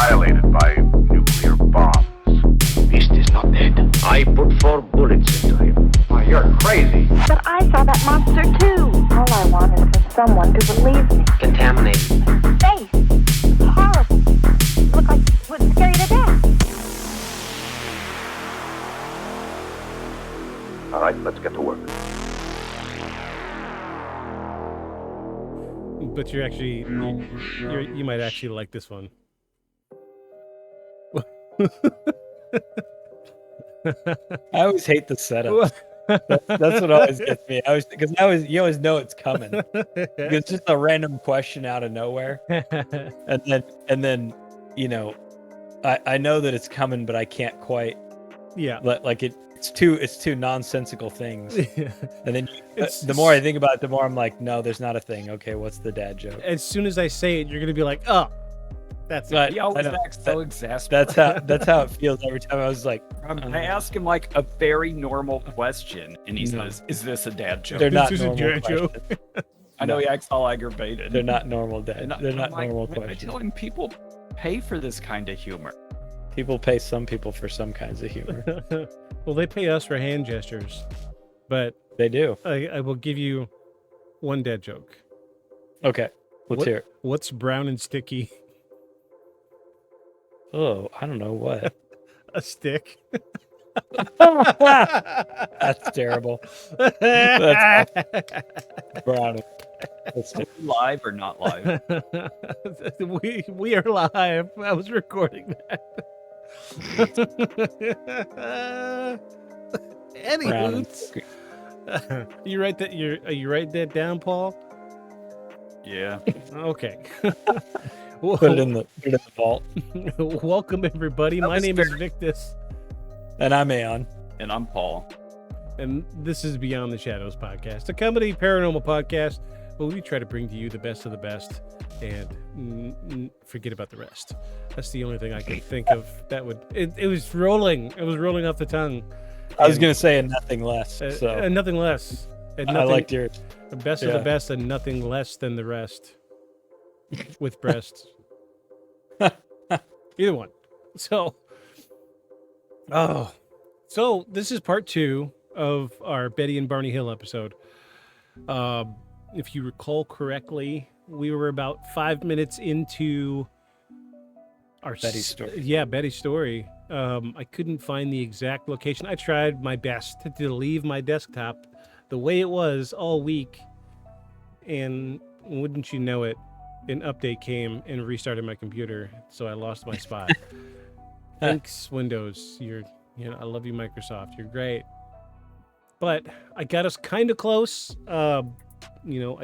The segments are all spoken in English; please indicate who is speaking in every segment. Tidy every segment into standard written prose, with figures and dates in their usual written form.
Speaker 1: annihilated by nuclear bombs.
Speaker 2: Beast is not dead. I put 4 bullets into him.
Speaker 1: Oh, you're crazy.
Speaker 3: But I saw that monster too. All I want is for someone to believe me.
Speaker 2: Contaminated.
Speaker 3: Face. Horrible. Look like it would scare you to death.
Speaker 1: All right, let's get to work.
Speaker 4: But you might actually like this one.
Speaker 5: I always hate the setup. That's what always gets me. You always know it's coming. It's just a random question out of nowhere, and then I know that it's coming, but I can't quite.
Speaker 4: Yeah,
Speaker 5: like it's two nonsensical things, and then the more I think about it, the more I'm like, no, there's not a thing. Okay, what's the dad joke?
Speaker 4: As soon as I say it, you're gonna be like, oh, that's it.
Speaker 6: He always acts so exasperated.
Speaker 5: That's how it feels every time. I was like,
Speaker 6: I ask him like a very normal question, and he says, "Is this a dad joke?"
Speaker 5: They're not
Speaker 4: This is a
Speaker 5: normal
Speaker 4: dad joke.
Speaker 5: questions.
Speaker 6: I know he acts all aggravated.
Speaker 5: They're not normal dad. They're not
Speaker 6: I'm
Speaker 5: normal
Speaker 6: I
Speaker 5: questions.
Speaker 6: tell him people pay for this kind of humor.
Speaker 5: People pay some people for some kinds of humor.
Speaker 4: Well, they pay us for hand gestures, but
Speaker 5: They do.
Speaker 4: I will give you one dad joke.
Speaker 5: Okay, let's hear it.
Speaker 4: What's brown and sticky?
Speaker 5: Oh, I don't know what.
Speaker 4: A stick.
Speaker 5: That's terrible. That's brown. That's
Speaker 6: Live or not live?
Speaker 4: we are live. I was recording that.
Speaker 5: brown.
Speaker 4: Anywho, you write that down, Paul?
Speaker 6: Yeah.
Speaker 4: Okay.
Speaker 5: Put it in the vault.
Speaker 4: Welcome everybody. My name is Victus,
Speaker 5: And I'm Aeon.
Speaker 6: And I'm Paul.
Speaker 4: and this is Beyond the Shadows podcast, a comedy paranormal podcast where we try to bring to you the best of the best and forget about the rest. That's the only thing I can think of that would. It was rolling. It was rolling off the tongue.
Speaker 5: I was gonna say nothing less. So
Speaker 4: And nothing less. And
Speaker 5: I
Speaker 4: nothing,
Speaker 5: liked yours.
Speaker 4: the best of the best and nothing less than the rest. With breasts. Either one. So this is part 2 of our Betty and Barney Hill episode. If you recall correctly, we were about 5 minutes into our
Speaker 5: Betty's story.
Speaker 4: Yeah, Betty's story. I couldn't find the exact location. I tried my best to leave my desktop the way it was all week, and wouldn't you know it, an update came and restarted my computer, so I lost my spot. Thanks, Windows. I love you, Microsoft. You're great. But I got us kind of close. I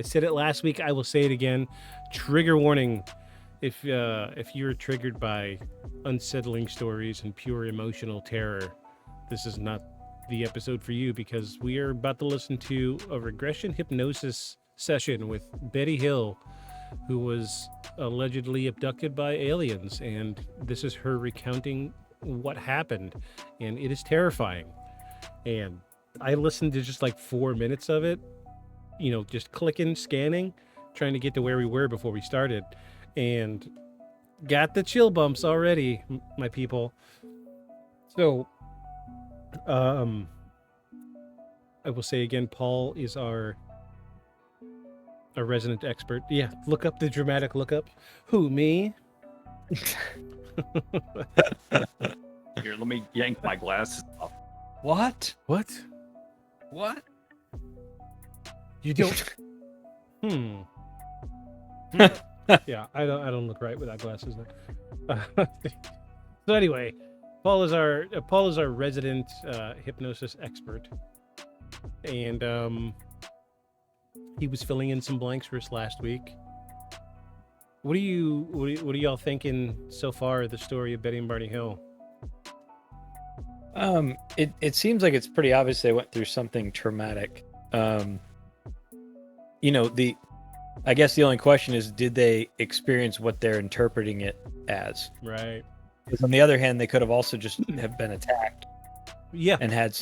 Speaker 4: said it last week. I will say it again. Trigger warning. If you're triggered by unsettling stories and pure emotional terror, this is not the episode for you, because we are about to listen to a regression hypnosis session with Betty Hill, who was allegedly abducted by aliens, and this is her recounting what happened, and it is terrifying. And I listened to just like 4 minutes of it, just clicking, scanning, trying to get to where we were before we started, and got the chill bumps already, my people. So, I will say again, Paul is our resident expert. Yeah, look up the dramatic look up. Who, me?
Speaker 6: Here, let me yank my glasses off.
Speaker 5: What?
Speaker 4: What?
Speaker 6: What?
Speaker 4: You don't? Yeah, I don't look right without glasses. So anyway, Paul is our resident hypnosis expert, and he was filling in some blanks for us last week. What are y'all thinking so far of the story of Betty and Barney Hill?
Speaker 5: It seems like it's pretty obvious they went through something traumatic. I guess the only question is, did they experience what they're interpreting it as?
Speaker 4: Right.
Speaker 5: Because on the other hand, they could have also just have been attacked.
Speaker 4: Yeah.
Speaker 5: And had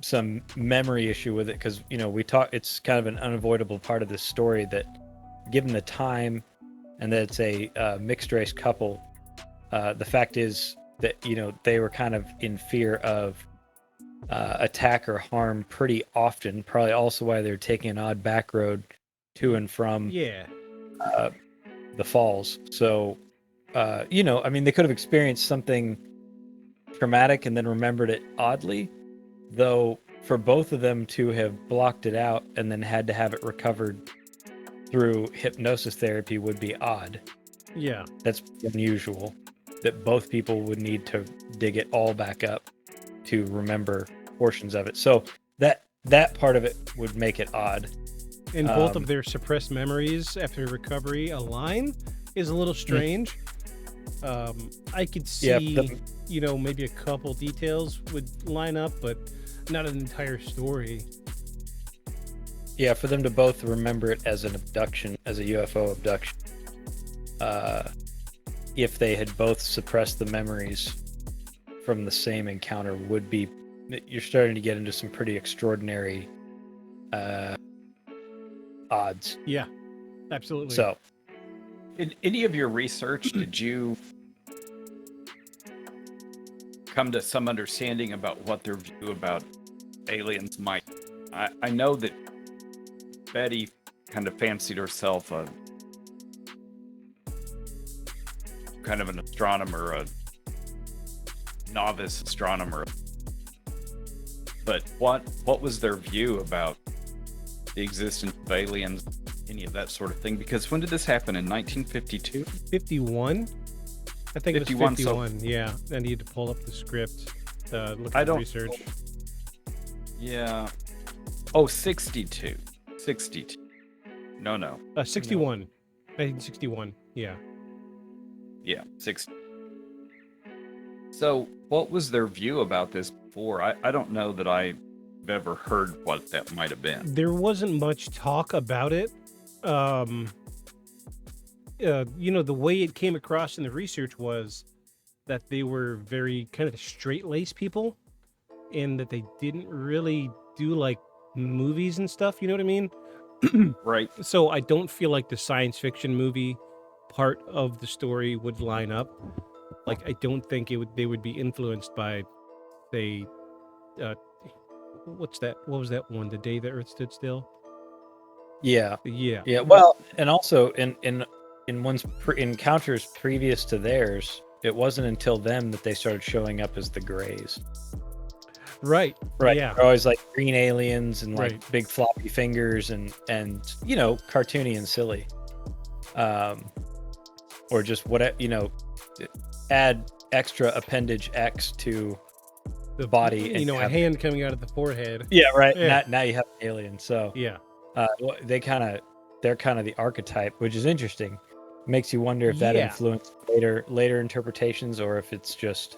Speaker 5: some memory issue with it, because it's kind of an unavoidable part of this story that, given the time and that it's a mixed race couple, the fact is that, they were kind of in fear of attack or harm pretty often. Probably also why they're taking an odd back road to and from
Speaker 4: Yeah.
Speaker 5: the falls. So, I mean, they could have experienced something traumatic and then remembered it oddly, though for both of them to have blocked it out and then had to have it recovered through hypnosis therapy would be odd.
Speaker 4: Yeah.
Speaker 5: That's unusual that both people would need to dig it all back up to remember portions of it. So that part of it would make it odd.
Speaker 4: And both of their suppressed memories after recovery align is a little strange. I could see, maybe a couple details would line up, but not an entire story.
Speaker 5: Yeah, for them to both remember it as an abduction, as a UFO abduction. If they had both suppressed the memories from the same encounter would be, you're starting to get into some pretty extraordinary odds.
Speaker 4: Yeah, absolutely.
Speaker 5: So,
Speaker 6: In any of your research, did you come to some understanding about what their view about aliens might? I know that Betty kind of fancied herself a kind of an astronomer, a novice astronomer. But what was their view about the existence of aliens, any of that sort of thing? Because when did this happen? In 1952?
Speaker 4: 51? I think
Speaker 6: 51,
Speaker 4: it was 51, yeah. I need to pull up the script, look
Speaker 6: I
Speaker 4: at the
Speaker 6: don't-
Speaker 4: research.
Speaker 6: Yeah. Oh, 62. 62. No.
Speaker 4: 61. 1961, yeah.
Speaker 6: Yeah, 60. So, what was their view about this before? I don't know that I've ever heard what that might have been.
Speaker 4: There wasn't much talk about it. The way it came across in the research was that they were very kind of straight-laced people and that they didn't really do like movies and stuff, you know what I mean?
Speaker 6: Right.
Speaker 4: So I don't feel like the science fiction movie part of the story would line up. Like, I don't think they would be influenced by, say, what was that one? The Day the Earth Stood Still?
Speaker 5: yeah.
Speaker 4: Yeah.
Speaker 5: Well, and also in one's encounters previous to theirs, it wasn't until them that they started showing up as the Greys.
Speaker 4: Right.
Speaker 5: Right.
Speaker 4: Yeah.
Speaker 5: They're always like green aliens and like
Speaker 4: Right.
Speaker 5: big floppy fingers and cartoony and silly. Or just whatever, add extra appendage X to the body. And
Speaker 4: a hand coming out of the forehead.
Speaker 5: Yeah, right.
Speaker 4: Yeah.
Speaker 5: Now you have an alien. So
Speaker 4: Yeah.
Speaker 5: they're kind of the archetype, which is interesting. Makes you wonder if that
Speaker 4: Yeah.
Speaker 5: influenced later interpretations, or if it's just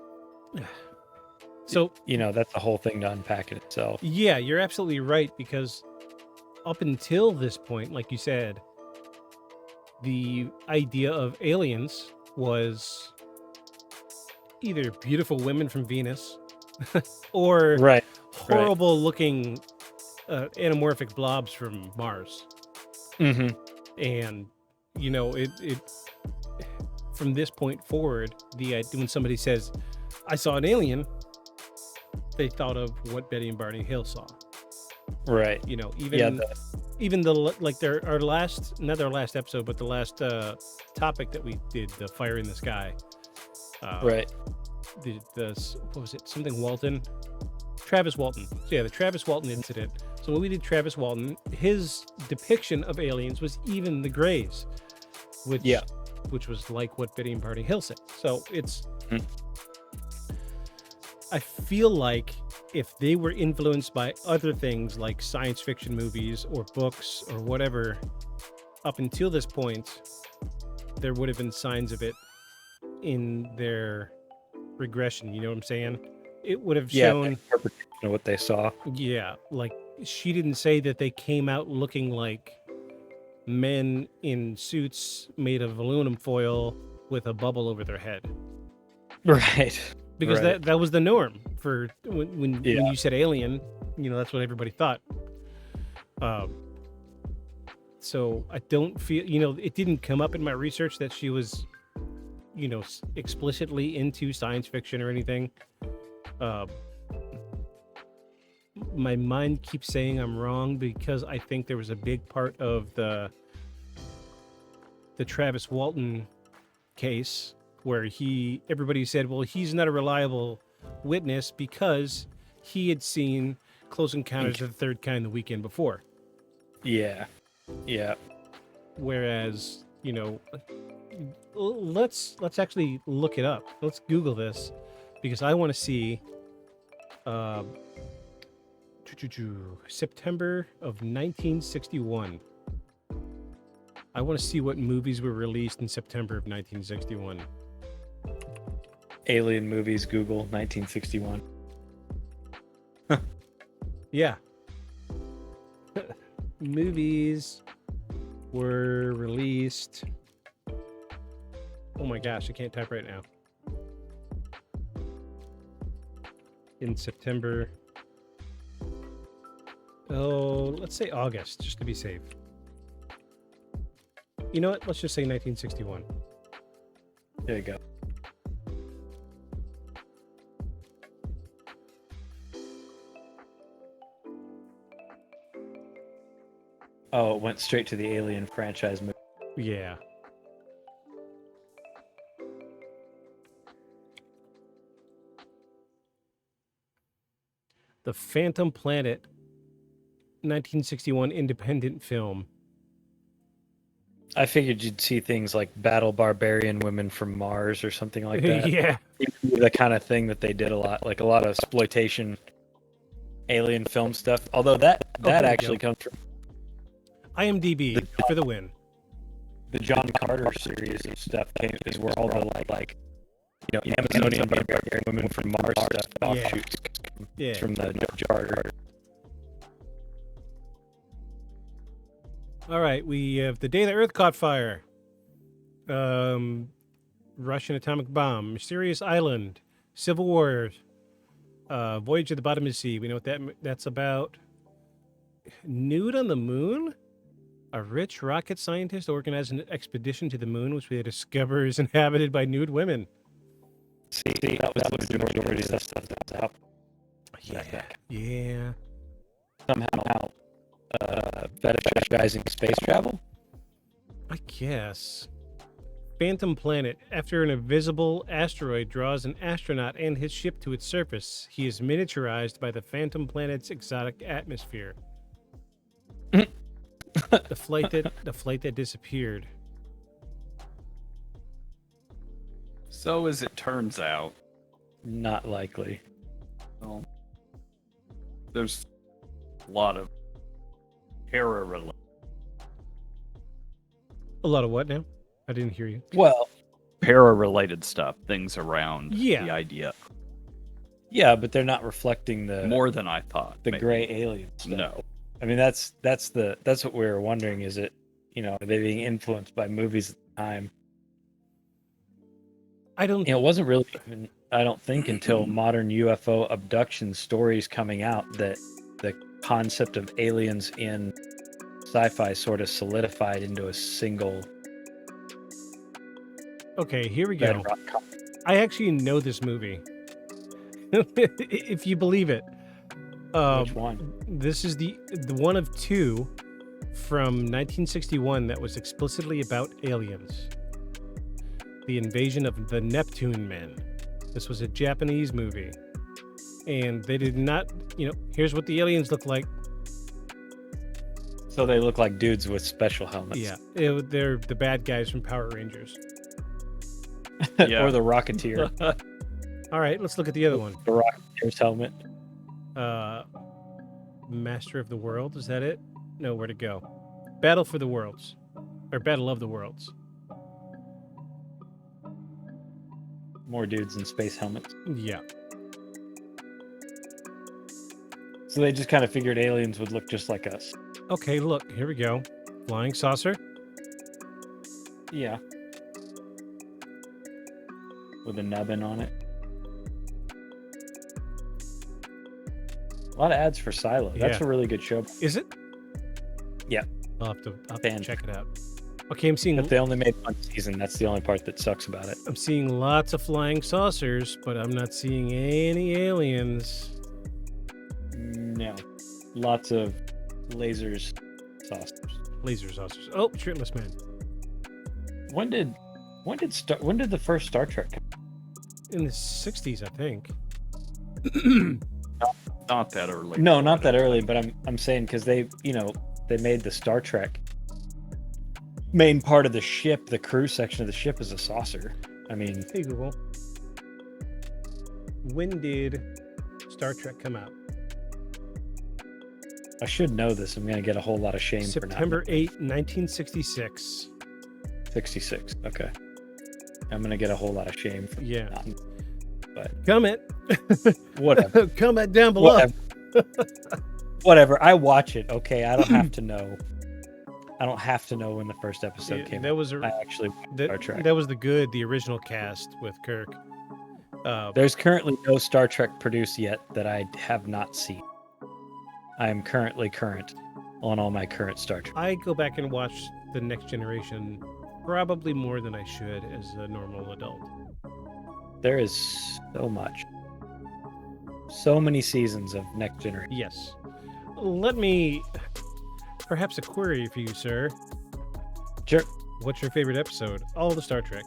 Speaker 4: So
Speaker 5: that's the whole thing to unpack in itself.
Speaker 4: yeah, you're absolutely right, because up until this point, like you said, the idea of aliens was either beautiful women from Venus or
Speaker 5: Right.
Speaker 4: horrible looking anamorphic blobs from Mars.
Speaker 5: Mm-hmm.
Speaker 4: And it from this point forward, when somebody says I saw an alien, they thought of what Betty and Barney Hill saw.
Speaker 5: Right.
Speaker 4: Even our last, not our last episode, but the last topic that we did, the fire in the sky.
Speaker 5: Right.
Speaker 4: What was it? Something Walton? Travis Walton. So yeah, the Travis Walton incident. So when we did Travis Walton, his depiction of aliens was even the Greys, which was like what Betty and Barney Hill said. So it's, I feel like if they were influenced by other things like science fiction movies or books or whatever, up until this point, there would have been signs of it in their regression. You know what I'm saying? It would have shown
Speaker 5: interpretation of what they saw.
Speaker 4: Yeah, like she didn't say that they came out looking like men in suits made of aluminum foil with a bubble over their head.
Speaker 5: Right.
Speaker 4: Because
Speaker 5: Right.
Speaker 4: that was the norm for when you said alien, that's what everybody thought. So I don't feel, it didn't come up in my research that she was explicitly into science fiction or anything. My mind keeps saying I'm wrong because I think there was a big part of the Travis Walton case where everybody said, well, he's not a reliable witness because he had seen Close Encounters of the Third Kind the weekend before.
Speaker 5: Yeah.
Speaker 4: Whereas, let's actually look it up. Let's Google this because I want to see September of 1961. I want to see what movies were released in September of 1961.
Speaker 5: Alien movies, Google, 1961.
Speaker 4: Yeah. Movies were released. Oh my gosh, I can't type right now. In September. Oh, let's say August, just to be safe. You know what? Let's just say 1961.
Speaker 5: There you go. Oh, it went straight to the Alien franchise movie.
Speaker 4: Yeah. The Phantom Planet, 1961 independent film.
Speaker 5: I figured you'd see things like Battle Barbarian Women from Mars or something like that.
Speaker 4: Yeah.
Speaker 5: The kind of thing that they did a lot, like a lot of exploitation alien film stuff. Although that actually comes from
Speaker 4: IMDb for the win.
Speaker 5: The John Carter series of stuff is where all the like Amazonian Barbarian Women from Mars stuff offshoots from the Carter.
Speaker 4: All right, we have The Day the Earth Caught Fire. Russian atomic bomb. Mysterious Island. Civil War. Voyage to the Bottom of the Sea. We know what that's about. Nude on the Moon? A rich rocket scientist organized an expedition to the moon, which we discover is inhabited by nude women.
Speaker 5: See, that was the majority of that stuff that was out.
Speaker 4: Yeah.
Speaker 5: Somehow, fetishizing space travel?
Speaker 4: I guess. Phantom Planet. After an invisible asteroid draws an astronaut and his ship to its surface, he is miniaturized by the Phantom Planet's exotic atmosphere. The flight that disappeared.
Speaker 6: So as it turns out,
Speaker 5: not likely.
Speaker 6: Well, there's a lot of terror.
Speaker 4: A lot of what now? I didn't hear you.
Speaker 5: Well,
Speaker 6: para-related stuff, things around the idea.
Speaker 5: Yeah, but they're not reflecting the
Speaker 6: more than I thought.
Speaker 5: The gray alien stuff.
Speaker 6: No.
Speaker 5: I mean that's what we were wondering, is it, are they being influenced by movies at the time? It wasn't really I don't think until modern UFO abduction stories coming out that the concept of aliens in sci-fi sort of solidified into a single.
Speaker 4: Okay, here we go. I actually know this movie. If you believe it.
Speaker 5: Which one?
Speaker 4: This is the one of two from 1961 that was explicitly about aliens. The Invasion of the Neptune Men. This was a Japanese movie. And they did not, here's what the aliens look like.
Speaker 5: So they look like dudes with special helmets.
Speaker 4: Yeah, they're the bad guys from Power Rangers.
Speaker 5: Or the Rocketeer.
Speaker 4: All right, let's look at the other one.
Speaker 5: The Rocketeer's helmet.
Speaker 4: Master of the World, is that it? No, where to go? Battle for the Worlds. Or Battle of the Worlds.
Speaker 5: More dudes in space helmets.
Speaker 4: Yeah.
Speaker 5: So they just kind of figured aliens would look just like us.
Speaker 4: Okay, look, here we go. Flying saucer.
Speaker 5: Yeah. With a nubbin on it. A lot of ads for Silo. That's a really good show.
Speaker 4: Is it?
Speaker 5: Yeah.
Speaker 4: I'll have to check it out. Okay, I'm seeing
Speaker 5: If they only made one season, that's the only part that sucks about it.
Speaker 4: I'm seeing lots of flying saucers, but I'm not seeing any aliens.
Speaker 5: No. Lots of lasers, saucers.
Speaker 4: Laser saucers. Oh, shirtless man.
Speaker 5: When did the first Star Trek come?
Speaker 4: In the 60s, I think.
Speaker 6: Not that early.
Speaker 5: No, not that early, but I'm saying because they made the Star Trek main part of the ship, the crew section of the ship is a saucer. I mean,
Speaker 4: Hey, Google. When did Star Trek come out?
Speaker 5: I should know this. I'm going to get a whole lot of shame
Speaker 4: September
Speaker 5: for
Speaker 4: 8, 1966.
Speaker 5: not 66. Okay. I'm going to get a whole lot of shame for
Speaker 4: Yeah.
Speaker 5: not, but
Speaker 4: Comment.
Speaker 5: whatever.
Speaker 4: Comment down below.
Speaker 5: Whatever. I watch it. Okay. I don't have to know. I don't have to know when the first episode came
Speaker 4: That
Speaker 5: out.
Speaker 4: was
Speaker 5: I actually watched Star Trek.
Speaker 4: that was the original cast with Kirk.
Speaker 5: There's currently no Star Trek produced yet that I have not seen. I am currently current on all my current Star Trek.
Speaker 4: I go back and watch The Next Generation probably more than I should as a normal adult.
Speaker 5: There is so much. So many seasons of Next Generation.
Speaker 4: Yes. Let me perhaps a query for you, sir.
Speaker 5: Sure.
Speaker 4: What's your favorite episode? All the Star Trek.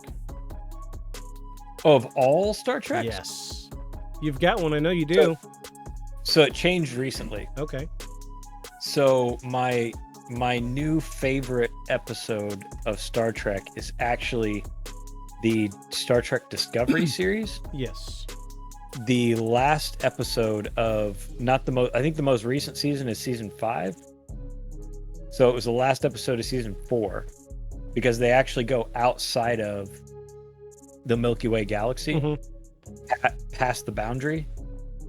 Speaker 5: Of all Star Trek?
Speaker 4: Yes. You've got one. I know you do.
Speaker 5: So it changed recently.
Speaker 4: Okay.
Speaker 5: So my new favorite episode of Star Trek is actually the Star Trek Discovery series.
Speaker 4: Yes.
Speaker 5: The last episode of I think the most recent season is season 5. So it was the last episode of season 4 because they actually go outside of the Milky Way galaxy, past the boundary.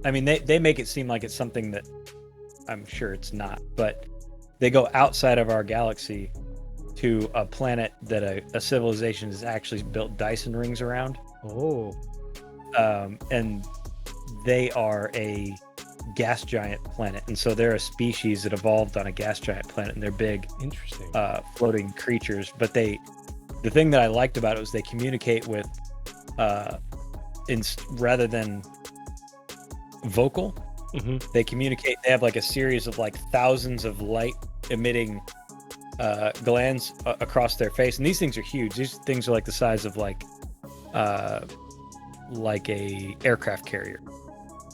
Speaker 5: I mean, they make it seem like it's something that I'm sure it's not, but they go outside of our galaxy to a planet that a civilization has actually built Dyson rings around.
Speaker 4: Oh.
Speaker 5: And they are a gas giant planet, and so they're a species that evolved on a gas giant planet, and they're big,
Speaker 4: Interesting.
Speaker 5: floating creatures. But the thing that I liked about it was they communicate with, rather than vocal, they communicate. They have like a series of like thousands of light emitting glands across their face, and these things are huge. These things are like the size of like a aircraft carrier.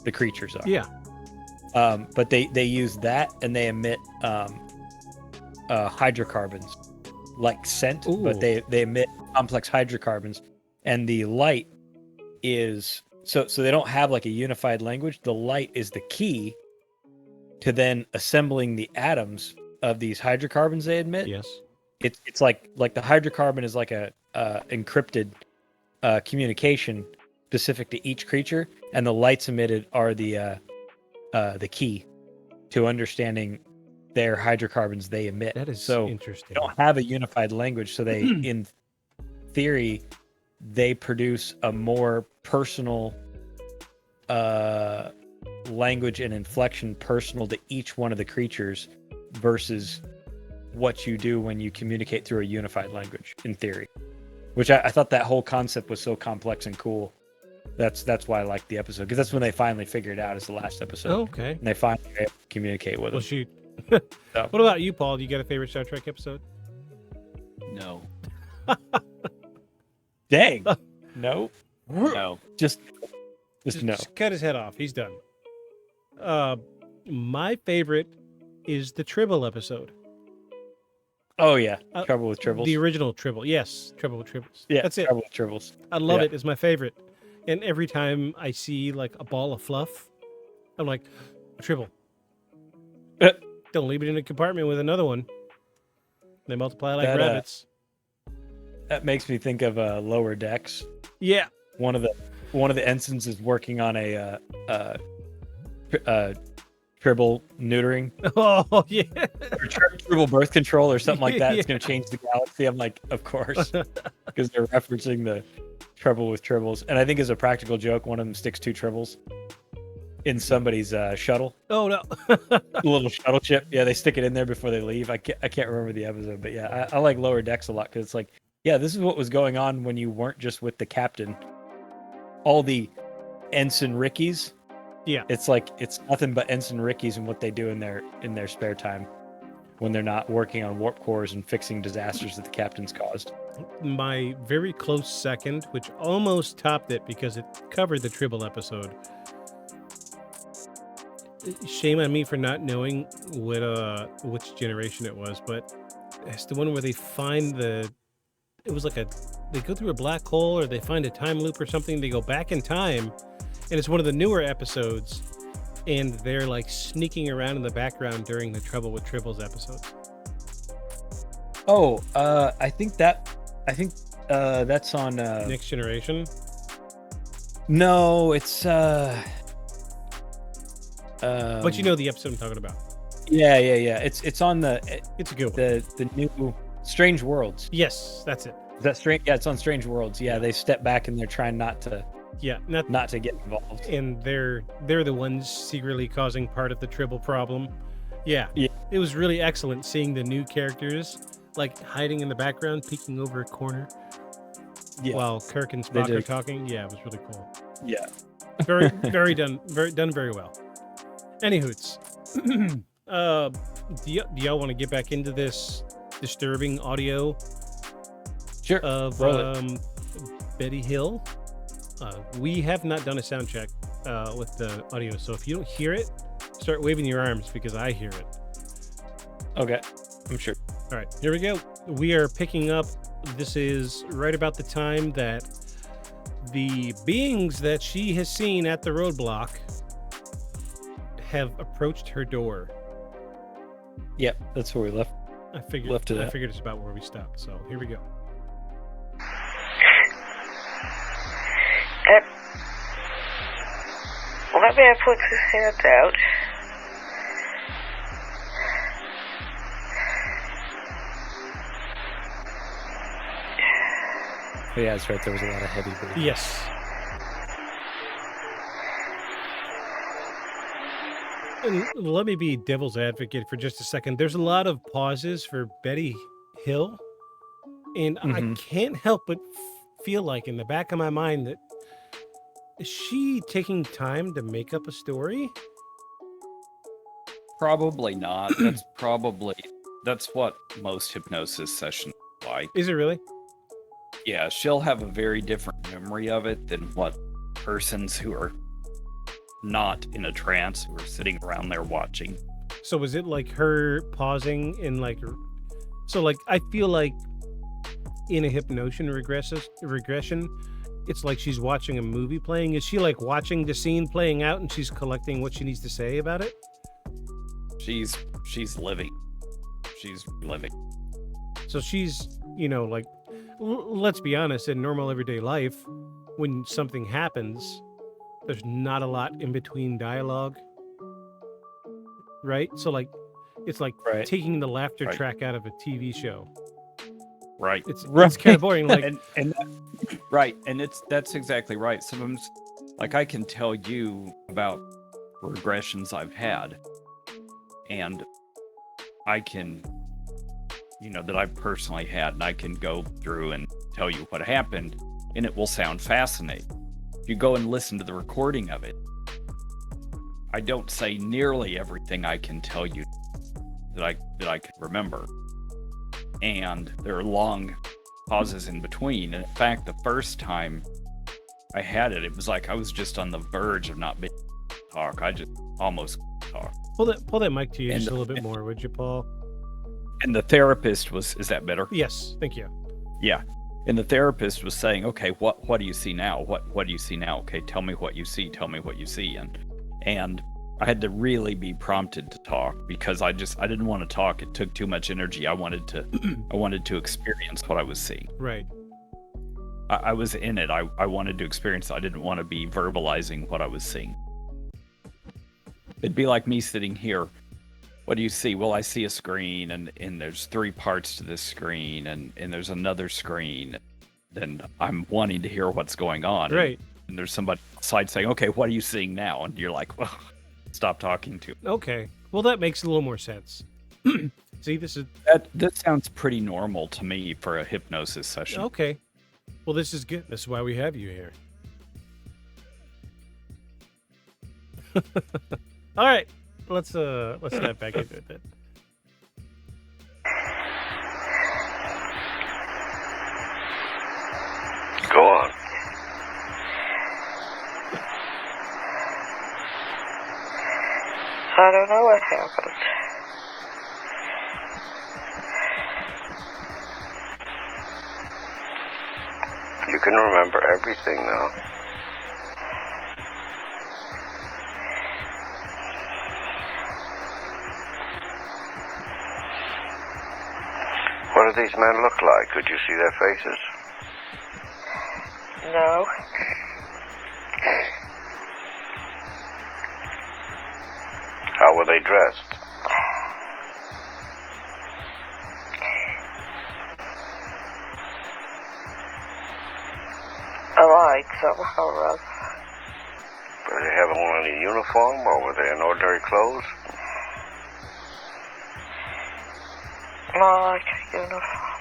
Speaker 5: The creatures are.
Speaker 4: Yeah.
Speaker 5: But they use that, and they emit hydrocarbons like scent.
Speaker 4: Ooh.
Speaker 5: But they emit complex hydrocarbons, and the light is so they don't have like a unified language. The light is the key to then assembling the atoms of these hydrocarbons they emit.
Speaker 4: Yes.
Speaker 5: It's like the hydrocarbon is like a encrypted communication specific to each creature, and the lights emitted are the key to understanding their hydrocarbons they emit.
Speaker 4: That is
Speaker 5: so
Speaker 4: interesting.
Speaker 5: they don't have a unified language, so they in theory they produce a more personal language and inflection personal to each one of the creatures versus what you do when you communicate through a unified language in theory, which I thought that whole concept was so complex and cool. That's why I liked the episode, because that's when they finally figured it out as the last episode.
Speaker 4: Oh, okay.
Speaker 5: And they finally were able to communicate with
Speaker 4: Well,
Speaker 5: them.
Speaker 4: shoot.
Speaker 5: So-
Speaker 4: What about you, Paul? Do you got a favorite Star Trek episode?
Speaker 6: No.
Speaker 5: Dang. No.
Speaker 6: No.
Speaker 5: Just no.
Speaker 4: Just cut his head off. He's done. My favorite is the Tribble episode.
Speaker 5: Oh yeah.
Speaker 4: Uh,
Speaker 5: Trouble with Tribbles.
Speaker 4: The original Tribble. Yes, Trouble with Tribbles.
Speaker 5: Yeah.
Speaker 4: That's it.
Speaker 5: Trouble with Tribbles.
Speaker 4: I love
Speaker 5: Yeah.
Speaker 4: it. It's my favorite. And every time I see like a ball of fluff, I'm like, Tribble. Don't leave it in a compartment with another one. They multiply like
Speaker 5: That,
Speaker 4: rabbits.
Speaker 5: That makes me think of Lower Decks.
Speaker 4: Yeah.
Speaker 5: One of the ensigns is working on a tribble neutering
Speaker 4: Oh yeah.
Speaker 5: or tribble birth control or something like that. It's
Speaker 4: Yeah.
Speaker 5: going to change the galaxy. I'm like, of course, because they're referencing the Trouble with Tribbles. And I think as a practical joke, one of them sticks 2 tribbles. in somebody's shuttle.
Speaker 4: Oh no.
Speaker 5: The little shuttle ship. Yeah, they stick it in there before they leave. I can't remember the episode, but yeah, I like Lower Decks a lot because it's like, yeah, this is what was going on when you weren't just with the captain. All the Ensign Rickies.
Speaker 4: Yeah.
Speaker 5: It's like it's nothing but Ensign Rickies and what they do in their spare time when they're not working on warp cores and fixing disasters that the captain's caused.
Speaker 4: My very close second, which almost topped it because it covered the Tribble episode. Shame on me for not knowing which generation it was, but it's the one where they find it was like they go through a black hole or they find a time loop or something. They go back in time, and it's one of the newer episodes, and they're like sneaking around in the background during the Trouble with Tribbles episodes.
Speaker 5: Oh, I think that's on
Speaker 4: Next Generation.
Speaker 5: No, it's
Speaker 4: But you know the episode I'm talking about.
Speaker 5: Yeah. It's on
Speaker 4: It's a good one.
Speaker 5: the new Strange Worlds.
Speaker 4: Yes, that's it.
Speaker 5: Is that strange? Yeah, it's on Strange Worlds. Yeah, they step back and they're trying not to get involved.
Speaker 4: And they're the ones secretly causing part of the Tribble problem. Yeah. It was really excellent seeing the new characters like hiding in the background, peeking over a corner.
Speaker 5: Yeah.
Speaker 4: While Kirk and Spock are talking. Yeah, it was really cool.
Speaker 5: Yeah.
Speaker 4: Very done very well. Anywhoots. Do y'all want to get back into this disturbing audio
Speaker 5: Sure.
Speaker 4: of Betty Hill? We have not done a sound check with the audio, so if you don't hear it, start waving your arms because I hear it.
Speaker 5: Okay. I'm sure.
Speaker 4: All right, here we go. We are picking up. This is right about the time that the beings that she has seen at the roadblock have approached her door.
Speaker 5: Yep, that's where we left.
Speaker 4: I figured it's about where we stopped. So here we go.
Speaker 3: Let me put his hands out.
Speaker 5: Oh, yeah, that's right. There was a lot of heavy breathing.
Speaker 4: Yes. And let me be devil's advocate for just a second. There's a lot of pauses for Betty Hill, and I can't help but feel like in the back of my mind that is she taking time to make up a story?
Speaker 6: Probably not. That's what most hypnosis sessions are like.
Speaker 4: Is it really?
Speaker 6: Yeah, she'll have a very different memory of it than what persons who are not in a trance, who are sitting around there watching.
Speaker 4: So was it like her pausing and like, so like I feel like in a hypnosis regression, it's like she's watching a movie playing. Is she like watching the scene playing out and she's collecting what she needs to say about it?
Speaker 6: She's living. She's living.
Speaker 4: So she's, like, let's be honest, in normal everyday life, when something happens, there's not a lot in between dialogue. Right? So like, it's like taking the laughter track out of a TV show.
Speaker 6: Right.
Speaker 4: It's kind of boring. Like,
Speaker 6: and that's exactly right. Sometimes, like, I can tell you about regressions I've had, and I can, that I've personally had, and I can go through and tell you what happened, and it will sound fascinating. If you go and listen to the recording of it, I don't say nearly everything I can tell you that I can remember. And there are long pauses in between. And in fact, the first time I had it, it was like I was just on the verge of not being able to talk. I just almost talked.
Speaker 4: Pull that mic to you just a little bit more, would you, Paul?
Speaker 6: And the therapist is that better?
Speaker 4: Yes, thank you.
Speaker 6: Yeah. And the therapist was saying, okay, what do you see now? What do you see now? Okay, tell me what you see. Tell me what you see. And I had to really be prompted to talk because I didn't want to talk. It took too much energy. I wanted to experience what I was seeing.
Speaker 4: Right.
Speaker 6: I was in it. I wanted to experience it. I didn't want to be verbalizing what I was seeing. It'd be like me sitting here. What do you see? Well, I see a screen and there's 3 parts to this screen and there's another screen. Then I'm wanting to hear what's going on.
Speaker 4: Right.
Speaker 6: and there's somebody outside saying, "Okay, what are you seeing now?" And you're like, "Well, stop talking to me."
Speaker 4: Okay. Well, that makes a little more sense. See, this is
Speaker 6: That sounds pretty normal to me for a hypnosis session.
Speaker 4: okay. Well, this is good. This is why we have you here. All right. Let's dive back into it then.
Speaker 1: Go on.
Speaker 3: I don't know what happened.
Speaker 1: You can remember everything now. What do these men look like? Could you see their faces?
Speaker 3: No.
Speaker 1: How were they dressed?
Speaker 3: Alike somehow or other.
Speaker 1: Did they have on any uniform, or were they in ordinary clothes?
Speaker 3: More like a uniform.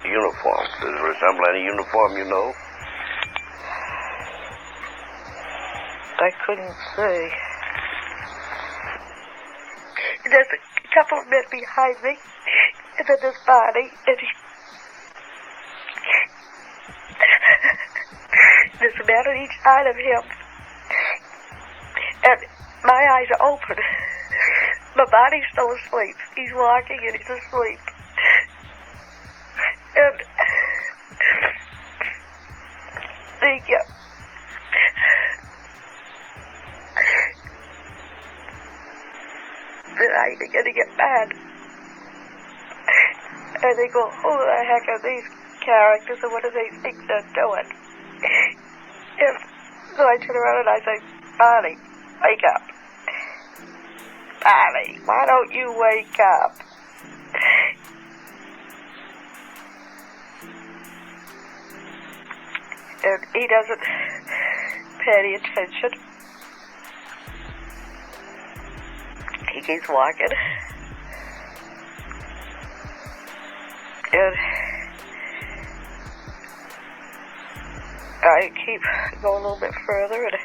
Speaker 1: Uniform. Does it resemble any uniform you know?
Speaker 3: I couldn't see. There's a couple of men behind me, and then this body, and there's a man on each side of him, and my eyes are open. My body's still asleep. He's walking and he's asleep. And then I begin to get mad. And they go, who the heck are these characters and what do they think they're doing? And so I turn around and I say, Barney, wake up. Barney, why don't you wake up? And he doesn't pay any attention. He keeps walking. And I keep going a little bit further, and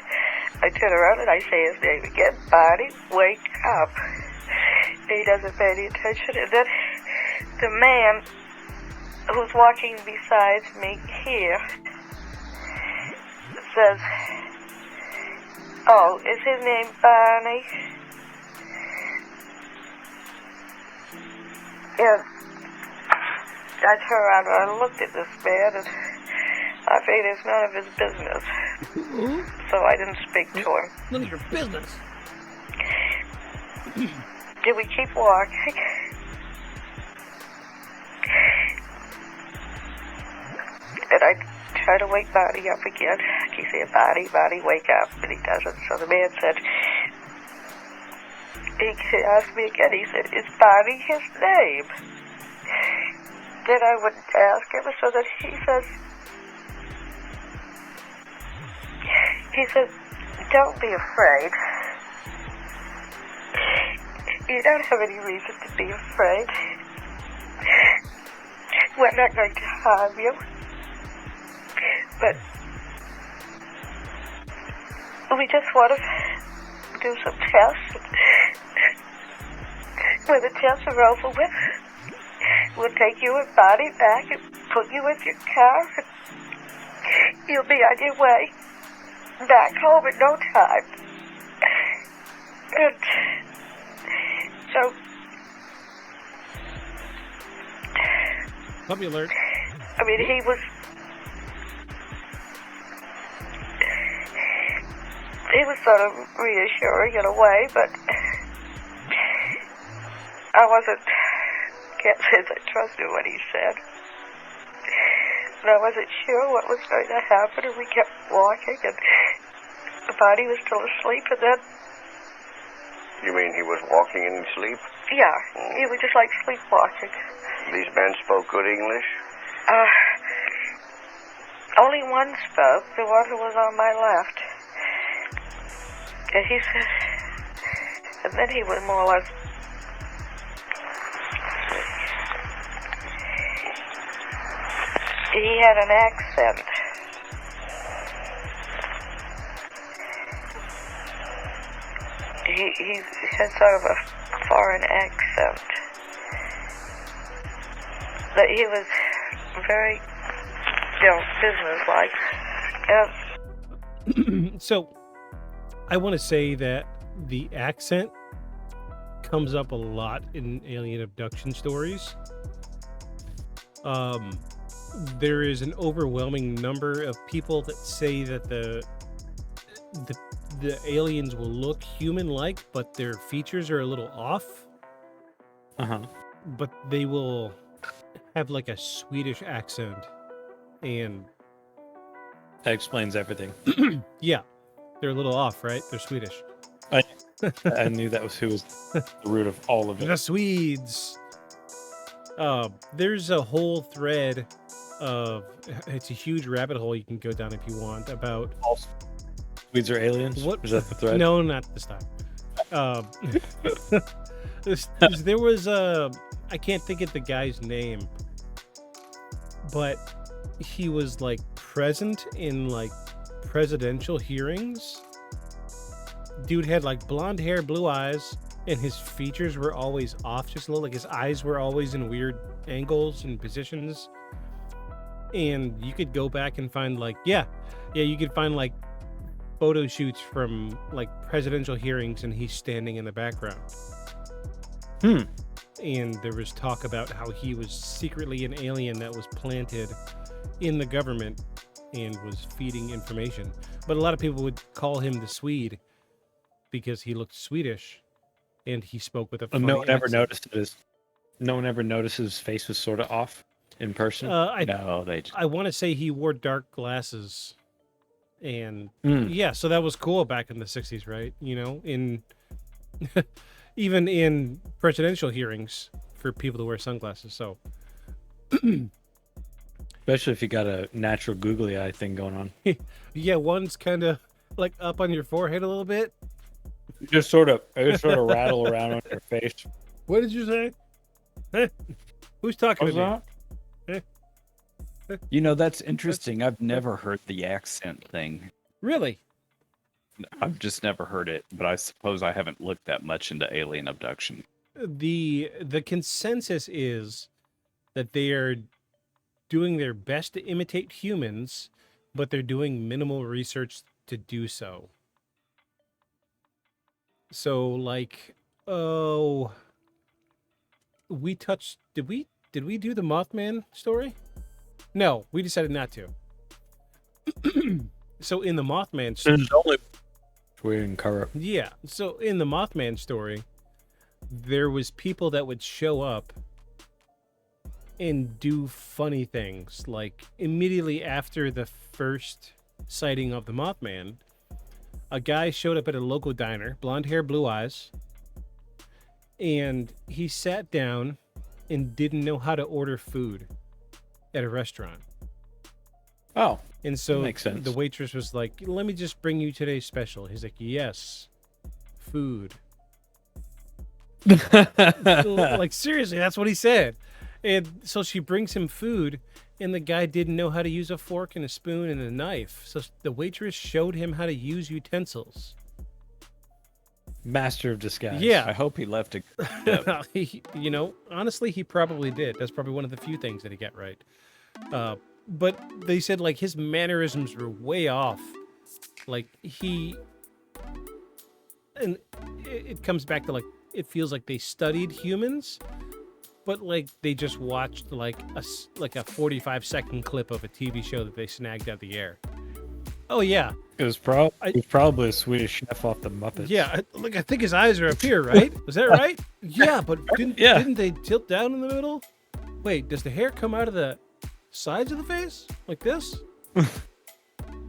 Speaker 3: I turn around and I say his name again, Barney, wake up. And he doesn't pay any attention. And then the man who's walking beside me here says, oh, is his name Barney? And I turned around and I looked at this man, and I figured it's none of his business. So I didn't speak to him.
Speaker 4: None of your business.
Speaker 3: Did we keep walking? And I try to wake Barney up again. I keep saying, Barney, wake up. And he doesn't. So the man said, he asked me again, he said, is Barney his name? Then I would ask him, so that he says, don't be afraid. You don't have any reason to be afraid. We're not going to harm you. But we just want to do some tests. When the tests are over with, we'll take you and Barney back and put you in your car, and you'll be on your way back home in no time. And so,
Speaker 4: Puppy alert.
Speaker 3: I mean, he was sort of reassuring in a way, but I can't say that I trusted what he said. And I wasn't sure what was going to happen, and we kept walking, and the body was still asleep, and then...
Speaker 1: You mean he was walking in his sleep?
Speaker 3: Yeah, he was just like sleepwalking.
Speaker 1: These men spoke good English?
Speaker 3: Only one spoke, the one who was on my left. And he said, and then he was more or less, he had an accent. He had sort of a foreign accent. But he was very, businesslike.
Speaker 4: So, I want to say that the accent comes up a lot in alien abduction stories. There is an overwhelming number of people that say that the aliens will look human-like, but their features are a little off. But they will have like a Swedish accent, and
Speaker 5: That explains everything.
Speaker 4: yeah, they're a little off, right? They're Swedish.
Speaker 5: I knew that was who was the root of all of it.
Speaker 4: The Swedes. There's a whole thread of, it's a huge rabbit hole you can go down if you want, about
Speaker 5: All Swedes are aliens?
Speaker 4: what.
Speaker 5: Was that the thread?
Speaker 4: No, not this time. There was I can't think of the guy's name, but he was like present in like presidential hearings. Dude had like blonde hair, blue eyes, and his features were always off just a little. Like his eyes were always in weird angles and positions. And you could go back and find like, you could find like photo shoots from like presidential hearings, and he's standing in the background. And there was talk about how he was secretly an alien that was planted in the government and was feeding information. But a lot of people would call him the Swede because he looked Swedish and he spoke with a funny
Speaker 5: No one ever
Speaker 4: accent.
Speaker 5: noticed it. No one ever noticed his face was sort of off in person.
Speaker 6: No, they just...
Speaker 4: I want to say he wore dark glasses, and
Speaker 5: Mm.
Speaker 4: yeah, so that was cool back in the 60s, right? You know, in even in presidential hearings for people to wear sunglasses. So
Speaker 5: Especially if you got a natural googly eye thing going on.
Speaker 4: yeah, one's kind of like up on your forehead a little bit.
Speaker 5: You just sort of rattle around on your face.
Speaker 4: What did you say? Huh? Who's talking to me?
Speaker 6: You know, that's interesting. I've never heard the accent thing.
Speaker 4: Really?
Speaker 6: I've just never heard it, but I suppose I haven't looked that much into alien abduction.
Speaker 4: The consensus is that they are doing their best to imitate humans, but they're doing minimal research to do so. So, like, we touched. Did we do the Mothman story? No, we decided not to. So in the Mothman story,
Speaker 5: There's only weird and corrupt.
Speaker 4: yeah. So in the Mothman story, there was people that would show up and do funny things. Like immediately after the first sighting of the Mothman, a guy showed up at a local diner, blonde hair, blue eyes, and he sat down and didn't know how to order food at a restaurant.
Speaker 5: Oh,
Speaker 4: And so
Speaker 5: makes sense.
Speaker 4: the waitress was like, "Let me just bring you today's special." He's like, "Yes, food." Like seriously, that's what he said. And so she brings him food, and the guy didn't know how to use a fork and a spoon and a knife. So the waitress showed him how to use utensils.
Speaker 5: Master of disguise.
Speaker 4: Yeah.
Speaker 6: I hope he left a tip.
Speaker 4: You know, honestly, he probably did. That's probably one of the few things that he got right. But they said like his mannerisms were way off. Like and it comes back to like, it feels like they studied humans, but like they just watched like a 45-second clip of a TV show that they snagged out the air. Oh yeah.
Speaker 5: It was probably a Swedish chef off the Muppets.
Speaker 4: Yeah, look, I think his eyes are up here, right? Was that right? Yeah, but didn't they tilt down in the middle? Wait, does the hair come out of the sides of the face like this?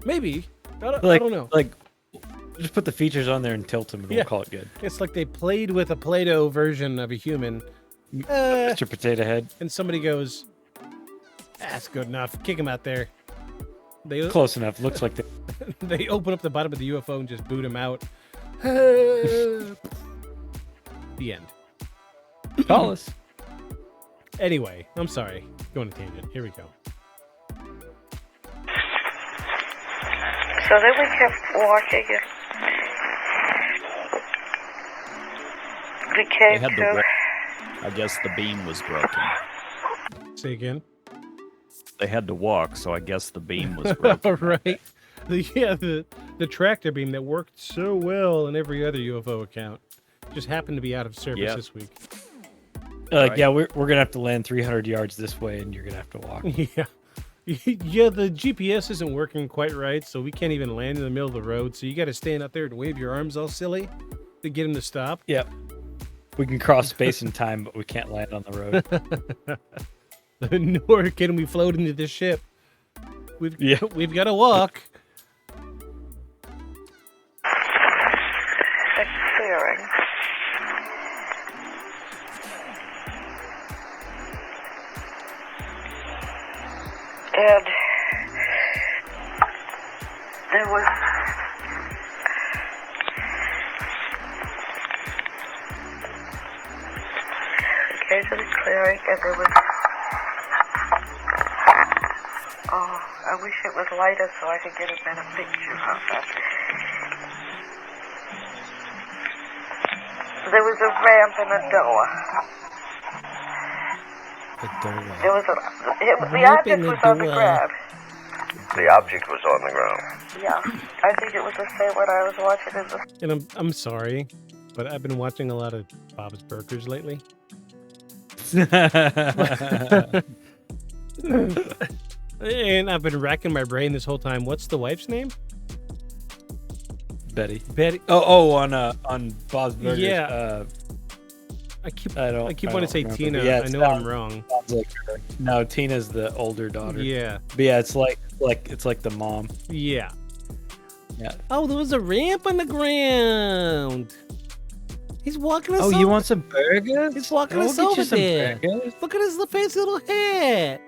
Speaker 4: Maybe. I don't know.
Speaker 5: Like, just put the features on there and tilt them, and
Speaker 4: Yeah.
Speaker 5: we'll call it good.
Speaker 4: It's like they played with a Play-Doh version of a human.
Speaker 5: Mr. Potato Head.
Speaker 4: And somebody goes, That's good enough. Kick him out there.
Speaker 5: Close enough. Looks like
Speaker 4: they open up the bottom of the UFO and just boot him out. The end.
Speaker 5: Call us.
Speaker 4: Anyway, I'm sorry. Going to tangent. Here we go.
Speaker 3: So then we kept walking. We
Speaker 6: They
Speaker 3: came
Speaker 6: had
Speaker 3: to...
Speaker 6: the I guess the beam was broken.
Speaker 4: Say again.
Speaker 6: They had to walk, so I guess the beam was broken.
Speaker 4: Right. The tractor beam that worked so well in every other UFO account just happened to be out of service this week.
Speaker 5: Like, yeah, we're gonna have to land 300 yards this way, and you're gonna have to walk.
Speaker 4: Yeah. Yeah, the GPS isn't working quite right, so we can't even land in the middle of the road. So you got to stand out there and wave your arms all silly to get him to stop.
Speaker 5: Yep. We can cross space and time, but we can't land on the road.
Speaker 4: Nor can we float into the ship. We've got to walk.
Speaker 3: It's clearing. And there was came to the clearing, and there was I wish it was lighter so I could get a better picture of it. There was a ramp and a door. There was the object was on the ground.
Speaker 1: The object was on the ground.
Speaker 3: Yeah, I think it was the same when I was watching it.
Speaker 4: And I'm sorry, but I've been watching a lot of Bob's Burgers lately. And I've been racking my brain this whole time. What's the wife's name?
Speaker 5: Betty. On Bob's Burgers.
Speaker 4: Yeah. I keep wanting to say
Speaker 5: remember.
Speaker 4: Tina.
Speaker 5: Yeah,
Speaker 4: I know I'm wrong.
Speaker 5: Like her. No, Tina's the older daughter.
Speaker 4: Yeah.
Speaker 5: But yeah, it's like the mom.
Speaker 4: Yeah.
Speaker 5: Yeah.
Speaker 4: Oh, there was a ramp on the ground. He's walking us
Speaker 5: Oh, you want some burgers?
Speaker 4: He's walking
Speaker 5: We'll
Speaker 4: us
Speaker 5: get you
Speaker 4: over
Speaker 5: some
Speaker 4: there.
Speaker 5: burgers.
Speaker 4: Look at his fancy little hat.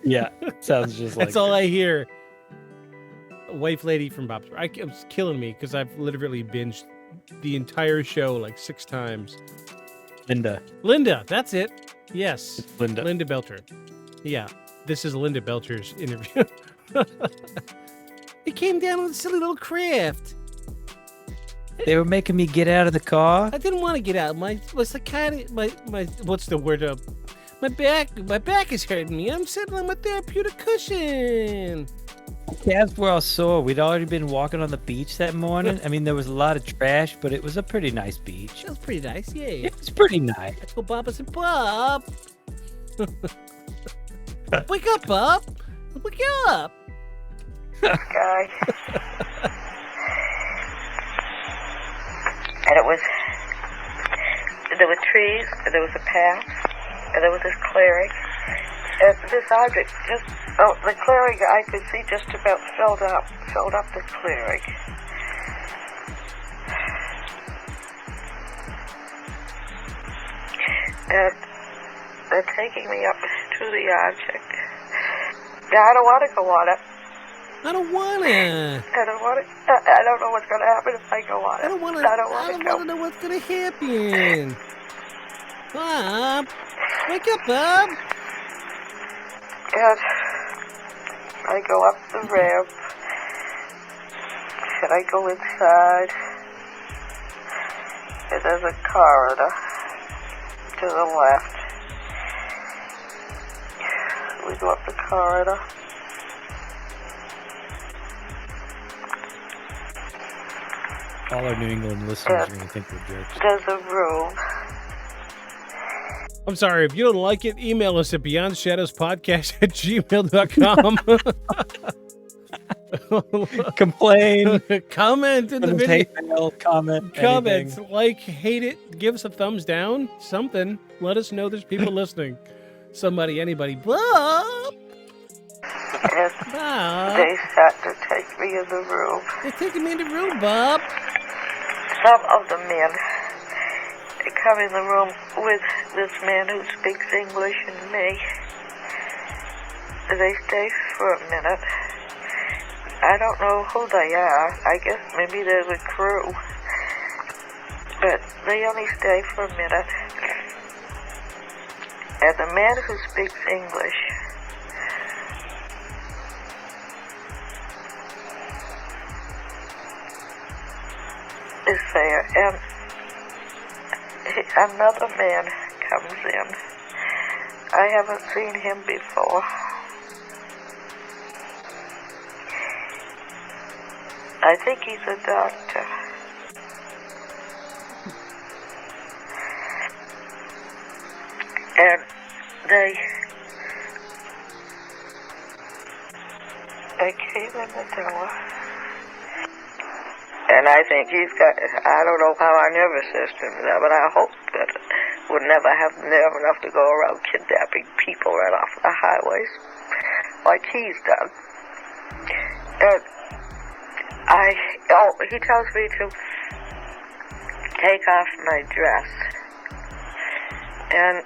Speaker 5: Yeah, sounds just like
Speaker 4: That's all
Speaker 5: her.
Speaker 4: I hear. A wife lady from Bob's. It's killing me because I've literally binged the entire show like 6 times. Linda, that's it. Yes.
Speaker 5: It's Linda.
Speaker 4: Linda Belcher. Yeah. This is Linda Belcher's interview. He came down with a silly little craft.
Speaker 5: They were making me get out of the car.
Speaker 4: I didn't want to get out. My what's the word? My back is hurting me. I'm sitting on my therapeutic cushion.
Speaker 5: Calves were all sore. We'd already been walking on the beach that morning. I mean, there was a lot of trash, but it was a pretty nice beach.
Speaker 4: It was pretty nice, yeah.
Speaker 5: It was pretty nice.
Speaker 4: Let's go, Bob. I said, Bob. Wake up, Bob. Wake up.
Speaker 3: Guy. And there were trees, and there was a path, and there was this clearing. And this object the clearing I could see just about filled up the clearing. And they're taking me up to the object. Yeah, I don't want to go on it.
Speaker 4: I don't want to.
Speaker 3: I don't want it. I don't know what's going to happen if I go on it.
Speaker 4: I don't want to.
Speaker 3: I don't want to go.
Speaker 4: know what's going to happen. Bob, wake up, Bob.
Speaker 3: And I go up the ramp, and I go inside, and there's a corridor to the left. We go up the corridor.
Speaker 5: All our New England listeners are going to think we're jerks.
Speaker 3: There's a room.
Speaker 4: I'm sorry. If you don't like it, email us at beyondshadowspodcast@gmail.com.
Speaker 5: Complain.
Speaker 4: Comment in the video.
Speaker 5: Hate mail, comment.
Speaker 4: Comments,
Speaker 5: anything.
Speaker 4: like, hate it, give us a thumbs down, something. Let us know there's people listening. Somebody, anybody. Bob!
Speaker 3: And
Speaker 4: Bob!
Speaker 3: they start to take me in the room.
Speaker 4: They're taking me in the room, Bob.
Speaker 3: Some of the men come in the room with this man who speaks English and me. they stay for a minute. I don't know who they are. I guess maybe they're the crew. But they only stay for a minute. And the man who speaks English is there, and another man comes in. I haven't seen him before. I think he's a doctor. And they came in the door. And I think he's got, I don't know how our nervous system is, but I hope that we'll never have nerve enough to go around kidnapping people right off the highways like he's done. And he tells me to take off my dress. And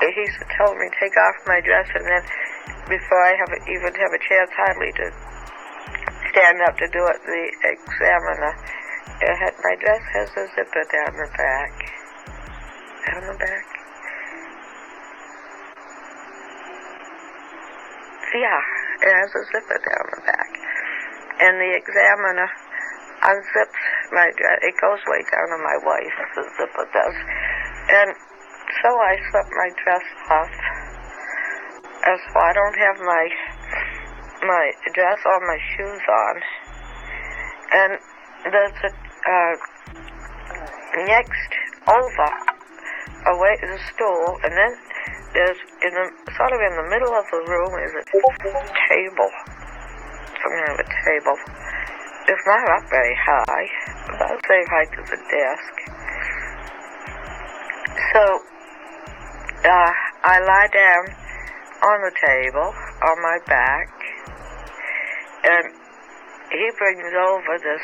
Speaker 3: he told me to take off my dress, and then before I even have a chance hardly to stand up to do it, the examiner, my dress has a zipper down the back. Down the back? Yeah, it has a zipper down the back. And the examiner unzips my dress. It goes way down to my waist, the zipper does. And so I slip my dress off. And so I don't have my dress or my shoes on. And there's next over away is a stool, and then there's sort of in the middle of the room is a table. Some kind of a table. It's not up very high, about the same height as a desk. So I lie down on the table on my back, and he brings over this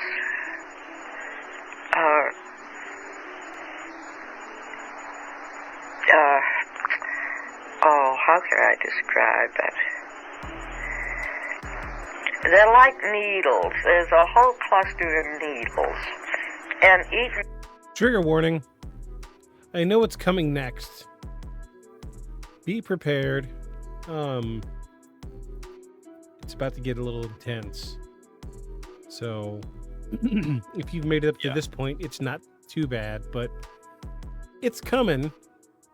Speaker 3: how can I describe it? They're like needles. There's a whole cluster of needles. And each...
Speaker 4: Trigger warning. I know what's coming next. Be prepared. It's about to get a little intense. So, if you've made it up to this point, it's not too bad, but it's coming.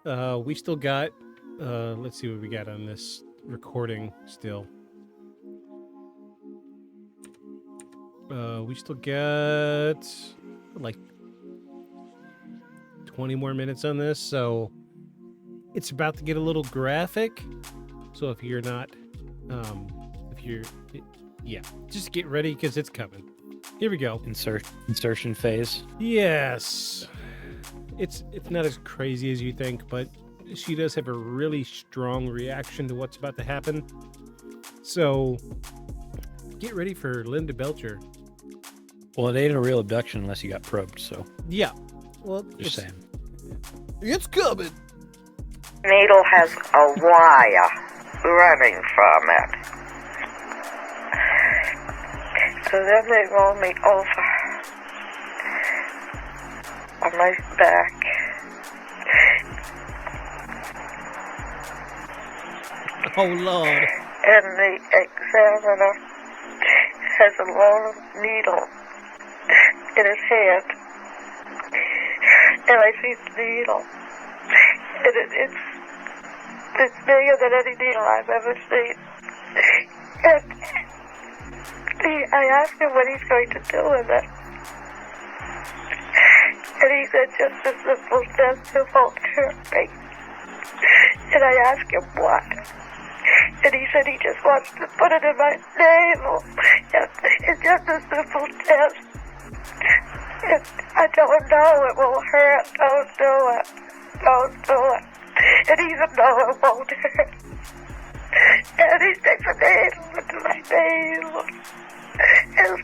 Speaker 4: We still got, let's see what we got on this recording still. We still got like 20 more minutes on this, so it's about to get a little graphic. So if you're not, just get ready because it's coming. Here we go.
Speaker 5: Insertion phase.
Speaker 4: Yes. It's not as crazy as you think, but she does have a really strong reaction to what's about to happen. So get ready for Linda Belcher.
Speaker 5: Well, it ain't a real abduction unless you got probed, so.
Speaker 4: Yeah. Well,
Speaker 5: Just saying.
Speaker 4: It's coming.
Speaker 3: Needle has a wire running from it. So then they roll me over on my back.
Speaker 4: Oh, Lord.
Speaker 3: And the examiner has a long needle in his hand. And I see the needle. And it's bigger than any needle I've ever seen. And I asked him what he's going to do with it. And he said, just a simple test of alterity. And I asked him what. And he said he just wants to put it in my navel. It's just a simple test. And I don't know, it will hurt. Don't do it. Don't do it. And even though it won't hurt. And he sticks a needle into my navel. And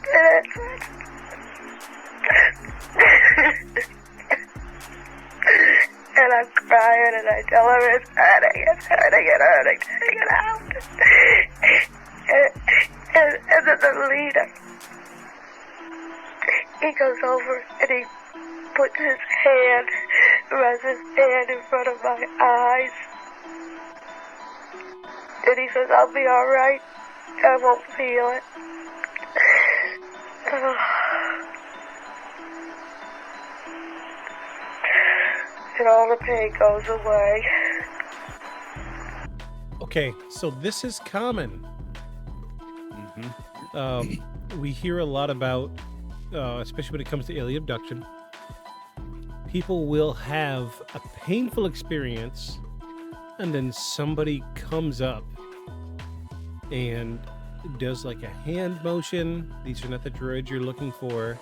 Speaker 3: and I'm Brian, and I tell him it's hurting, take it out. And then the leader, he goes over and he puts his hand, runs his hand in front of my eyes. And he says, I'll be alright. I won't feel it. And all the pain goes away.
Speaker 4: Okay, so this is common. We hear a lot about, especially when it comes to alien abduction, people will have a painful experience and then somebody comes up and does like a hand motion. These are not the droids you're looking for.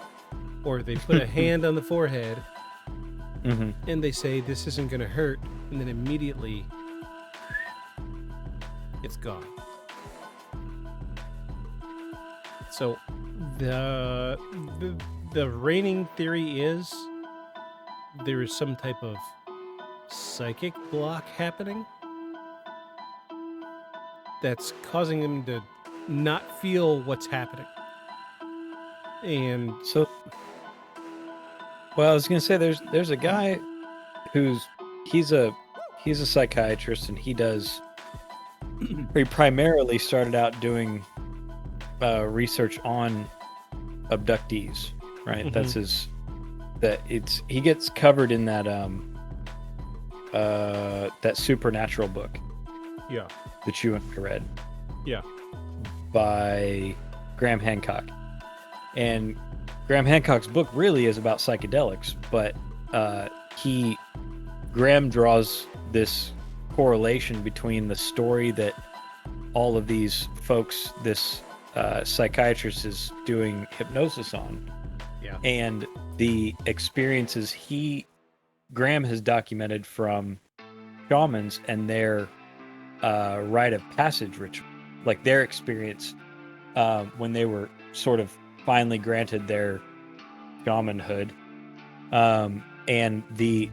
Speaker 4: Or they put a hand on the forehead and they say, this isn't going to hurt. And then immediately it's gone. So the reigning theory is there is some type of psychic block happening that's causing them to not feel what's happening. And
Speaker 5: so, well, I was gonna say there's a guy he's a psychiatrist, and he primarily started out doing research on abductees, right? That's he gets covered in that that Supernatural book, that you and I read, by Graham Hancock. And Graham Hancock's book really is about psychedelics, but Graham draws this correlation between the story that all of these folks, this psychiatrist is doing hypnosis on, and the experiences Graham has documented from shamans and their rite of passage ritual, like their experience when they were sort of finally granted their shamanhood, and the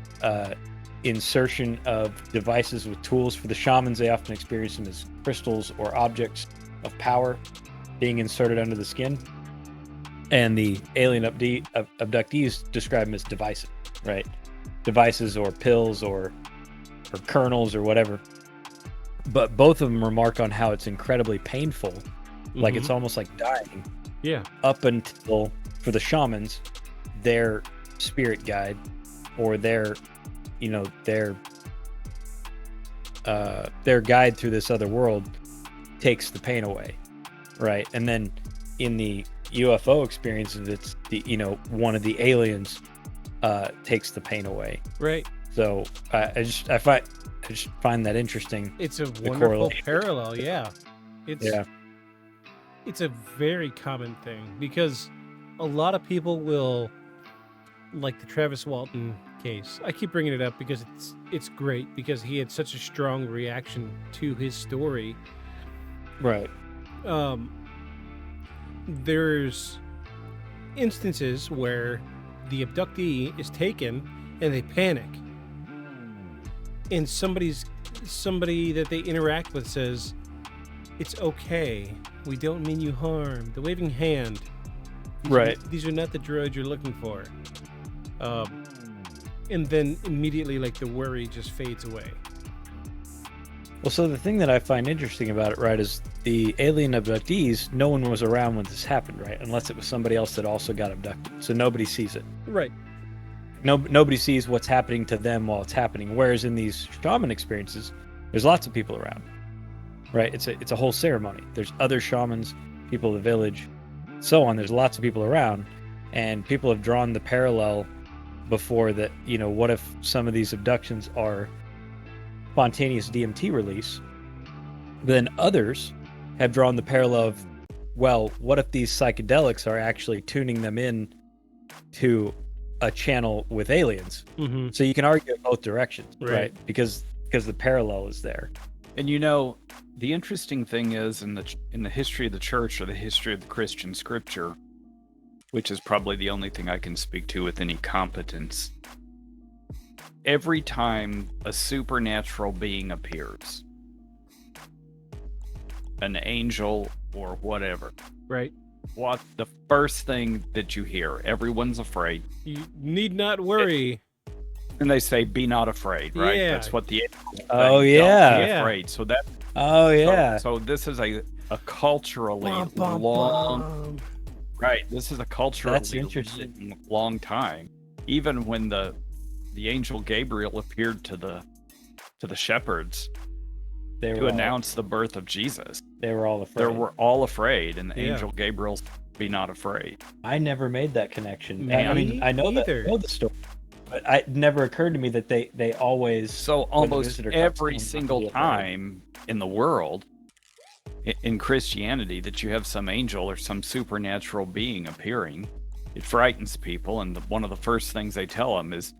Speaker 5: insertion of devices with tools. For the shamans, they often experience them as crystals or objects of power being inserted under the skin, and the alien abductees describe them as devices, right? Devices or pills or kernels or whatever. But both of them remark on how it's incredibly painful, like it's almost like dying. Up until, for the shamans, their spirit guide or their guide through this other world takes the pain away, right? And then in the UFO experiences, it's one of the aliens takes the pain away, right? So I just find that interesting.
Speaker 4: It's a wonderful parallel. It's a very common thing, because a lot of people will, like the Travis Walton case. I keep bringing it up because it's great, because he had such a strong reaction to his story.
Speaker 5: Right.
Speaker 4: There's instances where the abductee is taken and they panic, and somebody that they interact with says, "It's okay. We don't mean you harm." The waving hand. These are not the droids you're looking for. And then immediately, like, the worry just fades away.
Speaker 5: Well, so the thing that I find interesting about it, right, is the alien abductees, no one was around when this happened, right? Unless it was somebody else that also got abducted. So nobody sees it.
Speaker 4: Right.
Speaker 5: Nobody sees what's happening to them while it's happening. Whereas in these shaman experiences, there's lots of people around, right? It's a whole ceremony. There's other shamans, people of the village, so on. There's lots of people around, and people have drawn the parallel before that, what if some of these abductions are spontaneous DMT release? Then others have drawn the parallel of, well, what if these psychedelics are actually tuning them in to a channel with aliens? So you can argue in both directions, right? Because the parallel is there.
Speaker 6: And the interesting thing is, in the history of the church, or the history of the Christian scripture, which is probably the only thing I can speak to with any competence, every time a supernatural being appears, an angel or whatever,
Speaker 4: Right.
Speaker 6: what's the first thing that you hear? Everyone's afraid.
Speaker 4: You need not worry.
Speaker 6: And they say, be not afraid, right?
Speaker 4: Yeah.
Speaker 6: That's what the angels say,
Speaker 5: Oh,
Speaker 6: don't
Speaker 5: yeah.
Speaker 6: be afraid. So that
Speaker 5: Oh yeah.
Speaker 6: so this is a culturally
Speaker 4: Bum, bum,
Speaker 6: long
Speaker 4: bum.
Speaker 6: right. This is a culturally
Speaker 5: That's interesting.
Speaker 6: long time. Even when the angel Gabriel appeared to the shepherds
Speaker 5: They
Speaker 6: to
Speaker 5: were all,
Speaker 6: announce the birth of Jesus,
Speaker 5: they were all
Speaker 6: they
Speaker 5: afraid.
Speaker 6: were all afraid, and the
Speaker 4: Yeah.
Speaker 6: angel Gabriel said, be not afraid.
Speaker 5: I never made that connection.
Speaker 4: Me
Speaker 5: I mean, I know
Speaker 4: either.
Speaker 5: the story, but it never occurred to me that they always.
Speaker 6: So
Speaker 5: when the
Speaker 6: almost
Speaker 5: visitor comes
Speaker 6: every
Speaker 5: home,
Speaker 6: single
Speaker 5: be afraid.
Speaker 6: time in the world, in Christianity, that you have some angel or some supernatural being appearing, it frightens people. And one of the first things they tell them is,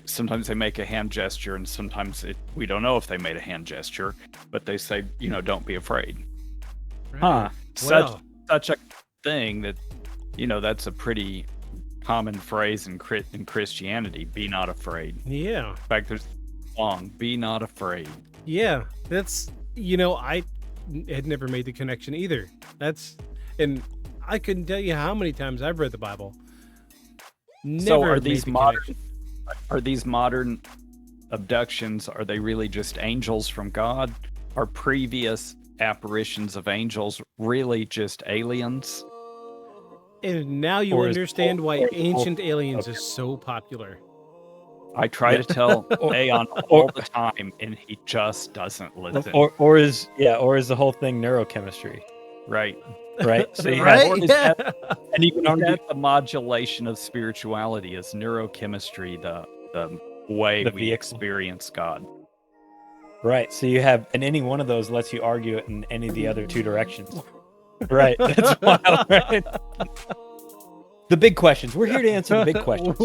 Speaker 6: sometimes they make a hand gesture, and sometimes we don't know if they made a hand gesture, but they say, don't be afraid.
Speaker 5: Huh?
Speaker 6: Such a thing that, that's a pretty common phrase in Christianity. Be not afraid.
Speaker 4: Yeah.
Speaker 6: In fact, there's a song, "Be Not Afraid."
Speaker 4: Yeah. That's, I had never made the connection either. And I couldn't tell you how many times I've read the Bible. Never
Speaker 6: So are
Speaker 4: made
Speaker 6: these
Speaker 4: the
Speaker 6: modern?
Speaker 4: connection.
Speaker 6: Are these modern abductions? Are they really just angels from God? Are previous apparitions of angels really just aliens?
Speaker 4: And now you
Speaker 5: Or is-
Speaker 4: understand why
Speaker 5: or-
Speaker 4: Ancient Aliens is so popular.
Speaker 6: I try to tell Aeon all the time, and he just doesn't listen.
Speaker 5: Or is the whole thing neurochemistry?
Speaker 6: Right.
Speaker 5: Right. So you
Speaker 4: Right?
Speaker 5: have,
Speaker 6: Or is
Speaker 4: Yeah.
Speaker 5: and you can argue
Speaker 6: that the modulation of spirituality? Is neurochemistry the way
Speaker 5: The
Speaker 6: we
Speaker 5: vehicle.
Speaker 6: experience God?
Speaker 5: right. So you have, and any one of those lets you argue it in any of the other two directions. Right. That's wild. Right. The big questions. We're here to answer the big questions.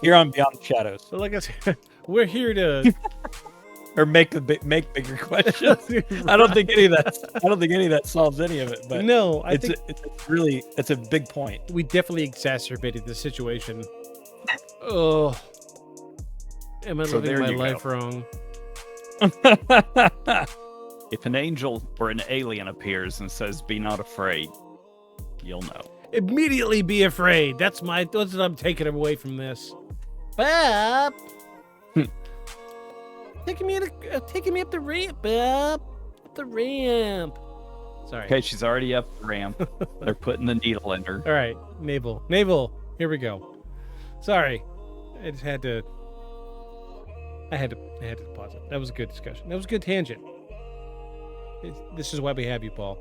Speaker 5: Here on Beyond the Shadows,
Speaker 4: Like I said, we're here to
Speaker 5: or make bigger questions. I don't think any of that solves any of it. But
Speaker 4: no, I
Speaker 5: it's
Speaker 4: think
Speaker 5: it's a big point.
Speaker 4: we definitely exacerbated the situation. Oh, am I
Speaker 6: So
Speaker 4: living
Speaker 6: there
Speaker 4: my
Speaker 6: you
Speaker 4: life
Speaker 6: go.
Speaker 4: wrong?
Speaker 6: If an angel or an alien appears and says, "Be not afraid," you'll know.
Speaker 4: Immediately be afraid. That's what I'm taking away from this. Bob, taking me up the ramp, Bob. Up the ramp. Sorry.
Speaker 6: Okay, she's already up the ramp. They're putting the needle in her.
Speaker 4: All right, Naval. Here we go. Sorry, I just had to. I had to pause it. That was a good discussion. That was a good tangent. This is why we have you, Paul.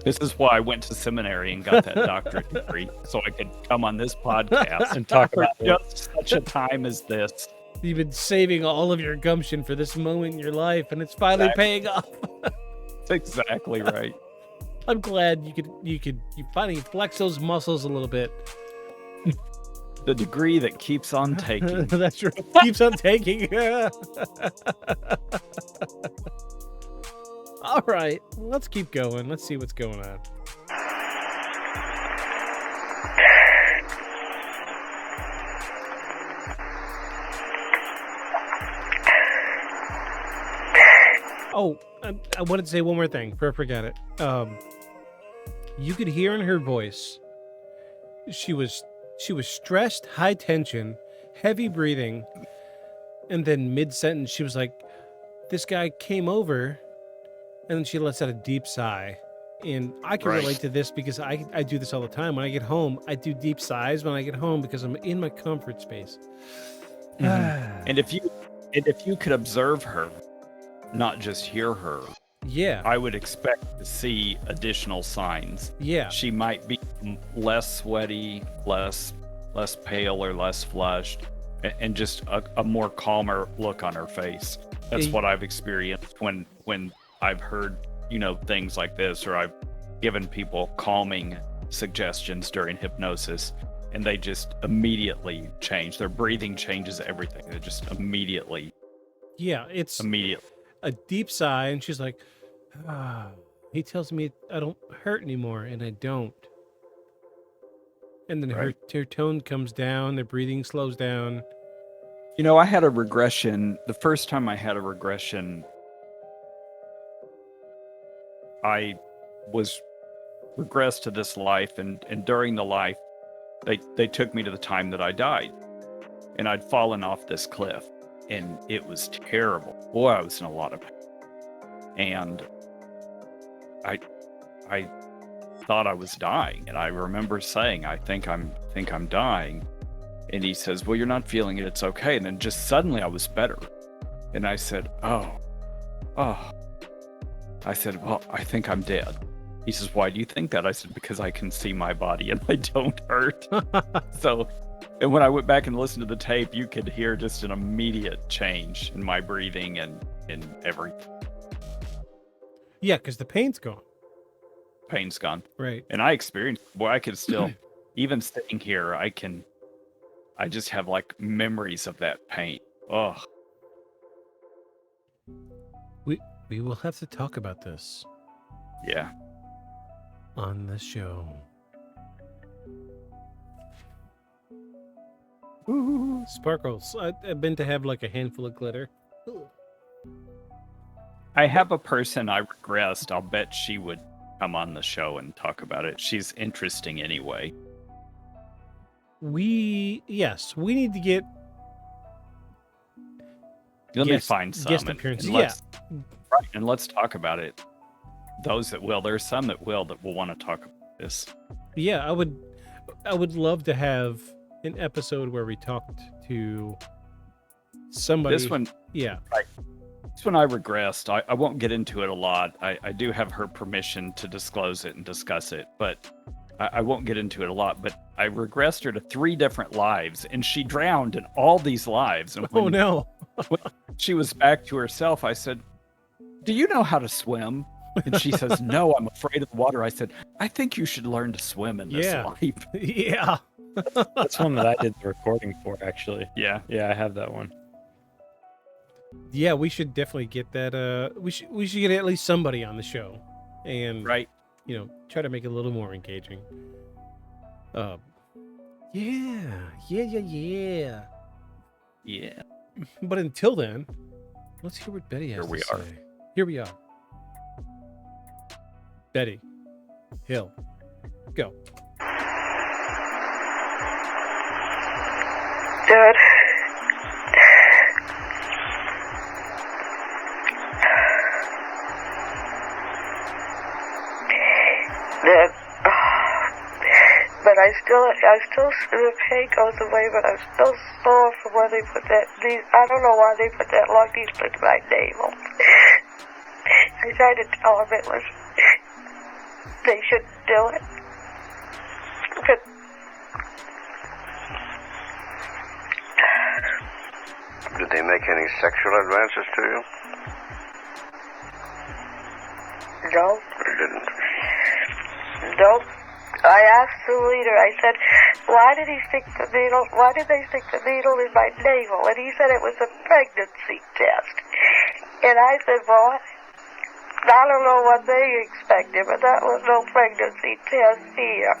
Speaker 6: This is why I went to seminary and got that doctorate degree, so I could come on this podcast
Speaker 5: And talk
Speaker 6: for
Speaker 5: about
Speaker 6: just such a time as this.
Speaker 4: You've been saving all of your gumption for this moment in your life, and it's finally paying off.
Speaker 6: That's exactly right.
Speaker 4: I'm glad you finally flex those muscles a little bit.
Speaker 6: The degree that keeps on taking.
Speaker 4: That's right. Keeps on taking. All right, let's keep going. Let's see what's going on. Oh, I wanted to say one more thing before I forget it. You could hear in her voice, she was stressed, high tension, heavy breathing, and then mid-sentence she was like, this guy came over, and then she lets out a deep sigh. And I can
Speaker 6: Right.
Speaker 4: relate to this because I do this all the time. When I get home, I do deep sighs when I get home because I'm in my comfort space.
Speaker 6: And if you could observe her, not just hear her,
Speaker 4: Yeah.
Speaker 6: I would expect to see additional signs.
Speaker 4: Yeah.
Speaker 6: She might be less sweaty, less pale or less flushed, and just a more calmer look on her face. That's what I've experienced when I've heard, things like this, or I've given people calming suggestions during hypnosis, and they just immediately change. Their breathing changes everything. They just immediately.
Speaker 4: Yeah. It's a deep sigh, and she's like, he tells me I don't hurt anymore, and I don't. And then
Speaker 6: Right.
Speaker 4: her tone comes down, the breathing slows down,
Speaker 6: You know, I had a regression. The first time I had a regression, I was regressed to this life, and during the life, they took me to the time that I died. And I'd fallen off this cliff, and it was terrible. Boy, I was in a lot of pain. And I thought I was dying, and I remember saying, I think I'm dying. And he says, well, you're not feeling it, it's okay. And then just suddenly I was better. And I said, oh. I said, well, I think I'm dead. He says, why do you think that? I said, because I can see my body and I don't hurt. So, and when I went back and listened to the tape, you could hear just an immediate change in my breathing and everything.
Speaker 4: Yeah, because the pain's gone.
Speaker 6: Pain's gone.
Speaker 4: Right.
Speaker 6: And I experienced, boy, I could still, even sitting here, I just have like memories of that pain. Oh.
Speaker 4: We will have to talk about this.
Speaker 6: Yeah.
Speaker 4: On the show.
Speaker 6: Ooh.
Speaker 4: Sparkles. I've been to have like a handful of glitter.
Speaker 6: I have a person I regressed. I'll bet she would come on the show and talk about it. She's interesting anyway.
Speaker 4: We need to get
Speaker 6: Let me find some
Speaker 4: guest
Speaker 6: and
Speaker 4: appearances.
Speaker 6: let's, right, and let's talk about it. Those that will, there's some that will want to talk about this.
Speaker 4: Yeah, I would love to have an episode where we talked to somebody.
Speaker 6: This one,
Speaker 4: yeah.
Speaker 6: Right. This one I regressed. I won't get into it a lot. I do have her permission to disclose it and discuss it, but I won't get into it a lot. But I regressed her to 3 different lives, and she drowned in all these lives. And
Speaker 4: Oh no.
Speaker 6: when she was back to herself, I said, do you know how to swim? And she says, no, I'm afraid of the water. I said, I think you should learn to swim in this life.
Speaker 4: Yeah.
Speaker 5: That's one that I did the recording for, actually.
Speaker 6: Yeah.
Speaker 5: Yeah, I have that one.
Speaker 4: Yeah, we should definitely get that. We should get at least somebody on the show, and
Speaker 6: Right.
Speaker 4: Try to make it a little more engaging. Yeah.
Speaker 6: Yeah.
Speaker 4: But until then, let's hear what Betty has
Speaker 6: Here we
Speaker 4: to
Speaker 6: are.
Speaker 4: say. Here we are. Betty Hill, go.
Speaker 3: Dad. Dad. But I still, the pain goes away, but I'm still sore from where they put that, I don't know why they put that long needle into my navel. I tried to tell them it was, they shouldn't do it. But
Speaker 1: Did they make any sexual advances to you?
Speaker 3: no,
Speaker 1: They didn't.
Speaker 3: nope. I asked the leader, I said, why did they stick the needle in my navel? And he said it was a pregnancy test. And I said, well, I don't know what they expected, but that was no pregnancy test here.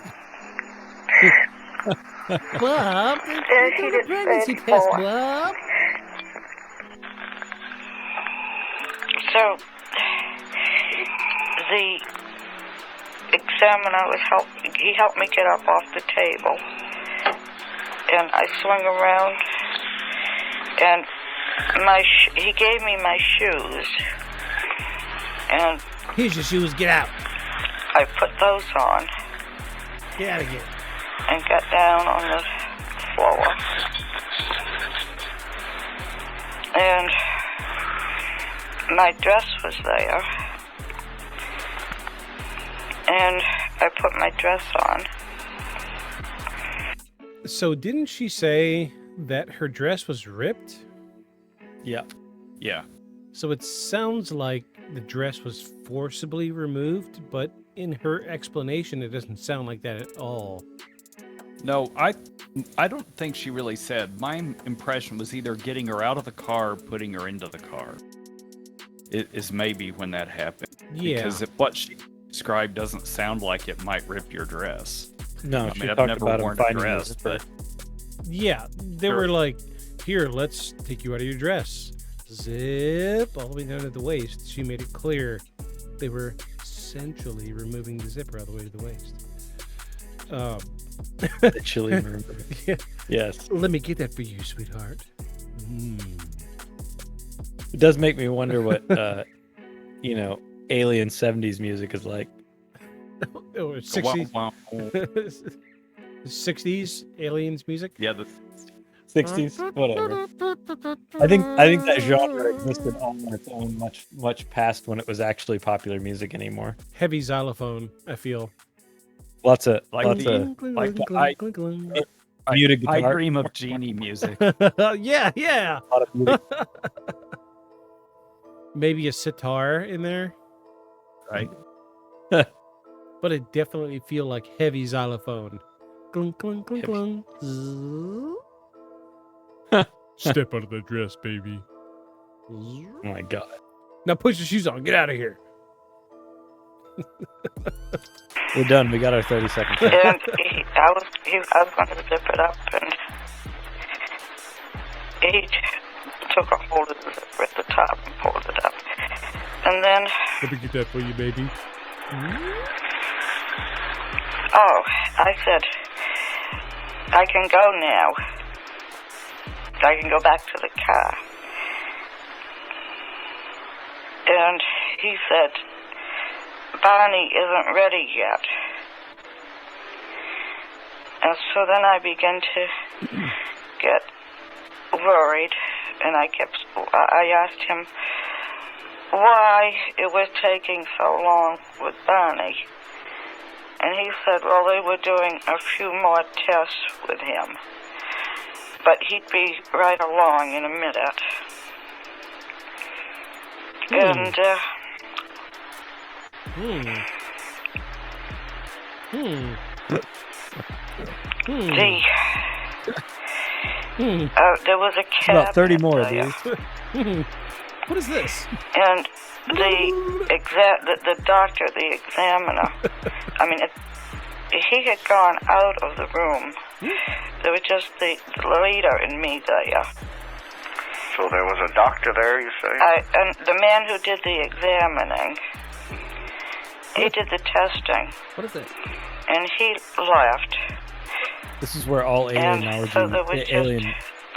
Speaker 4: Bob,
Speaker 3: he didn't say it more.
Speaker 4: Bob.
Speaker 3: So, the examiner he helped me get up off the table. And I swung around, and he gave me my shoes. And
Speaker 4: Here's your shoes. Get out.
Speaker 3: I put those on
Speaker 4: Get out of here.
Speaker 3: and got down on the floor. And my dress was there. And I put my dress on.
Speaker 4: So didn't she say that her dress was ripped?
Speaker 5: Yeah.
Speaker 6: Yeah.
Speaker 4: So it sounds like the dress was forcibly removed, but in her explanation, it doesn't sound like that at all.
Speaker 6: No, I don't think she really said. My impression was either getting her out of the car or putting her into the car. It is maybe when that happened.
Speaker 4: Yeah.
Speaker 6: Because what she described doesn't sound like it might rip your dress.
Speaker 5: No,
Speaker 6: I
Speaker 5: she
Speaker 6: mean, I've
Speaker 5: talked
Speaker 6: never
Speaker 5: about him
Speaker 6: worn a
Speaker 5: finding
Speaker 6: dress,
Speaker 5: his
Speaker 6: but
Speaker 4: Yeah, they
Speaker 6: Sure.
Speaker 4: were like, Here, let's take you out of your dress. Zip all the way down to the waist. She made it clear they were sensually removing the zipper all the way to the waist.
Speaker 5: Chili remember.
Speaker 4: Yeah.
Speaker 5: Yes.
Speaker 4: Let me get that for you, sweetheart.
Speaker 5: It does make me wonder what alien 70s music is like.
Speaker 4: Or 60s.
Speaker 6: Wow.
Speaker 4: 60s aliens music.
Speaker 6: Yeah, the
Speaker 5: 60s, whatever. I think that genre existed on its own much past when it was actually popular music anymore.
Speaker 4: Heavy xylophone, I feel.
Speaker 5: Lots of muted
Speaker 6: I
Speaker 5: guitar.
Speaker 6: dream of genie music.
Speaker 4: Yeah.
Speaker 5: A lot of muted.
Speaker 4: Maybe a sitar in there.
Speaker 6: Right.
Speaker 4: But I definitely feel like heavy xylophone. Clunk, clunk, clunk, clunk. Step out of the dress, baby.
Speaker 5: Oh my god.
Speaker 4: Now put your shoes on. Get out of here.
Speaker 5: We're done. We got our 30-second
Speaker 3: And
Speaker 5: count.
Speaker 3: I was going to zip it up, and he took a hold of the zipper at the top and pulled it up. And then,
Speaker 4: Let me get that for you, baby.
Speaker 3: oh, I said, I can go now. I can go back to the car. And he said, Barney isn't ready yet. And so then I began to get worried, and I asked him why it was taking so long with Barney. And he said, well, they were doing a few more tests with him, but he'd be right along in a minute. And, there was a cabinet
Speaker 5: About 30 more of
Speaker 3: there.
Speaker 5: these.
Speaker 4: What is this?
Speaker 3: And the doctor, the examiner, I mean, he had gone out of the room. There was just the leader and me there.
Speaker 1: So there was a doctor there, you say?
Speaker 3: And the man who did the examining, he did the testing,
Speaker 4: What is it?
Speaker 3: and he left.
Speaker 5: This is where all alien
Speaker 3: And
Speaker 5: knowledge,
Speaker 3: so there was just
Speaker 5: alien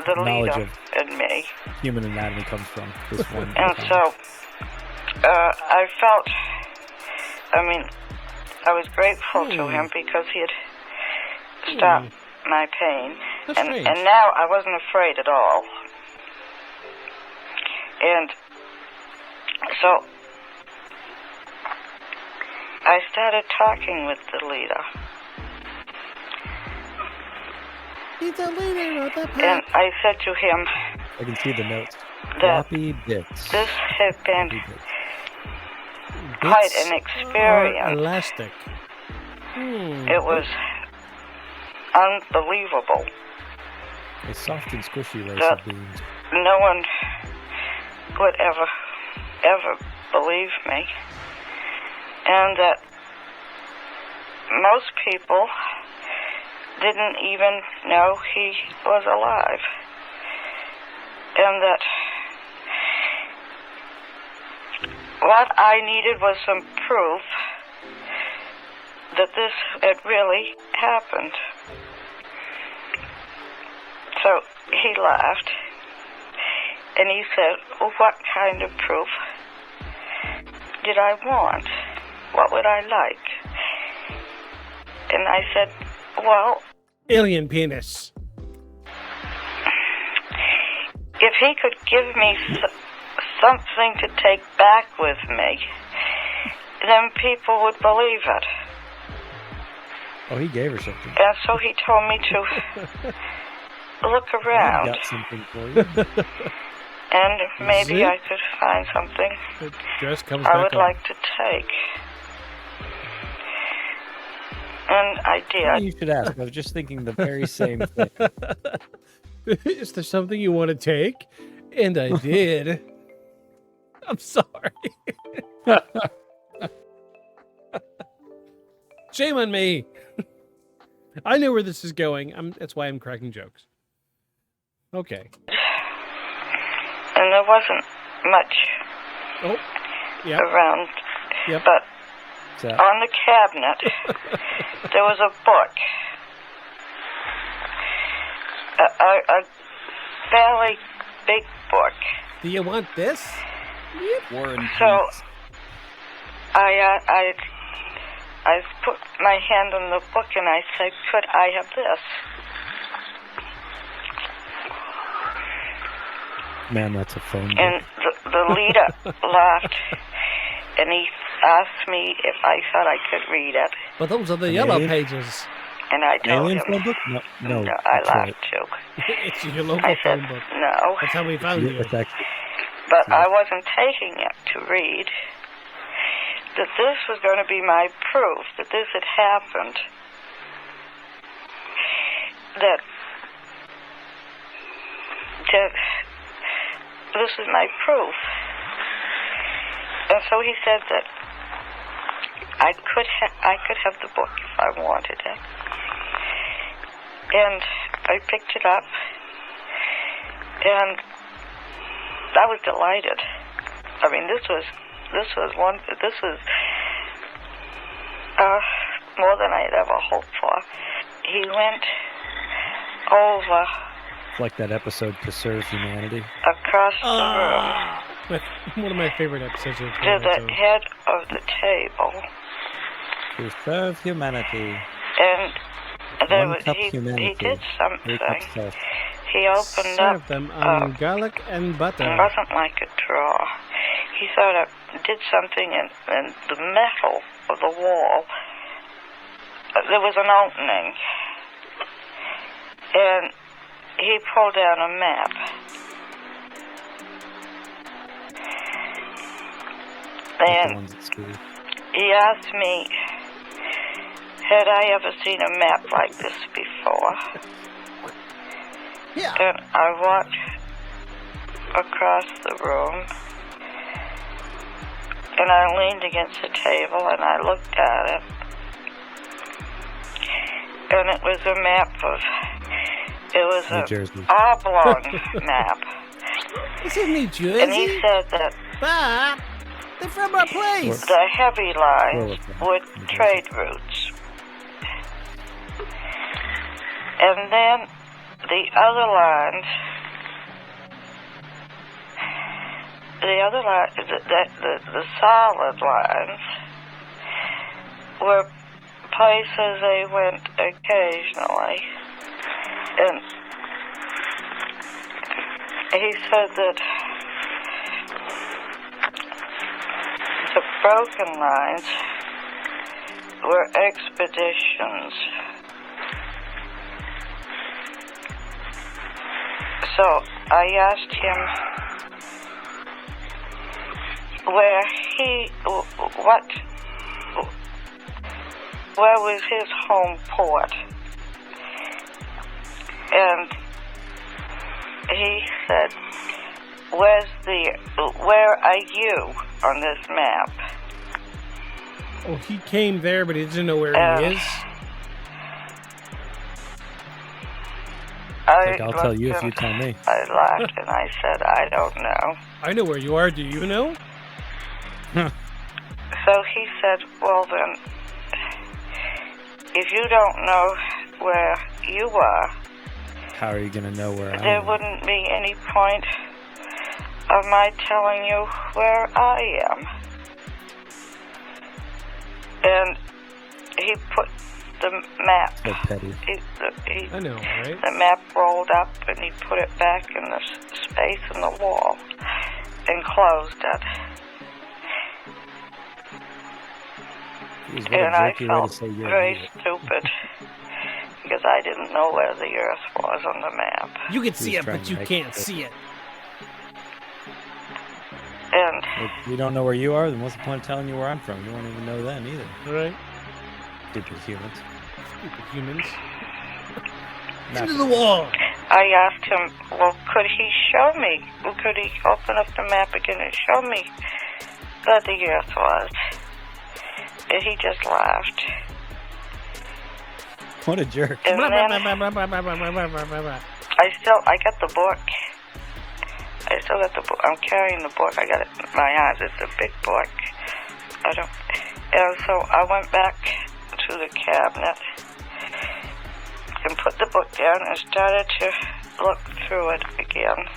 Speaker 3: the
Speaker 5: knowledge
Speaker 3: leader
Speaker 5: of
Speaker 3: and me.
Speaker 5: human anatomy comes from. This one.
Speaker 3: And so I felt, I was grateful to him because he had stopped my pain.
Speaker 4: That's strange.
Speaker 3: And now I wasn't afraid at all. And so I started talking with the leader. And I said to him
Speaker 5: I can see the notes.
Speaker 3: that
Speaker 5: Floppy bits.
Speaker 3: this had been
Speaker 5: Floppy bits.
Speaker 3: quite
Speaker 4: Bits
Speaker 3: an
Speaker 4: are
Speaker 3: experience.
Speaker 4: elastic.
Speaker 3: It was unbelievable.
Speaker 5: A soft and squishy race
Speaker 3: That-
Speaker 5: of beings.
Speaker 3: No one would ever believe me. And that most people didn't even know he was alive. And that what I needed was some proof that this had really happened. So he laughed, and he said, well, what kind of proof did I want? What would I like? And I said, well,
Speaker 4: Alien penis.
Speaker 3: if he could give me something to take back with me, then people would believe it.
Speaker 5: Oh, he gave her something.
Speaker 3: And so he told me to look
Speaker 5: I've
Speaker 3: around,
Speaker 5: got something for you.
Speaker 3: and maybe
Speaker 4: Zip.
Speaker 3: I could find something
Speaker 4: The dress comes
Speaker 3: I
Speaker 4: back
Speaker 3: would
Speaker 4: on.
Speaker 3: like to take. And I did.
Speaker 5: You should ask. I was just thinking the very same thing.
Speaker 4: Is there something you want to take? And I did. I'm sorry. Shame on me. I know where this is going. That's why I'm cracking jokes. Okay.
Speaker 3: and there wasn't much around.
Speaker 4: Yep.
Speaker 3: But
Speaker 5: So,
Speaker 3: on the cabinet, there was a book. A fairly big book.
Speaker 4: Do you want this?
Speaker 6: War and
Speaker 3: So
Speaker 6: Peace.
Speaker 3: I put my hand on the book and I said, could I have this?
Speaker 5: man, that's a phone book.
Speaker 3: And the leader laughed and he asked me if I thought I could read it.
Speaker 4: But those are the
Speaker 5: An
Speaker 4: yellow
Speaker 5: alien?
Speaker 4: pages.
Speaker 3: And I told
Speaker 5: Alien
Speaker 3: him,
Speaker 5: phone book? No,
Speaker 3: no, I
Speaker 5: that's
Speaker 3: laughed
Speaker 5: right.
Speaker 3: too.
Speaker 4: It's your local
Speaker 3: I said,
Speaker 4: phone book.
Speaker 3: no.
Speaker 4: That's how we found you.
Speaker 5: It's actually,
Speaker 3: But I wasn't taking it to read. That this was going to be my proof that this had happened. That this is my proof. And so he said that I could have the book if I wanted it. And I picked it up, and I was delighted. I mean, this was more than I had ever hoped for. He went over
Speaker 5: it's like that episode, Preserve Humanity.
Speaker 3: across the room
Speaker 4: One of my favorite episodes of
Speaker 3: to
Speaker 4: Twilight
Speaker 3: the
Speaker 4: Zone.
Speaker 3: head of the table,
Speaker 5: Preserve Humanity.
Speaker 3: and there
Speaker 5: One
Speaker 3: was,
Speaker 5: cup
Speaker 3: he
Speaker 5: humanity.
Speaker 3: did
Speaker 5: 3
Speaker 3: something.
Speaker 5: cups self.
Speaker 3: He opened up.
Speaker 4: Serve them on garlic and
Speaker 3: It
Speaker 4: butter.
Speaker 3: wasn't like a drawer. He sort of did something in the metal of the wall. There was an opening. And he pulled down a map.
Speaker 5: Like the
Speaker 3: And
Speaker 5: ones at school.
Speaker 3: he asked me, had I ever seen a map like this before?
Speaker 4: Yeah.
Speaker 3: And I walked across the room, and I leaned against the table, and I looked at it, and it was a map of, it was
Speaker 5: New
Speaker 3: a
Speaker 5: Jersey.
Speaker 3: oblong map,
Speaker 4: This is New Jersey.
Speaker 3: and he said that
Speaker 4: But they're from our place.
Speaker 3: the heavy lines
Speaker 5: Well,
Speaker 3: were trade routes, and then the other lines, the solid lines, were places they went occasionally. And he said that the broken lines were expeditions. So I asked him where was his home port? And he said, where are you on this map?
Speaker 4: Oh, he came there, but he doesn't know where he is.
Speaker 5: I'll tell you if you tell me.
Speaker 3: I laughed and I said, I don't know.
Speaker 4: I know where you are. Do you know?
Speaker 3: So he said, well then, if you don't know where you are,
Speaker 5: How are you going to know where I
Speaker 3: there
Speaker 5: am?
Speaker 3: wouldn't be any point of my telling you where I am. And he put the map.
Speaker 5: So petty.
Speaker 4: I know, right?
Speaker 3: The map rolled up and he put it back in the space in the wall and closed it.
Speaker 5: Jeez, what a
Speaker 3: And I
Speaker 5: jerky way to
Speaker 3: felt
Speaker 5: say you're an
Speaker 3: very
Speaker 5: idiot.
Speaker 3: stupid because I didn't know where the Earth was on the map.
Speaker 4: You can see
Speaker 5: He's
Speaker 4: it,
Speaker 5: trying
Speaker 4: but
Speaker 5: to
Speaker 4: you
Speaker 5: make
Speaker 4: can't
Speaker 5: it.
Speaker 4: see it.
Speaker 3: And
Speaker 5: If you don't know where you are, then what's the point of telling you where I'm from? You won't even know then either.
Speaker 4: Right?
Speaker 5: Stupid humans.
Speaker 4: Stupid humans.
Speaker 5: Not
Speaker 4: Into the wall.
Speaker 3: I asked him, well, could he show me? Could he open up the map again and show me where the Earth was? And he just laughed.
Speaker 5: What a jerk.
Speaker 3: And then I got the book, I still got the book. I'm carrying the book. I got it in my hands. It's a big book. And so I went back to the cabinet and put the book down and started to look through it again.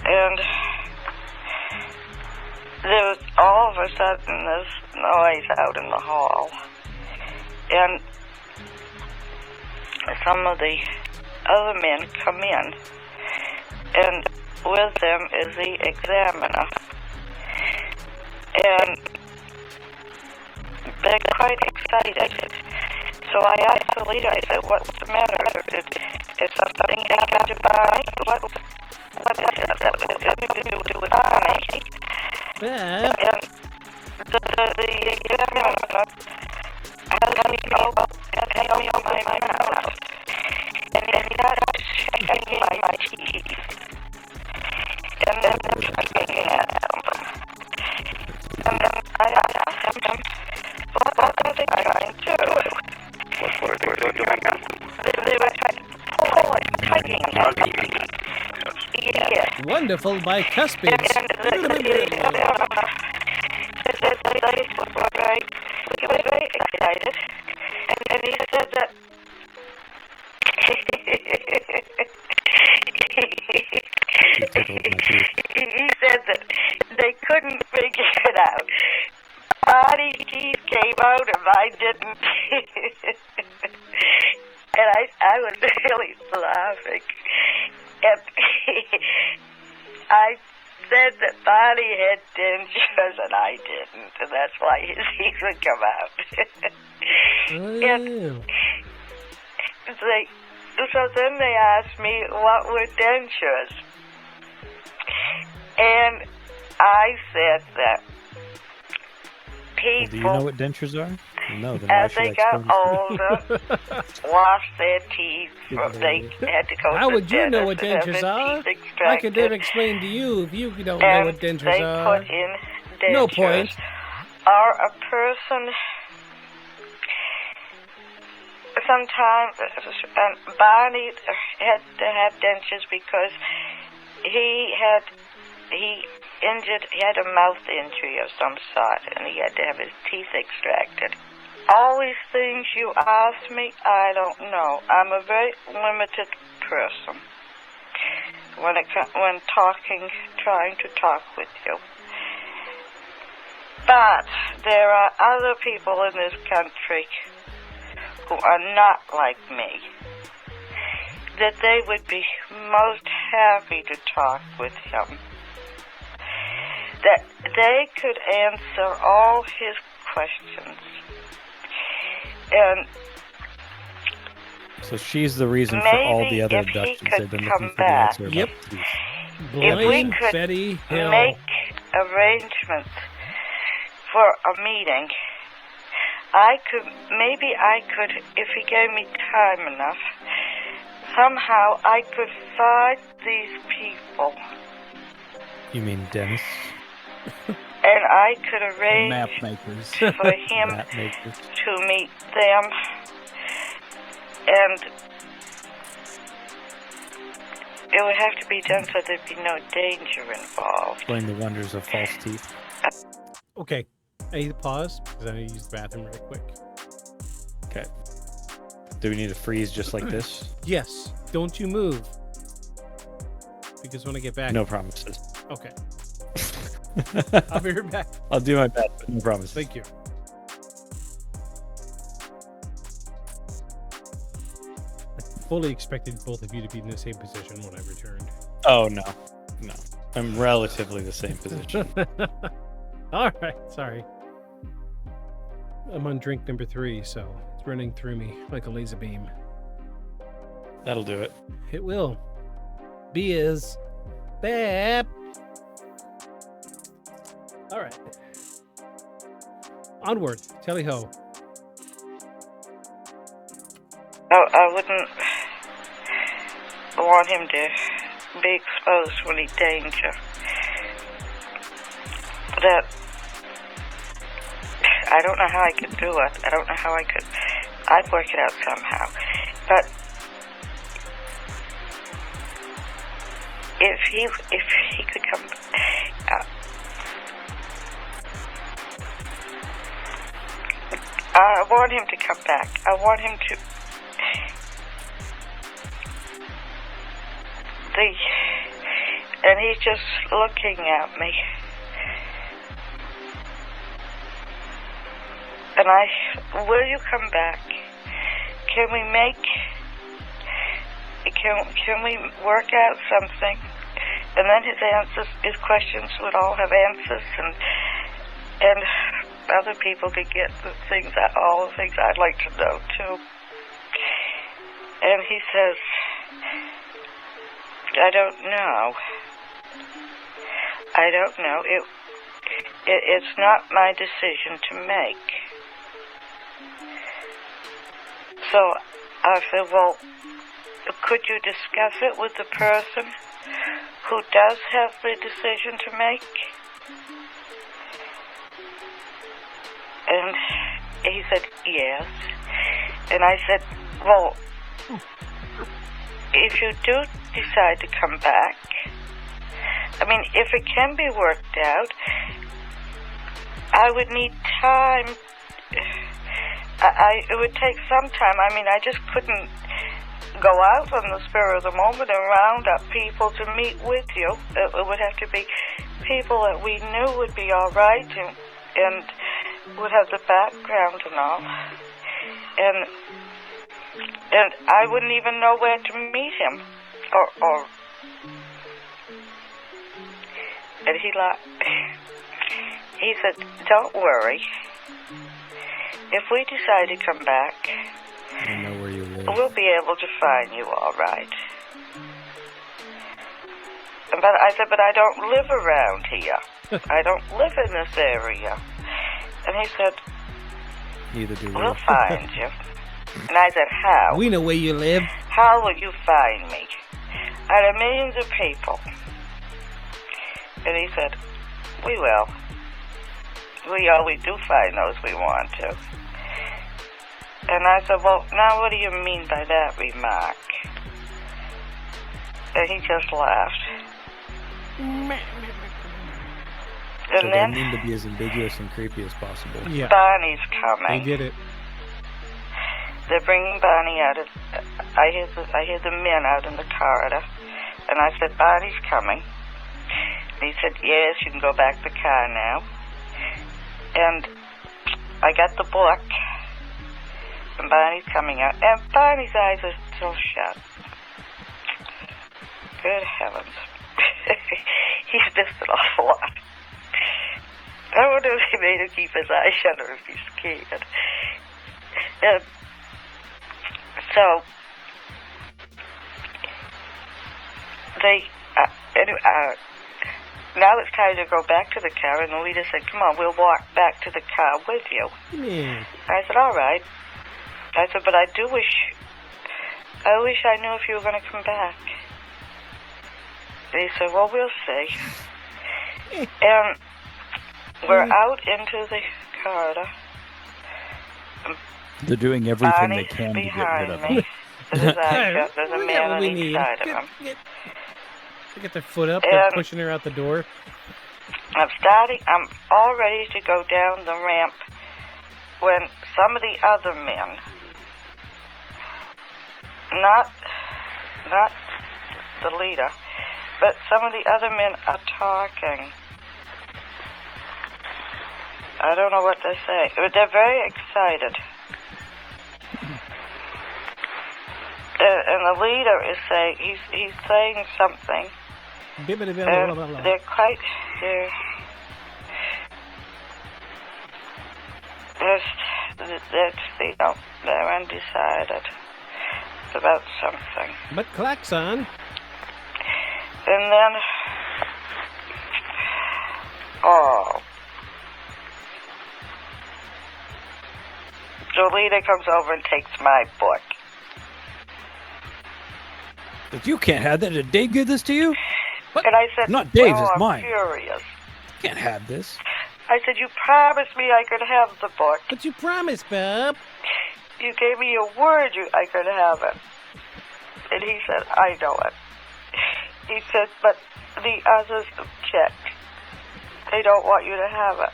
Speaker 3: And there was all of a sudden this noise out in the hall. And some of the other men come in, and with them is the examiner. And they're quite excited. So I asked the leader, I said, what's the matter? Is something happened to Barney? What is it? Nothing to do with Barney.
Speaker 4: Beth?
Speaker 3: And the examiner has me open my mouth. And he started checking my teeth. And then looking at them. And then I asked him, what are they trying to do?
Speaker 1: What are they doing?
Speaker 3: They were trying to pull and tugging at me. Yes.
Speaker 4: Wonderful bicuspids.
Speaker 3: And he was very excited. And he said that he said that they couldn't figure it out. Barney's teeth came out and mine didn't. And I was really laughing. And I said that Barney had dentures and I didn't, and that's why his teeth would come out. And so then they asked me what were dentures. And I said that people,
Speaker 5: do you know what dentures are? No. Then
Speaker 3: as
Speaker 5: why
Speaker 3: they
Speaker 5: should I
Speaker 3: got older, washed their teeth. They had to go
Speaker 4: How
Speaker 3: to
Speaker 4: would you know what
Speaker 3: dentist to have
Speaker 4: dentures
Speaker 3: their
Speaker 4: are?
Speaker 3: teeth
Speaker 4: I could never
Speaker 3: extracted.
Speaker 4: explain to you if you don't know
Speaker 3: And
Speaker 4: what dentures
Speaker 3: they
Speaker 4: are.
Speaker 3: put in dentures.
Speaker 4: No point.
Speaker 3: Or a person, sometimes, Barney had to have dentures because he had a mouth injury of some sort, and he had to have his teeth extracted. All these things you ask me, I don't know. I'm a very limited person when trying to talk with you. But there are other people in this country who are not like me, that they would be most happy to talk with him, that they could answer all his questions. And
Speaker 5: So she's the reason for all the
Speaker 3: maybe
Speaker 5: other
Speaker 3: if he
Speaker 5: abductions.
Speaker 3: could
Speaker 5: They've been
Speaker 3: come
Speaker 5: looking for the
Speaker 3: back.
Speaker 5: answer about
Speaker 4: Yep.
Speaker 5: the teeth.
Speaker 3: if we
Speaker 4: Blind
Speaker 3: could
Speaker 4: Betty Hill.
Speaker 3: make arrangements for a meeting, maybe I could, if he gave me time enough, somehow I could find these people.
Speaker 5: You mean Dennis?
Speaker 3: And I could arrange
Speaker 6: Map makers.
Speaker 3: for him
Speaker 5: Rat makers.
Speaker 3: to meet them, and it would have to be done so there'd be no danger involved.
Speaker 5: Explain the wonders of false teeth.
Speaker 4: Okay, I need to pause because I need to use the bathroom really quick.
Speaker 5: Okay. Do we need to freeze just like this?
Speaker 4: Yes, don't you move. Because when I get back...
Speaker 5: No promises.
Speaker 4: Okay. I'll be right back.
Speaker 5: I'll do my best, but no promises.
Speaker 4: Thank you. I fully expected both of you to be in the same position when I returned.
Speaker 5: Oh, no. No. I'm relatively the same position.
Speaker 4: All right, sorry. I'm on drink number 3, so it's running through me like a laser beam.
Speaker 5: That'll do it.
Speaker 4: It will. Beers. Bap. All right. Onward. Tally ho.
Speaker 3: I wouldn't want him to be exposed to any danger. That I don't know how I could do it. I don't know how I'd work it out somehow. But if he could come, I want him to come back. I want him to. And he's just looking at me. And will you come back? Can we work out something? And then his questions would all have answers, and other people could get all the things I'd like to know too. And he says, I don't know. It's not my decision to make. So I said, well, could you discuss it with the person who does have the decision to make? And he said, yes. And I said, well, if you do decide to come back, I mean, if it can be worked out, I would need time. It would take some time. I mean, I just couldn't go out on the spur of the moment and round up people to meet with you. It would have to be people that we knew would be all right and would have the background and all. And I wouldn't even know where to meet him. Or and he said, don't worry. If we decide to come back,
Speaker 5: I know where you live.
Speaker 3: We'll be able to find you all right. But I said, but I don't live around here. I don't live in this area. And he said,
Speaker 5: neither do we.
Speaker 3: We'll find you. And I said, how?
Speaker 4: We know where you live.
Speaker 3: How will you find me? Out of millions of people. And he said, we will. We always do find those we want to. And I said, well, now what do you mean by that remark? And he just laughed.
Speaker 5: So
Speaker 3: And then
Speaker 5: they mean to be as ambiguous and creepy as possible.
Speaker 4: Yeah,
Speaker 3: Barney's coming.
Speaker 4: they did it.
Speaker 3: They're bringing Barney out. I hear the men out in the corridor. And I said, Barney's coming. And he said, yes, you can go back to the car now. And I got the book. And Barney's coming out. And Barney's eyes are still shut. Good heavens. He's missed an awful lot. I wonder if they made him keep his eyes shut or if he's scared. And so, now it's time to go back to the car, and the leader said, come on, we'll walk back to the car with you.
Speaker 4: Man.
Speaker 3: I said, all right. I said, but I wish I knew if you were going to come back. And he said, well, we'll see. And we're out into the corridor.
Speaker 6: They're doing everything
Speaker 3: Barney's
Speaker 6: they can to get rid
Speaker 3: behind
Speaker 6: of
Speaker 3: me.
Speaker 6: him.
Speaker 3: There's a
Speaker 4: We
Speaker 3: man
Speaker 4: got what
Speaker 3: on
Speaker 4: we
Speaker 3: each
Speaker 4: need.
Speaker 3: side of him.
Speaker 4: Get their foot up. They're
Speaker 3: And-
Speaker 4: pushing her out the door.
Speaker 3: I'm all ready to go down the ramp when some of the other men, not the leader, but some of the other men are talking. I don't know what they're saying, but they're very excited. And the leader is saying, he's saying something. They're quite, they're undecided about something.
Speaker 4: But klaxon.
Speaker 3: And then, Jolita comes over and takes my book.
Speaker 5: But you can't have that. Did Dave give this to you? What?
Speaker 3: And I said,
Speaker 5: Not Dave's, it's
Speaker 3: I'm
Speaker 5: mine.
Speaker 3: furious.
Speaker 5: You can't have this.
Speaker 3: I said, you promised me I could have the book.
Speaker 4: But you promised, Bob.
Speaker 3: You gave me your word I could have it. And he said, I know it. he said, but the others object. They don't want you to have it.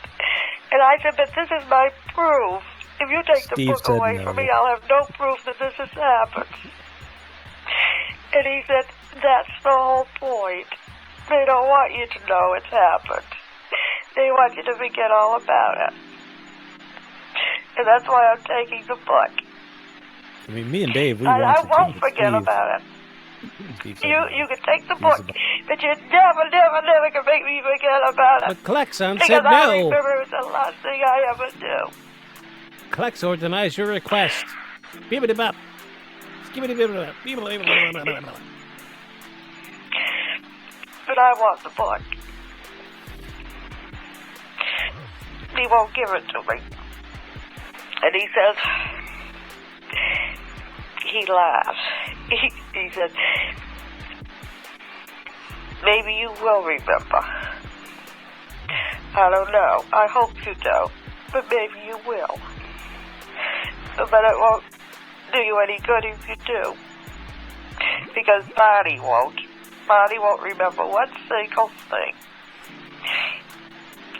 Speaker 3: And I said, but this is my proof. If you take the
Speaker 5: Steve
Speaker 3: book
Speaker 5: said
Speaker 3: away
Speaker 5: no.
Speaker 3: from me, I'll have no proof that this has happened. And he said, that's the whole point. They don't want you to know it's happened. They want you to forget all about it. And that's why I'm taking the book.
Speaker 5: I mean, me and Dave, we
Speaker 3: I
Speaker 5: want to
Speaker 3: won't
Speaker 5: too, but
Speaker 3: forget
Speaker 5: Steve-
Speaker 3: about it.
Speaker 5: Steve said no.
Speaker 3: You can take the
Speaker 5: He's
Speaker 3: book,
Speaker 5: about-
Speaker 3: but you never can make me forget about it.
Speaker 4: But Klaxon
Speaker 3: Because
Speaker 4: said
Speaker 3: I
Speaker 4: no.
Speaker 3: remember it was the last thing I ever do.
Speaker 4: Klaxon denies your request. Bibbidi-bop. Skibbidi-bibbidi-bop. Bibbidi-bibbidi-bop.
Speaker 3: But I want the book. He won't give it to me. And he says, he laughs. He said, maybe you will remember. I don't know. I hope you don't. But maybe you will. But it won't do you any good if you do. Because Barney won't. Barney won't remember one single thing.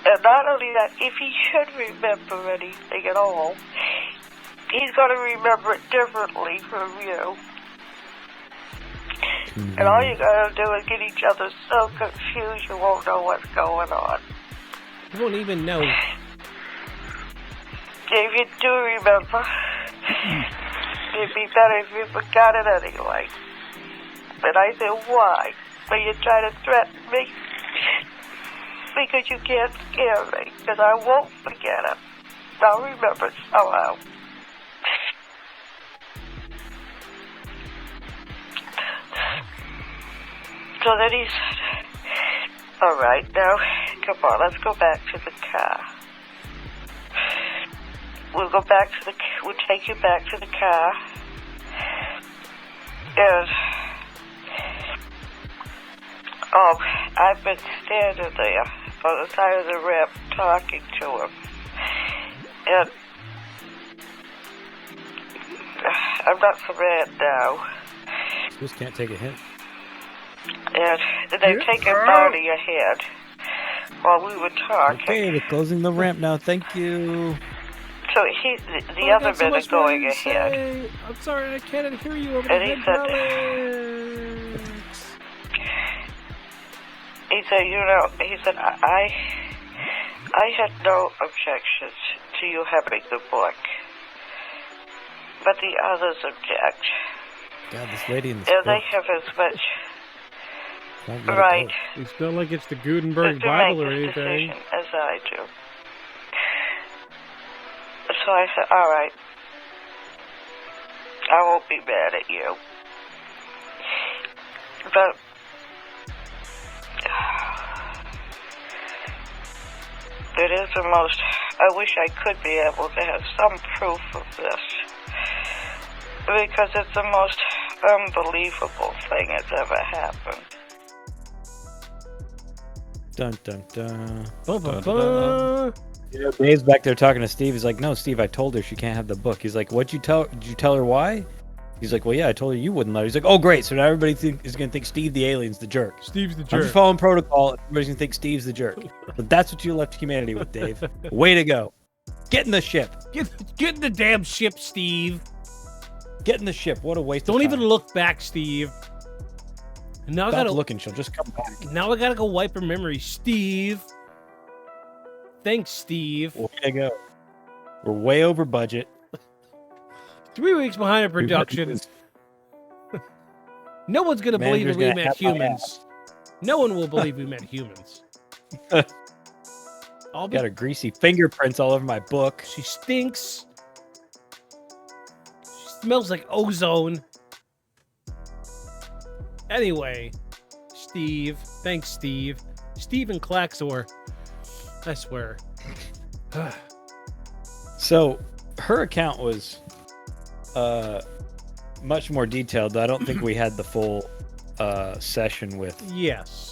Speaker 3: And not only that, if he should remember anything at all, he's going to remember it differently from you. And all you got to do is get each other so confused you won't know what's going on.
Speaker 4: You won't even know.
Speaker 3: If you do remember, it'd be better if you forgot it anyway. And I said, why? But you try to threaten me? Because you can't scare me. Because I won't forget it. I'll remember it somehow. So then he said, all right, now, come on, let's go back to the car. We'll take you back to the car. And, I've been standing there on the side of the ramp talking to him. And I'm not so bad now.
Speaker 5: Just can't take a hint.
Speaker 3: And they've taken Barney ahead while we were talking.
Speaker 5: Okay, we're closing the ramp now. Thank you.
Speaker 3: So the other men are going ahead.
Speaker 4: I'm sorry, I can't hear you over
Speaker 3: And
Speaker 4: the
Speaker 3: he said,
Speaker 4: hydraulics.
Speaker 3: he said, I had no objections to you having the book, but the others object.
Speaker 5: God, this lady in the
Speaker 3: And they have as much right
Speaker 4: It's not like it's the
Speaker 3: to
Speaker 4: Gutenberg
Speaker 3: make
Speaker 4: Bible or
Speaker 3: this
Speaker 4: anything.
Speaker 3: decision as I do. So I said, all right, I won't be mad at you. But it is the most, I wish I could be able to have some proof of this. Because it's the most unbelievable thing that's ever happened.
Speaker 5: Dun dun dun.
Speaker 4: Ba-ba-ba.
Speaker 5: You know, Dave's back there talking to Steve. He's like, "No, Steve, I told her she can't have the book." He's like, "What'd you tell? Did you tell her why?" He's like, "Well, yeah, I told her you wouldn't let her." He's like, "Oh, great! So now everybody is gonna think Steve the alien's the jerk."
Speaker 4: Steve's the
Speaker 5: I'm
Speaker 4: jerk.
Speaker 5: just following protocol. Everybody's gonna think Steve's the jerk. But that's what you left humanity with, Dave. Way to go! Get in the ship.
Speaker 4: Get in the damn ship, Steve.
Speaker 5: Get in the ship. What a waste.
Speaker 4: Don't
Speaker 5: of
Speaker 4: even
Speaker 5: time.
Speaker 4: look back, Steve. Now I
Speaker 5: Stop
Speaker 4: gotta
Speaker 5: looking. She'll just come back.
Speaker 4: Now I gotta go wipe her memory, Steve. Thanks, Steve.
Speaker 5: Way to go. We're way over budget.
Speaker 4: 3 weeks behind in production. No one's gonna believe that
Speaker 5: Manager's
Speaker 4: we
Speaker 5: gonna
Speaker 4: met
Speaker 5: have my
Speaker 4: humans. No one will believe we met humans. I'll be.
Speaker 5: Got her greasy fingerprints all over my book.
Speaker 4: She stinks. She smells like ozone. Anyway, Steve. Thanks, Steve. Steve and Klaxor. I swear.
Speaker 5: So her account was much more detailed. Though I don't think we had the full session with
Speaker 4: Yes.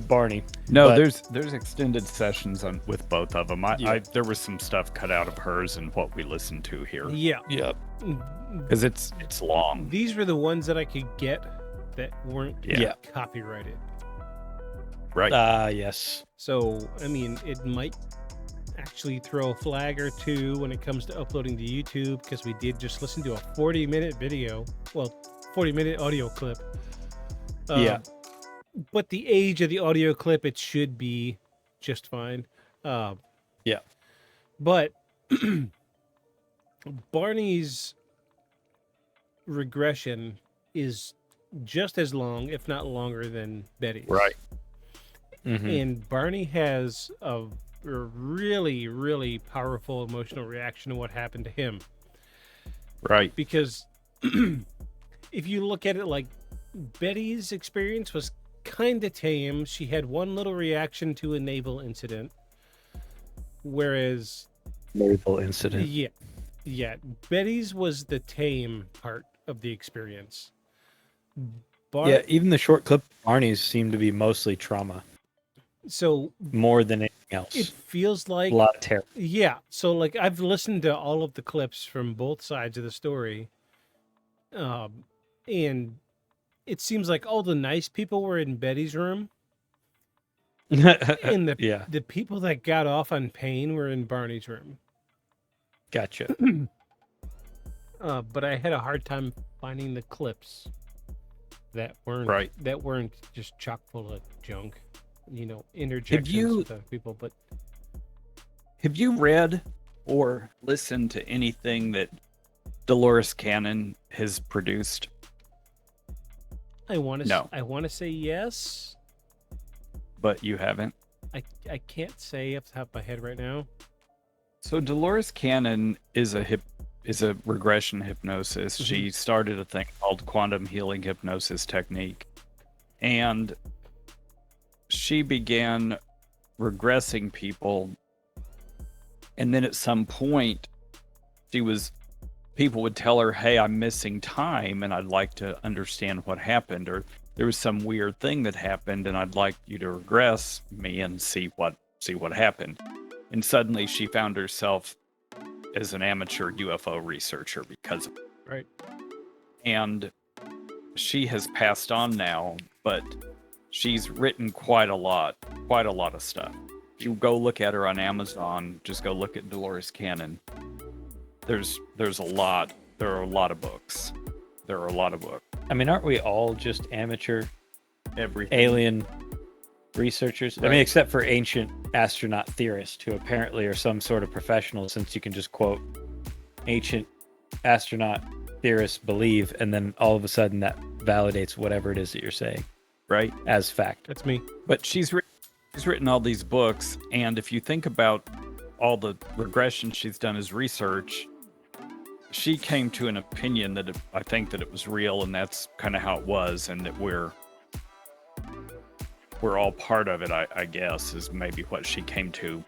Speaker 5: Barney.
Speaker 6: No,
Speaker 5: But-
Speaker 6: there's extended sessions with both of them. There was some stuff cut out of hers and what we listened to here
Speaker 4: Yeah.
Speaker 5: Yep.
Speaker 6: because it's long.
Speaker 4: These were the ones that I could get that weren't
Speaker 5: Yeah.
Speaker 4: copyrighted.
Speaker 6: Right.
Speaker 5: Yes.
Speaker 4: So, I mean, it might actually throw a flag or two when it comes to uploading to YouTube, because we did just listen to a 40-minute video, 40-minute audio clip.
Speaker 5: Yeah.
Speaker 4: But the age of the audio clip, it should be just fine.
Speaker 5: Yeah.
Speaker 4: But Barney's regression is just as long, if not longer, than Betty's.
Speaker 6: Right.
Speaker 5: Mhm.
Speaker 4: And Barney has a really, really powerful emotional reaction to what happened to him.
Speaker 6: Right.
Speaker 4: Because if you look at it, like, Betty's experience was kind of tame. She had one little reaction to a naval incident, whereas
Speaker 5: Naval incident.
Speaker 4: yeah, Betty's was the tame part of the experience.
Speaker 5: Yeah, even the short clip of Barney's seemed to be mostly trauma,
Speaker 4: So
Speaker 5: more than anything else.
Speaker 4: it feels like
Speaker 5: A lot of terror.
Speaker 4: Yeah, so like I've listened to all of the clips from both sides of the story, and it seems like all the nice people were in Betty's room, and
Speaker 5: Yeah,
Speaker 4: the people that got off on pain were in Barney's room.
Speaker 5: gotcha.
Speaker 4: But I had a hard time finding the clips that weren't just chock full of junk, interjections
Speaker 6: you-
Speaker 4: with other people. But
Speaker 6: Have you read or listened to anything that Dolores Cannon has produced?
Speaker 4: I want to
Speaker 6: No.
Speaker 4: I want to say yes.
Speaker 6: But you haven't.
Speaker 4: I can't say off the top of my head right now.
Speaker 6: So Dolores Cannon is a regression hypnosis. She started a thing called quantum healing hypnosis technique, and she began regressing people. And then at some point, people would tell her, "Hey, I'm missing time, and I'd like to understand what happened," or "There was some weird thing that happened, and I'd like you to regress me and see what happened." And suddenly, she found herself as an amateur UFO researcher because of it.
Speaker 4: Right.
Speaker 6: And she has passed on now, but she's written quite a lot of stuff. If you go look at her on Amazon, just go look at Dolores Cannon. There's a lot. There are a lot of books.
Speaker 5: I mean, aren't we all just amateur
Speaker 6: Everything.
Speaker 5: alien researchers? I mean,
Speaker 6: Right.
Speaker 5: except for ancient astronaut theorists, who apparently are some sort of professional, since you can just quote ancient astronaut theorists believe, and then all of a sudden that validates whatever it is that you're saying
Speaker 6: Right?
Speaker 5: as fact.
Speaker 4: That's me.
Speaker 6: But she's written all these books, and if you think about all the regression she's done as research, she came to an opinion that I think that it was real, and that's kind of how it was, and that we're all part of it, I guess, is maybe what she came to.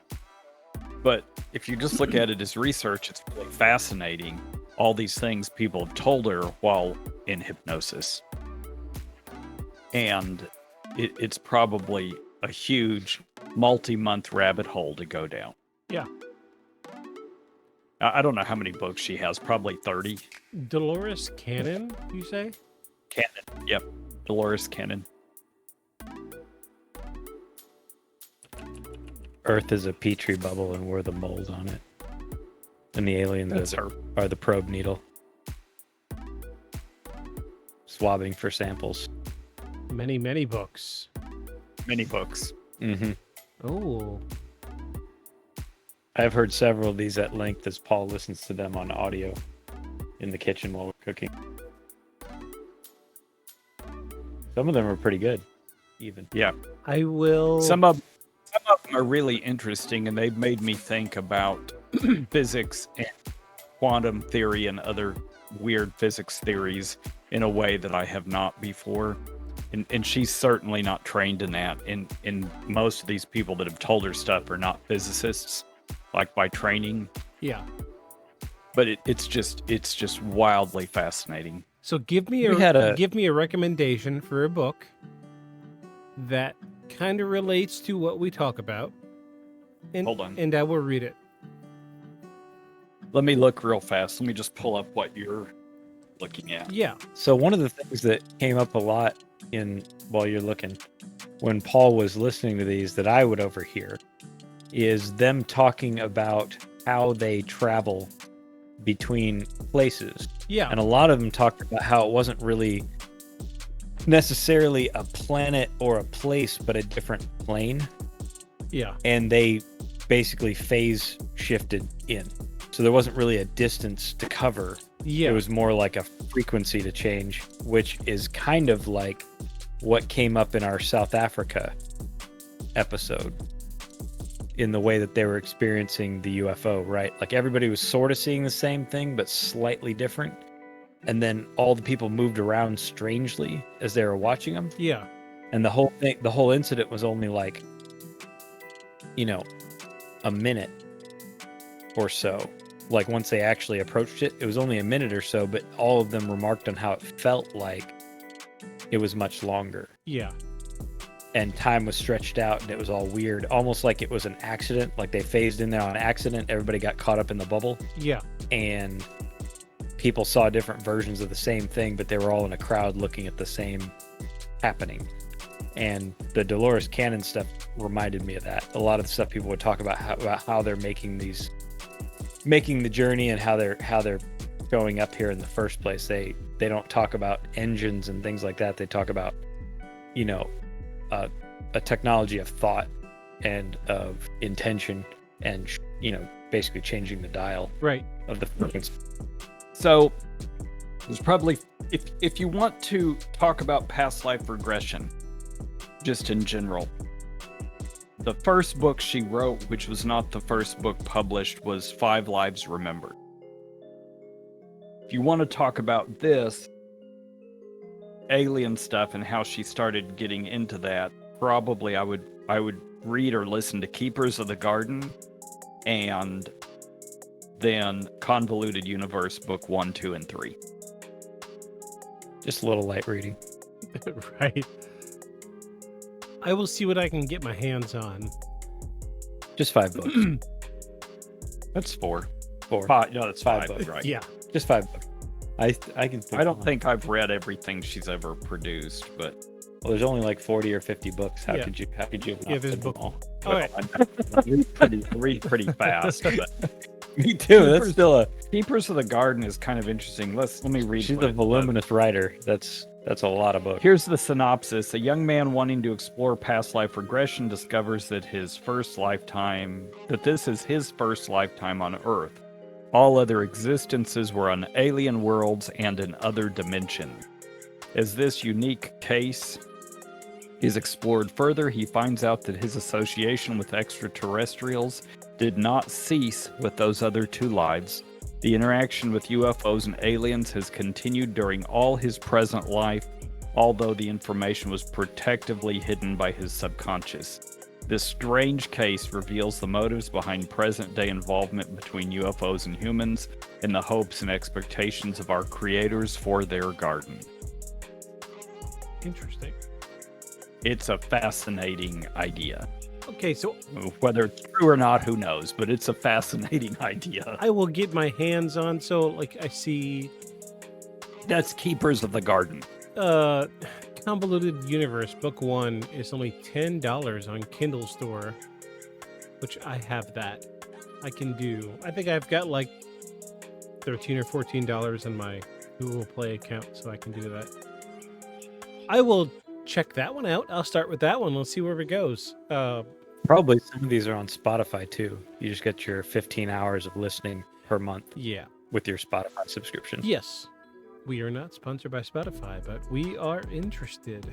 Speaker 6: But if you just look at it as research, it's really fascinating. All these things people have told her while in hypnosis. And it's probably a huge multi-month rabbit hole to go down.
Speaker 4: Yeah.
Speaker 6: I don't know how many books she has, probably 30.
Speaker 4: Dolores Cannon, you say?
Speaker 6: Cannon, yep. Dolores Cannon.
Speaker 5: Earth is a petri bubble, and we're the mold on it. And the aliens
Speaker 6: That's her.
Speaker 5: are the probe needle. Swabbing for samples.
Speaker 4: Many, many books.
Speaker 6: Many books.
Speaker 5: Mm-hmm.
Speaker 4: Oh,
Speaker 5: I've heard several of these at length as Paul listens to them on audio in the kitchen while we're cooking. Some of them are pretty good, even.
Speaker 6: Yeah.
Speaker 4: I will.
Speaker 6: Some of them are really interesting, and they've made me think about physics and quantum theory and other weird physics theories in a way that I have not before. And she's certainly not trained in that. And most of these people that have told her stuff are not physicists, like by training.
Speaker 4: Yeah.
Speaker 6: But it's just wildly fascinating.
Speaker 4: So give me a recommendation for a book that kind of relates to what we talk about. And,
Speaker 6: Hold on.
Speaker 4: And I will read it.
Speaker 6: Let me look real fast. Let me just pull up what you're looking at.
Speaker 4: Yeah.
Speaker 5: So one of the things that came up a lot while you're looking, when Paul was listening to these, that I would overhear, is them talking about how they travel between places.
Speaker 4: Yeah.
Speaker 5: And a lot of them talked about how it wasn't really necessarily a planet or a place, but a different plane.
Speaker 4: Yeah.
Speaker 5: And they basically phase shifted in. So there wasn't really a distance to cover.
Speaker 4: Yeah.
Speaker 5: It was more like a frequency to change, which is kind of like what came up in our South Africa episode, in the way that they were experiencing the UFO, right? Like everybody was sort of seeing the same thing, but slightly different. And then all the people moved around strangely as they were watching them.
Speaker 4: Yeah.
Speaker 5: And the whole incident was only like, a minute or so. Like once they actually approached it, it was only a minute or so, but all of them remarked on how it felt like it was much longer.
Speaker 4: Yeah.
Speaker 5: And time was stretched out and it was all weird, almost like it was an accident, like they phased in there on accident. Everybody got caught up in the bubble.
Speaker 4: Yeah.
Speaker 5: And people saw different versions of the same thing, but they were all in a crowd looking at the same happening. And the Dolores Cannon stuff reminded me of that. A lot of the stuff people would talk about how they're making the journey and how they're showing up here in the first place. They don't talk about engines and things like that. They talk about, a technology of thought and of intention and, basically changing the dial
Speaker 4: Right.
Speaker 5: of the frequency.
Speaker 6: So there's probably, if you want to talk about past life regression, just in general, the first book she wrote, which was not the first book published, was 5 Lives Remembered. If you want to talk about this alien stuff and how she started getting into that, probably I would read or listen to Keepers of the Garden and then Convoluted Universe book 1, 2, and 3.
Speaker 5: Just a little light reading.
Speaker 4: Right. I will see what I can get my hands on.
Speaker 5: Just 5 books.
Speaker 6: That's 4.
Speaker 5: 4.
Speaker 6: 5, no, that's 5
Speaker 5: books.
Speaker 6: right?
Speaker 4: Yeah.
Speaker 5: Just 5 books. I can think
Speaker 6: I don't think I've read everything she's ever produced, but
Speaker 5: well, there's only like 40 or 50 books. How
Speaker 4: Yeah.
Speaker 5: could you have
Speaker 4: Yeah,
Speaker 5: not
Speaker 4: there's
Speaker 5: read them
Speaker 4: book.
Speaker 5: all?
Speaker 4: All right.
Speaker 6: I read pretty fast. But
Speaker 5: Me too. That's still
Speaker 6: Keepers of the Garden is kind of interesting. Let me read.
Speaker 5: she's
Speaker 6: what
Speaker 5: a
Speaker 6: it
Speaker 5: voluminous writer. That's a lot of books.
Speaker 6: Here's the synopsis. A young man wanting to explore past life regression discovers that this is his first lifetime on Earth. All other existences were on alien worlds and in other dimensions. As this unique case is explored further, he finds out that his association with extraterrestrials did not cease with those other 2 lives. The interaction with UFOs and aliens has continued during all his present life, although the information was protectively hidden by his subconscious. This strange case reveals the motives behind present-day involvement between UFOs and humans and the hopes and expectations of our creators for their garden.
Speaker 4: Interesting.
Speaker 6: It's a fascinating idea.
Speaker 4: Okay, so
Speaker 6: Whether it's true or not, who knows, but it's a fascinating idea.
Speaker 4: I will get my hands on. So, like, I see
Speaker 6: That's Keepers of the Garden.
Speaker 4: Convoluted Universe book 1 is only $10 on Kindle store, which I have that. I can do. I think I've got like $13 or $14 in my Google Play account, so I can do that. I will check that one out. I'll start with that one. Let's see where it goes.
Speaker 5: Probably some of these are on Spotify too. You just get your 15 hours of listening per month
Speaker 4: Yeah.
Speaker 5: with your Spotify subscription.
Speaker 4: Yes. We are not sponsored by Spotify, but we are interested.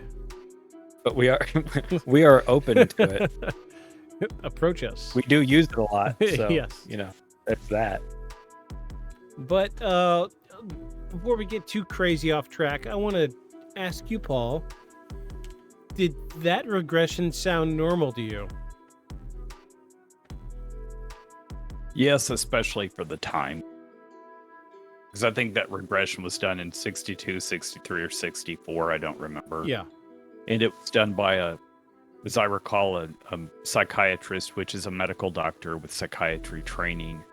Speaker 5: But we are open to it.
Speaker 4: Approach us.
Speaker 5: We do use it a lot. So,
Speaker 4: Yes.
Speaker 5: that's that.
Speaker 4: But before we get too crazy off track, I want to ask you, Paul, did that regression sound normal to you?
Speaker 6: Yes, especially for the time. Because I think that regression was done in 62, 63, or 64. I don't remember.
Speaker 4: Yeah.
Speaker 6: And it was done by as I recall, a psychiatrist, which is a medical doctor with psychiatry training.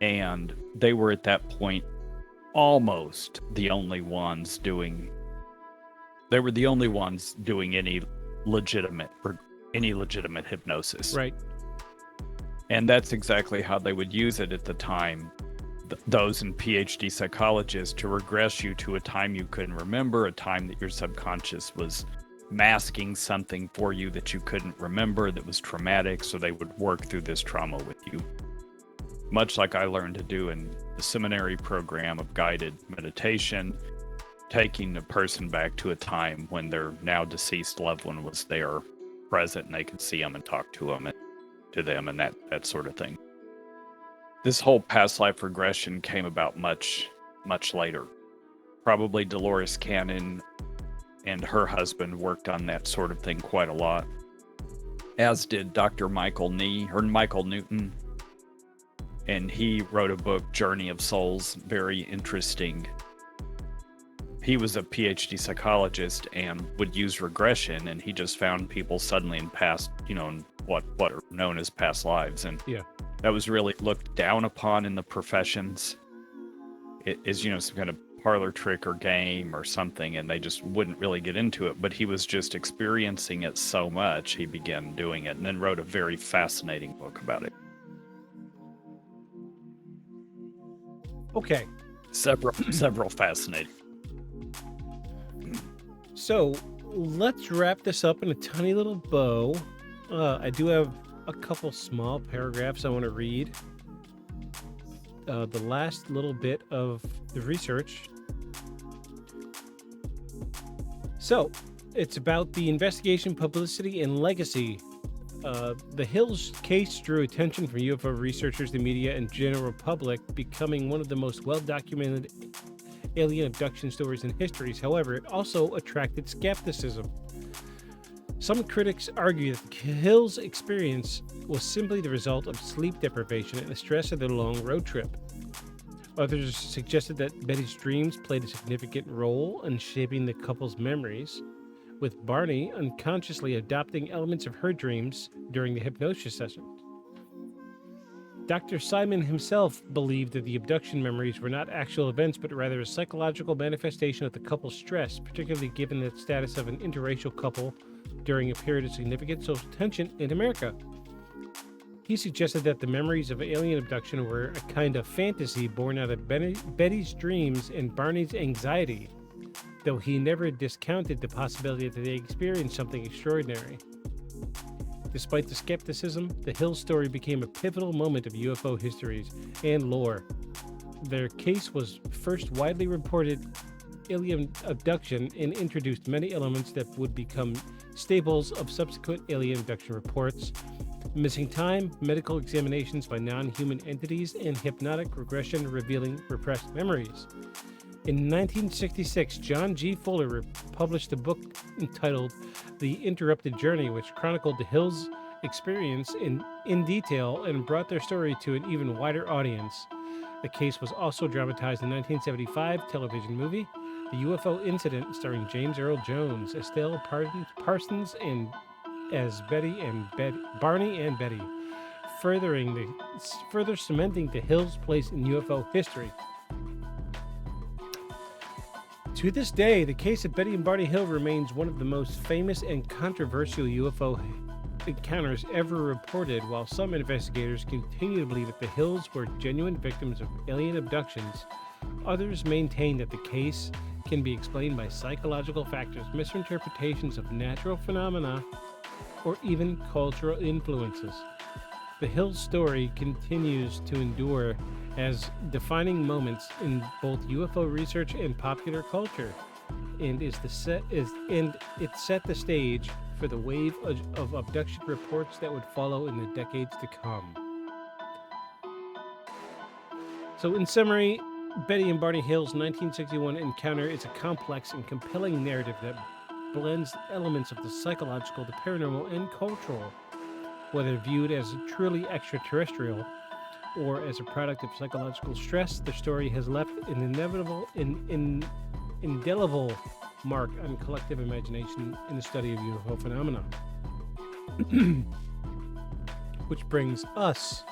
Speaker 6: And they were at that point almost the only ones doing. They were the only ones doing any legitimate hypnosis.
Speaker 4: Right.
Speaker 6: And that's exactly how they would use it at the time. Those in PhD psychologists, to regress you to a time you couldn't remember, a time that your subconscious was masking something for you that you couldn't remember, that was traumatic. So they would work through this trauma with you. Much like I learned to do in the seminary program of guided meditation, taking the person back to a time when their now deceased loved one was there, present, and they could see them and talk to them and that sort of thing. This whole past life regression came about much, much later. Probably Dolores Cannon and her husband worked on that sort of thing quite a lot, as did Dr. Michael Newton. And he wrote a book, Journey of Souls, very interesting. He was a PhD psychologist and would use regression, and he just found people suddenly in past, in what are known as past lives. And that was really looked down upon in the professions. It is, some kind of parlor trick or game or something, and they just wouldn't really get into it. But he was just experiencing it so much, he began doing it and then wrote a very fascinating book about it.
Speaker 4: Okay.
Speaker 6: Several fascinating.
Speaker 4: So let's wrap this up in a tiny little bow. I do have a couple small paragraphs I want to read. The last little bit of the research. So it's about the investigation, publicity, and legacy. The Hills case drew attention from UFO researchers, the media, and general public, becoming one of the most well-documented alien abduction stories in history. However, it also attracted skepticism. Some critics argue that the Hills experience was simply the result of sleep deprivation and the stress of their long road trip. Others suggested that Betty's dreams played a significant role in shaping the couple's memories, with Barney unconsciously adopting elements of her dreams during the hypnosis session. Dr. Simon himself believed that the abduction memories were not actual events, but rather a psychological manifestation of the couple's stress, particularly given the status of an interracial couple during a period of significant social tension in America. He suggested that the memories of alien abduction were a kind of fantasy born out of Betty's dreams and Barney's anxiety, though he never discounted the possibility that they experienced something extraordinary. Despite the skepticism, the Hill story became a pivotal moment of UFO histories and lore. Their case was first widely reported alien abduction and introduced many elements that would become staples of subsequent alien abduction reports: missing time, medical examinations by non-human entities, and hypnotic regression revealing repressed memories. In 1966, John G. Fuller published a book entitled The Interrupted Journey, which chronicled the Hills' experience in detail and brought their story to an even wider audience. The case was also dramatized in the 1975 television movie, The UFO Incident, starring James Earl Jones, Estelle Parsons, and as Betty and Barney and Betty, further cementing the Hills' place in UFO history. To this day, the case of Betty and Barney Hill remains one of the most famous and controversial UFO encounters ever reported. While some investigators continue to believe that the Hills were genuine victims of alien abductions, others maintain that the case can be explained by psychological factors, misinterpretations of natural phenomena, or even cultural influences. The Hills story continues to endure as defining moments in both UFO research and popular culture, and it set the stage for the wave of abduction reports that would follow in the decades to come. So, in summary, Betty and Barney Hill's 1961 encounter is a complex and compelling narrative that blends elements of the psychological, the paranormal, and cultural. Whether viewed as truly extraterrestrial or as a product of psychological stress, the story has left an indelible mark on collective imagination in the study of UFO phenomena. Which brings us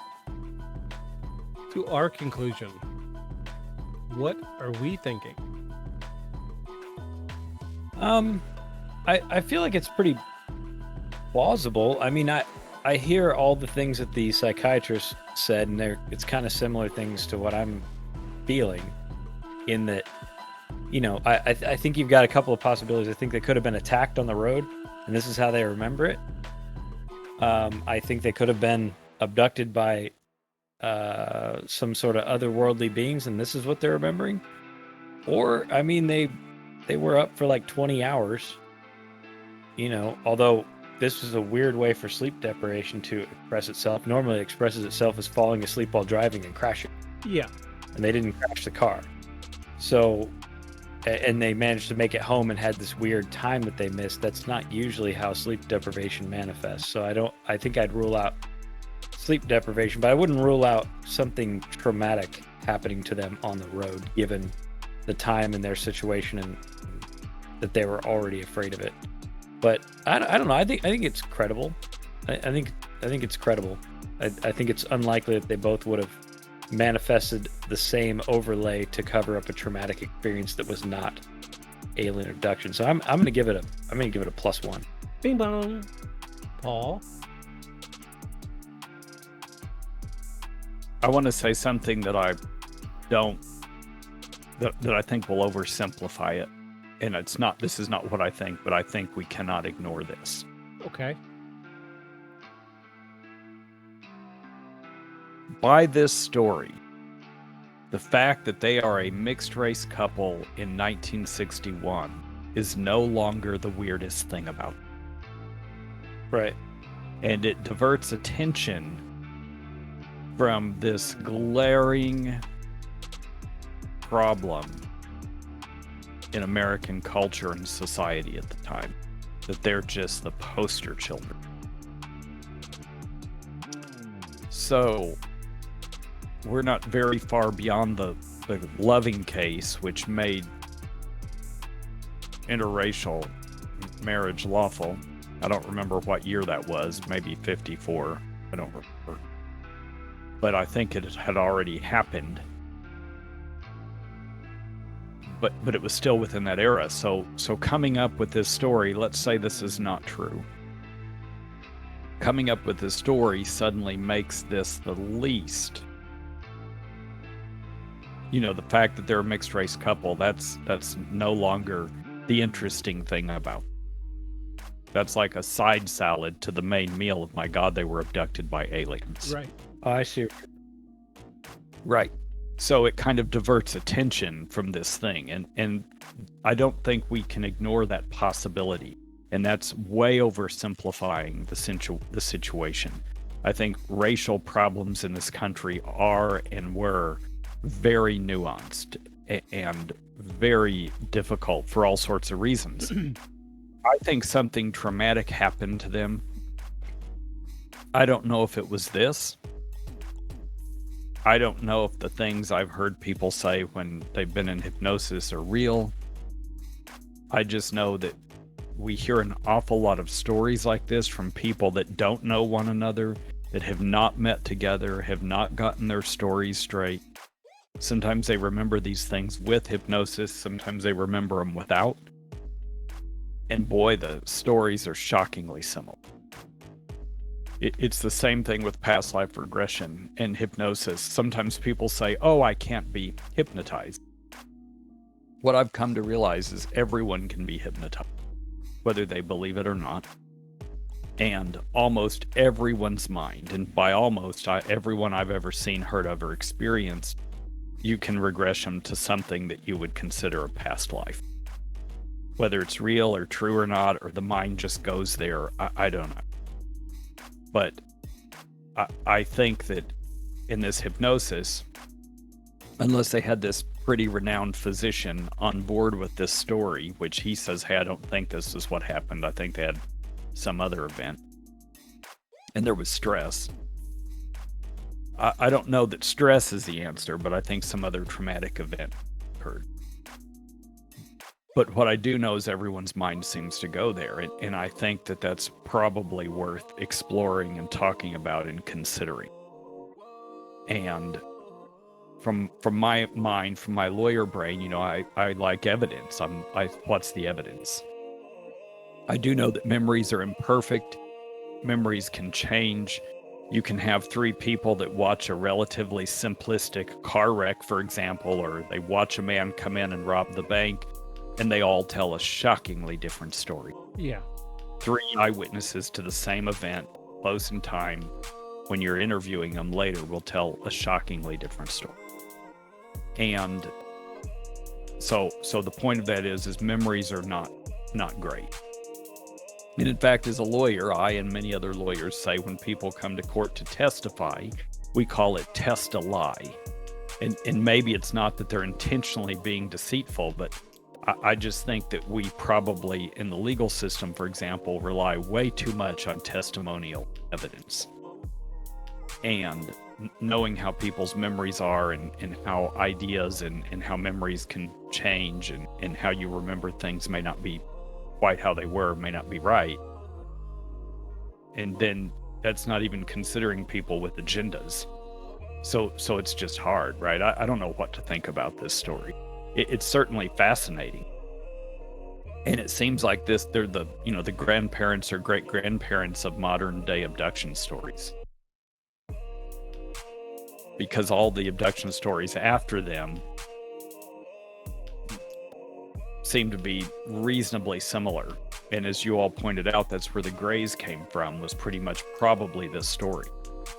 Speaker 4: to our conclusion. What are we thinking?
Speaker 5: I feel like it's pretty plausible. I mean, I hear all the things that the psychiatrist said, and it's kind of similar things to what I'm feeling. In that, you know, I think you've got a couple of possibilities. I think they could have been attacked on the road, and this is how they remember it. I think they could have been abducted by some sort of otherworldly beings, and this is what they're remembering. Or, I mean, they were up for like 20 hours. You know, although this is a weird way for sleep deprivation to express itself. Normally it expresses itself as falling asleep while driving and crashing.
Speaker 4: Yeah.
Speaker 5: And they didn't crash the car. So, and they managed to make it home and had this weird time that they missed. That's not usually how sleep deprivation manifests. So I think I'd rule out sleep deprivation, but I wouldn't rule out something traumatic happening to them on the road, given the time and their situation and that they were already afraid of it. But I don't know. I think it's credible. I think it's credible. I think it's unlikely that they both would have manifested the same overlay to cover up a traumatic experience that was not alien abduction. So I'm gonna give it a +1.
Speaker 4: Bing bong. Paul.
Speaker 6: I want to say something that I don't that I think will oversimplify it. And this is not what I think, but I think we cannot ignore this.
Speaker 4: Okay.
Speaker 6: By this story, the fact that they are a mixed race couple in 1961 is no longer the weirdest thing about it.
Speaker 5: Right.
Speaker 6: And it diverts attention from this glaring problem in American culture and society at the time, that they're just the poster children. So we're not very far beyond the Loving case, which made interracial marriage lawful. I don't remember what year that was, maybe 54, I don't remember. But I think it had already happened. But it was still within that era. So coming up with this story, let's say this is not true. Coming up with this story suddenly makes this the least. You know, the fact that they're a mixed race couple, that's no longer the interesting thing about. That's like a side salad to the main meal of, my God, they were abducted by aliens.
Speaker 4: Right.
Speaker 5: Oh, I see.
Speaker 6: Right. So it kind of diverts attention from this thing. And I don't think we can ignore that possibility. And that's way oversimplifying the situation. I think racial problems in this country are and were very nuanced and very difficult for all sorts of reasons. I think something traumatic happened to them. I don't know if it was this. I don't know if the things I've heard people say when they've been in hypnosis are real. I just know that we hear an awful lot of stories like this from people that don't know one another, that have not met together, have not gotten their stories straight. Sometimes they remember these things with hypnosis, sometimes they remember them without. And boy, the stories are shockingly similar. It's the same thing with past life regression and hypnosis. Sometimes people say, oh, I can't be hypnotized. What I've come to realize is everyone can be hypnotized, whether they believe it or not. And almost everyone's mind, and by almost everyone I've ever seen, heard of, or experienced, you can regress them to something that you would consider a past life. Whether it's real or true or not, or the mind just goes there, I don't know. But I think that in this hypnosis, unless they had this pretty renowned physician on board with this story, which he says, hey, I don't think this is what happened. I think they had some other event. And there was stress. I don't know that stress is the answer, but I think some other traumatic event occurred. But what I do know is everyone's mind seems to go there, and I think that that's probably worth exploring and talking about and considering. And from my mind, from my lawyer brain, you know, I like evidence. What's the evidence? I do know that memories are imperfect. Memories can change. You can have three people that watch a relatively simplistic car wreck, for example, or they watch a man come in and rob the bank, and they all tell a shockingly different story.
Speaker 4: Yeah.
Speaker 6: Three eyewitnesses to the same event, close in time, when you're interviewing them later, will tell a shockingly different story. And so the point of that is memories are not great. And in fact, as a lawyer, I and many other lawyers say when people come to court to testify, we call it test a lie. And maybe it's not that they're intentionally being deceitful, but I just think that we probably, in the legal system, for example, rely way too much on testimonial evidence. And knowing how people's memories are and how ideas and how memories can change and how you remember things may not be quite how they were, may not be right. And then that's not even considering people with agendas. So it's just hard, right? I don't know what to think about this story. It's certainly fascinating. And it seems like they're the grandparents or great-grandparents of modern day abduction stories. Because all the abduction stories after them seem to be reasonably similar. And as you all pointed out, that's where the Greys came from, was pretty much probably this story.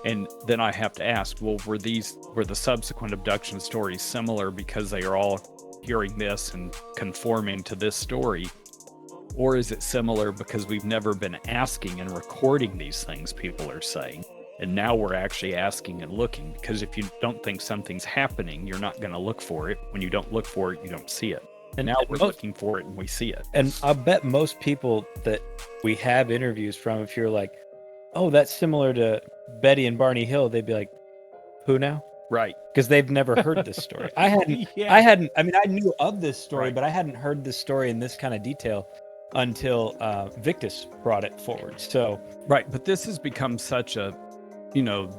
Speaker 6: And then I have to ask, well, were the subsequent abduction stories similar because they are all hearing this and conforming to this story? Or is it similar because we've never been asking and recording these things people are saying? And now we're actually asking and looking, because if you don't think something's happening, you're not going to look for it. When you don't look for it, you don't see it. And now we're looking for it and we see it.
Speaker 5: And I bet most people that we have interviews from, if you're like, oh, that's similar to Betty and Barney Hill, they'd be like, who now?
Speaker 6: Right.
Speaker 5: Because they've never heard this story. I knew of this story, but I hadn't heard this story in this kind of detail until Victus brought it forward. So,
Speaker 6: right. But this has become such a,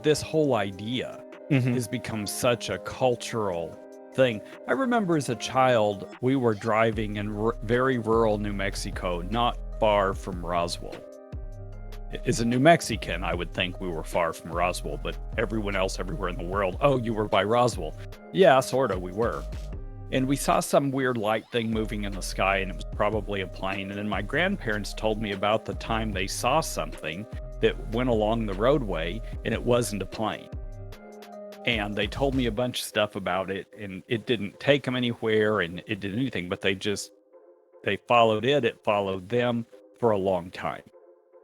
Speaker 6: this whole idea has become such a cultural thing. I remember as a child, we were driving in very rural New Mexico, not far from Roswell. As a New Mexican, I would think we were far from Roswell, but everyone else everywhere in the world, oh, you were by Roswell. Yeah, sort of, we were. And we saw some weird light thing moving in the sky, and it was probably a plane. And then my grandparents told me about the time they saw something that went along the roadway, and it wasn't a plane. And they told me a bunch of stuff about it, and it didn't take them anywhere, and it didn't anything, but they followed it followed them for a long time.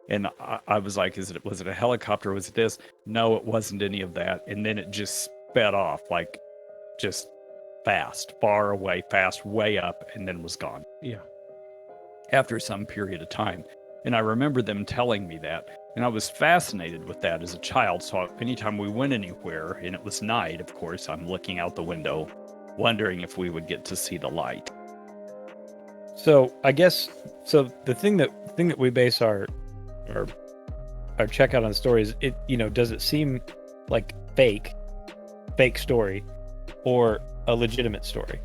Speaker 6: And I was like, was it a helicopter? Was it this? No, it wasn't any of that. And then it just sped off, like just fast, far away, fast, way up, and then was gone.
Speaker 4: Yeah.
Speaker 6: After some period of time. And I remember them telling me that. And I was fascinated with that as a child. So anytime we went anywhere, and it was night, of course, I'm looking out the window, wondering if we would get to see the light.
Speaker 5: So I guess, the thing that we base our checkout on the story is, does it seem like fake story or a legitimate story?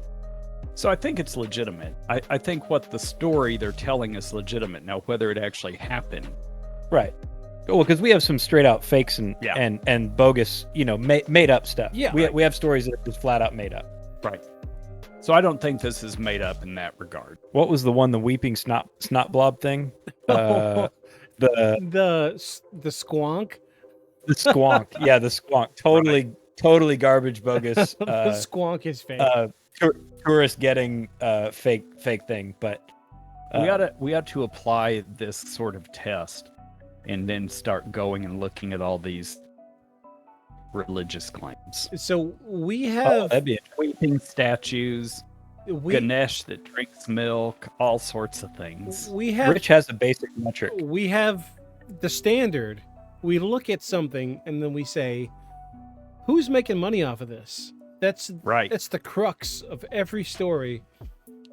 Speaker 6: So I think it's legitimate. I think what the story they're telling is legitimate. Now, whether it actually happened.
Speaker 5: Right. Well, because we have some straight out fakes and bogus, made up stuff.
Speaker 6: Yeah.
Speaker 5: We have stories that are just flat out made up.
Speaker 6: Right. So I don't think this is made up in that regard.
Speaker 5: What was the weeping snot blob thing?
Speaker 4: The squonk.
Speaker 5: The squonk. Yeah, the squonk. Totally garbage, bogus.
Speaker 4: The squonk is fake.
Speaker 5: Tourist getting fake thing, but
Speaker 6: we ought to apply this sort of test and then start going and looking at all these religious claims.
Speaker 4: So we have
Speaker 6: weeping statues, Ganesh that drinks milk, all sorts of things.
Speaker 5: Rich has a basic metric.
Speaker 4: We have the standard. We look at something and then we say, who's making money off of this? That's right. That's the crux of every story.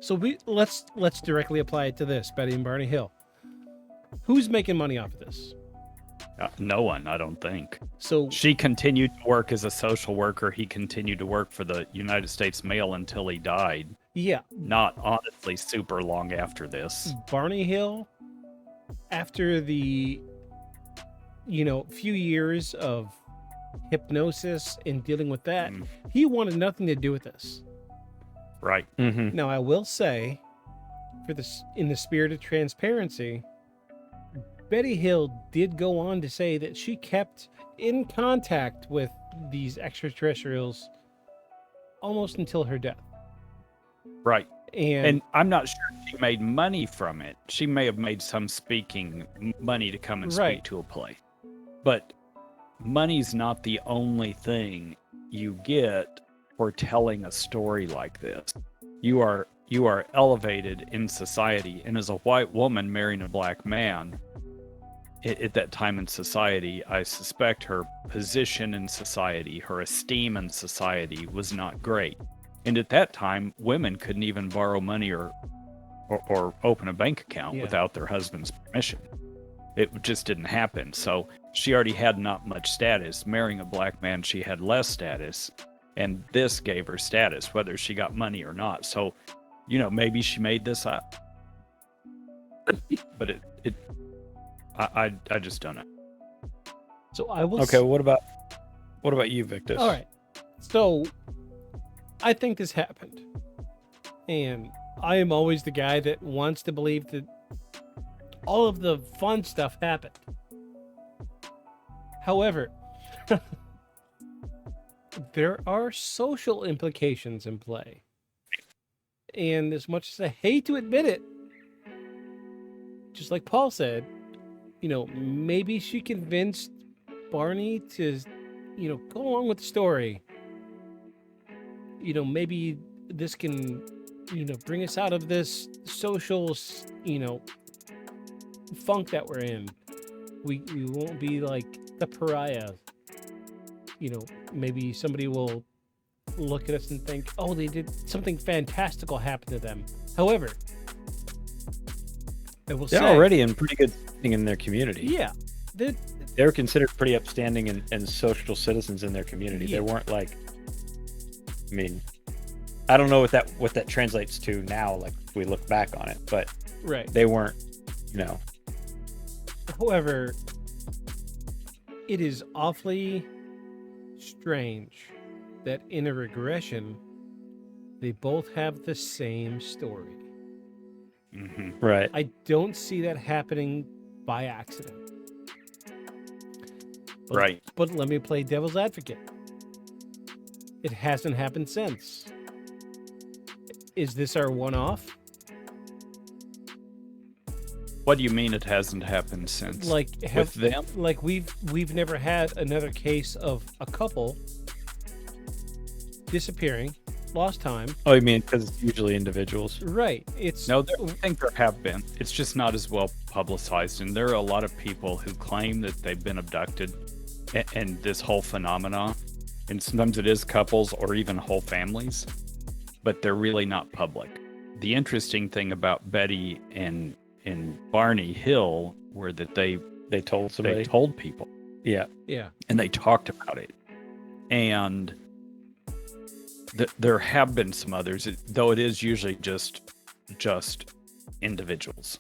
Speaker 4: So let's directly apply it to this, Betty and Barney Hill. Who's making money off of this?
Speaker 6: No one, I don't think.
Speaker 4: So
Speaker 6: She continued to work as a social worker. He continued to work for the United States Mail until he died.
Speaker 4: yeah,
Speaker 6: Not honestly super long after this.
Speaker 4: Barney Hill, after the few years of hypnosis and dealing with that, he wanted nothing to do with this.
Speaker 6: Right.
Speaker 5: Mm-hmm.
Speaker 4: Now I will say, in the spirit of transparency, Betty Hill did go on to say that she kept in contact with these extraterrestrials almost until her death.
Speaker 6: Right.
Speaker 4: And
Speaker 6: And I'm not sure she made money from it. She may have made some speaking money to come and speak
Speaker 4: Right.
Speaker 6: to a play. But money's not the only thing you get for telling a story like this. You are elevated in society, and as a white woman marrying a black man, at that time in society, I suspect her position in society, her esteem in society was not great. And at that time, women couldn't even borrow money or open a bank account
Speaker 4: Yeah.
Speaker 6: without their husband's permission. It just didn't happen. So she already had not much status. Marrying a black man, she had less status. And this gave her status, whether she got money or not. So, maybe she made this up. But I just don't know.
Speaker 4: so I will.
Speaker 5: Okay, what about you, Victus?
Speaker 4: All right. So I think this happened, and I am always the guy that wants to believe that all of the fun stuff happened. However, there are social implications in play. And as much as I hate to admit it, just like Paul said, maybe she convinced Barney to, go along with the story. Maybe this can, bring us out of this social, funk that we're in. We won't be like the pariah. Maybe somebody will look at us and think, oh, they did something fantastical happen to them. However, I will
Speaker 5: They're
Speaker 4: say,
Speaker 5: already in pretty good standing in their community.
Speaker 4: yeah,
Speaker 5: They were considered pretty upstanding and social citizens in their community.
Speaker 4: Yeah.
Speaker 5: They weren't like, I mean, I don't know what that translates to now, like if we look back on it, but
Speaker 4: right.
Speaker 5: they weren't,
Speaker 4: However, it is awfully strange that in a regression, they both have the same story.
Speaker 5: right.
Speaker 4: I don't see that happening by accident. But,
Speaker 6: Right.
Speaker 4: But let me play devil's advocate. It hasn't happened since. Is this our one-off?
Speaker 6: What do you mean it hasn't happened since?
Speaker 4: Like
Speaker 6: with them?
Speaker 4: Like we've never had another case of a couple disappearing, lost time.
Speaker 5: Oh, you mean because it's usually individuals?
Speaker 4: Right. It's
Speaker 6: No, I think there have been. It's just not as well publicized, and there are a lot of people who claim that they've been abducted, and this whole phenomena. And sometimes it is couples or even whole families, but they're really not public. The interesting thing about Betty and Barney Hill were that they
Speaker 5: told somebody.
Speaker 6: They told people.
Speaker 5: Yeah.
Speaker 4: Yeah.
Speaker 6: And they talked about it. And there have been some others, though it is usually just individuals.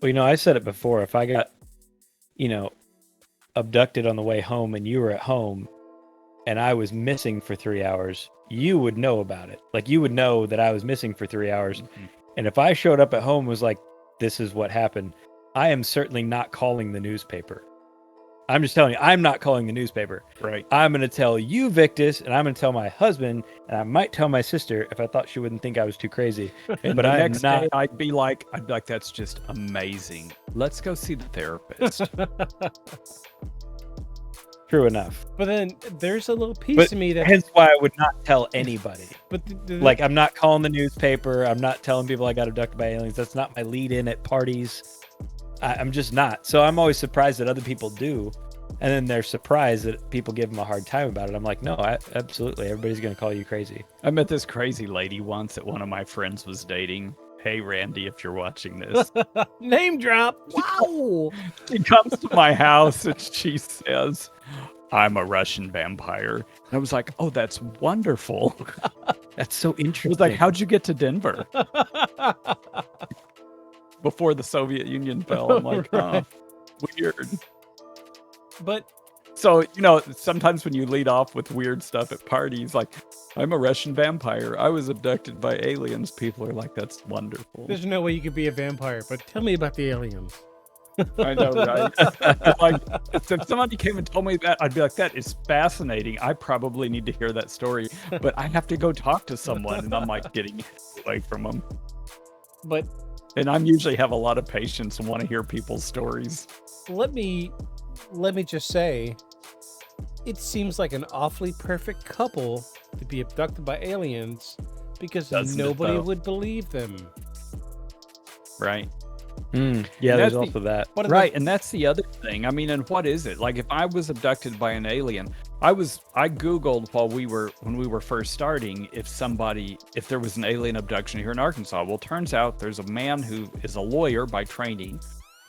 Speaker 5: Well, I said it before. If I got, abducted on the way home and you were at home and I was missing for 3 hours, you would know about it. Like, you would know that I was missing for 3 hours.
Speaker 6: Mm-hmm.
Speaker 5: And if I showed up at home and was like, this is what happened, I am certainly not calling the newspaper. I'm just telling you, I'm not calling the newspaper.
Speaker 6: Right.
Speaker 5: I'm going to tell you, Victus, and I'm going to tell my husband, and I might tell my sister if I thought she wouldn't think I was too crazy.
Speaker 6: And
Speaker 5: But
Speaker 6: the
Speaker 5: I'm
Speaker 6: next
Speaker 5: not.
Speaker 6: day, I'd be like, that's just amazing. Let's go see the therapist.
Speaker 5: True enough.
Speaker 4: But then there's a little piece
Speaker 5: But
Speaker 4: of me that
Speaker 5: hence why I would not tell anybody.
Speaker 4: but
Speaker 5: Like, I'm not calling the newspaper. I'm not telling people I got abducted by aliens. That's not my lead in at parties. I'm just not. So I'm always surprised that other people do. And then they're surprised that people give them a hard time about it. I'm like, no, absolutely. Everybody's going to call you crazy.
Speaker 6: I met this crazy lady once that one of my friends was dating, Hey, Randy, if you're watching this.
Speaker 4: Name drop. Wow.
Speaker 6: She comes to my house and she says, I'm a Russian vampire. And I was like, oh, that's wonderful.
Speaker 5: That's so
Speaker 6: She
Speaker 5: interesting.
Speaker 6: was like, how'd you get to Denver? Before the Soviet Union fell. I'm like, oh, weird.
Speaker 4: But
Speaker 6: So, sometimes when you lead off with weird stuff at parties, like, I'm a Russian vampire. I was abducted by aliens. People are like, that's wonderful.
Speaker 4: there's no way you could be a vampire. But tell me about the aliens.
Speaker 6: I know, right? Like, if somebody came and told me that, I'd be like, that is fascinating. I probably need to hear that story, but I have to go talk to someone, and I'm like getting away from them.
Speaker 4: But
Speaker 6: And I'm usually have a lot of patience and want to hear people's stories.
Speaker 4: let me just say, it seems like an awfully perfect couple to be abducted by aliens because
Speaker 6: Doesn't it,
Speaker 4: nobody
Speaker 6: though?
Speaker 4: would believe them.
Speaker 6: Right.
Speaker 5: Yeah,
Speaker 6: And
Speaker 5: there's
Speaker 6: that's the-
Speaker 5: also that.
Speaker 4: What are
Speaker 6: Right, and that's the other thing. I mean, and what is it? Like, if I was abducted by an alien, I Googled when we were first starting, if there was an alien abduction here in Arkansas. Well, turns out there's a man who is a lawyer by training,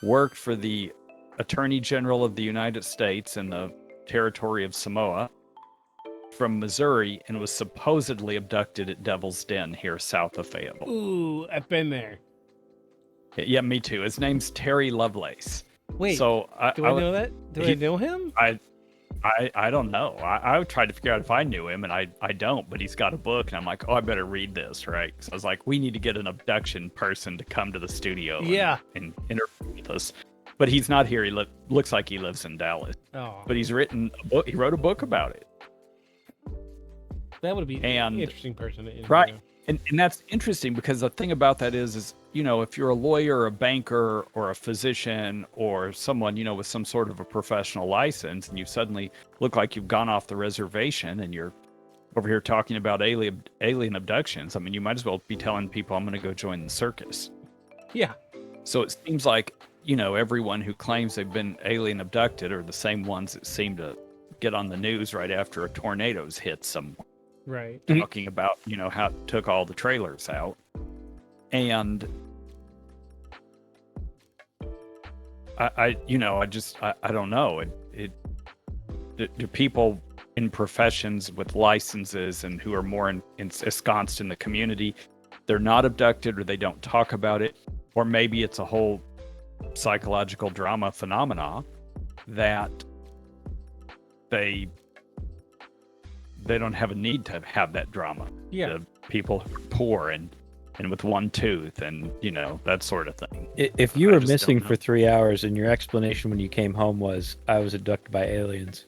Speaker 6: worked for the Attorney General of the United States in the territory of Samoa from Missouri, and was supposedly abducted at Devil's Den here south of Fayetteville.
Speaker 4: Ooh, I've been there.
Speaker 6: Yeah, me too. His name's Terry Lovelace.
Speaker 4: Wait,
Speaker 6: So
Speaker 4: do I know that? Do I
Speaker 6: he-
Speaker 4: know him?
Speaker 6: I don't know. I tried to figure out if I knew him, and I don't. But he's got a book, and I'm like, oh, I better read this, right? So I was like, we need to get an abduction person to come to the studio, and interview with us. But he's not here. He looks like he lives in Dallas.
Speaker 4: Oh,
Speaker 6: But he's written a book. He wrote a book about it,
Speaker 4: that would be an
Speaker 6: and-
Speaker 4: interesting person to interview.
Speaker 6: right? And that's interesting because the thing about that is if you're a lawyer, or a banker, or a physician, or someone with some sort of a professional license, and you suddenly look like you've gone off the reservation, and you're over here talking about alien abductions. I mean, you might as well be telling people, I'm going to go join the circus.
Speaker 4: Yeah.
Speaker 6: So it seems like everyone who claims they've been alien abducted are the same ones that seem to get on the news right after a tornado's hit somewhere,
Speaker 4: Right.
Speaker 6: talking about how it took all the trailers out. And I don't know. Do people in professions with licenses and who are more ensconced in the community, they're not abducted, or they don't talk about it, or maybe it's a whole psychological drama phenomena that they don't have a need to have that drama.
Speaker 4: Yeah.
Speaker 6: The people who are poor and with one tooth and that sort of thing.
Speaker 5: If you
Speaker 6: I
Speaker 5: were
Speaker 6: just
Speaker 5: missing
Speaker 6: don't know.
Speaker 5: for 3 hours and your explanation when you came home was, I was abducted by aliens,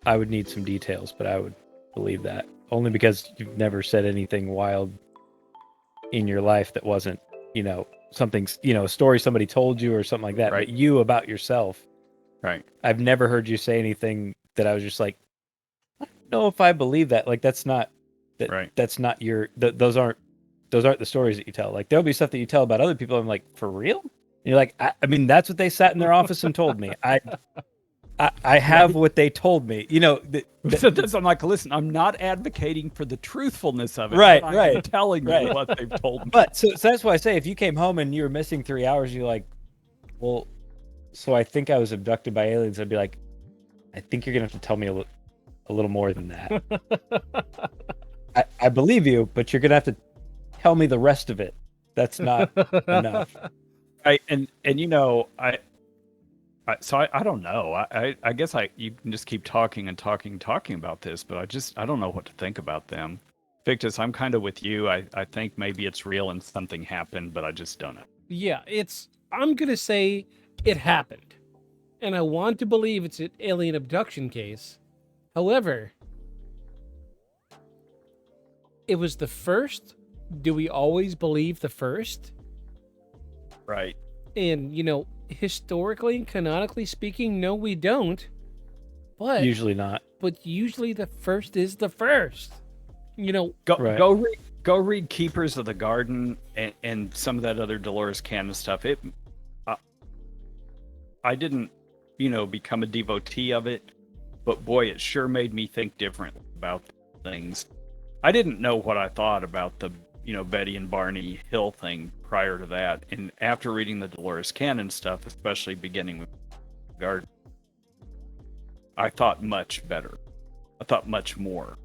Speaker 5: I would need some details, but I would believe that. Only because you've never said anything wild in your life that wasn't, something, a story somebody told you or something like that.
Speaker 6: Right.
Speaker 5: But you about yourself,
Speaker 6: Right.
Speaker 5: I've never heard you say anything that I was just like, I don't know if I believe that. Like, that's not,
Speaker 6: Right.
Speaker 5: that's not your, those aren't the stories that you tell. Like, there'll be stuff that you tell about other people. I'm like, for real? And you're like, I mean, that's what they sat in their office and told me. I have what they told me.
Speaker 6: So I'm like, listen, I'm not advocating for the truthfulness of it.
Speaker 5: Right,
Speaker 6: but I'm
Speaker 5: right,
Speaker 6: telling you
Speaker 5: right.
Speaker 6: what they've told me.
Speaker 5: But so that's why I say, if you came home and you were missing 3 hours, you're like, well, so I think I was abducted by aliens. I'd be like, I think you're gonna have to tell me a little more than that. I believe you, but you're gonna have to tell me the rest of it. That's not enough.
Speaker 6: Right, and I don't know. I guess you can just keep talking about this, but I don't know what to think about them. Victus, I'm kind of with you. I think maybe it's real and something happened, but I just don't know.
Speaker 4: Yeah, I'm going to say it happened. And I want to believe it's an alien abduction case. However, it was the first. Do we always believe the first?
Speaker 6: Right.
Speaker 4: And, historically and canonically speaking, no, we don't. But
Speaker 5: Usually not.
Speaker 4: But usually the first is the first.
Speaker 5: Right.
Speaker 6: Go read Keepers of the Garden and some of that other Dolores Cannon stuff. I didn't, become a devotee of it, but boy, it sure made me think differently about things. I didn't know what I thought about the, Betty and Barney Hill thing prior to that. And after reading the Dolores Cannon stuff, especially beginning with Garden, I thought much better. I thought much more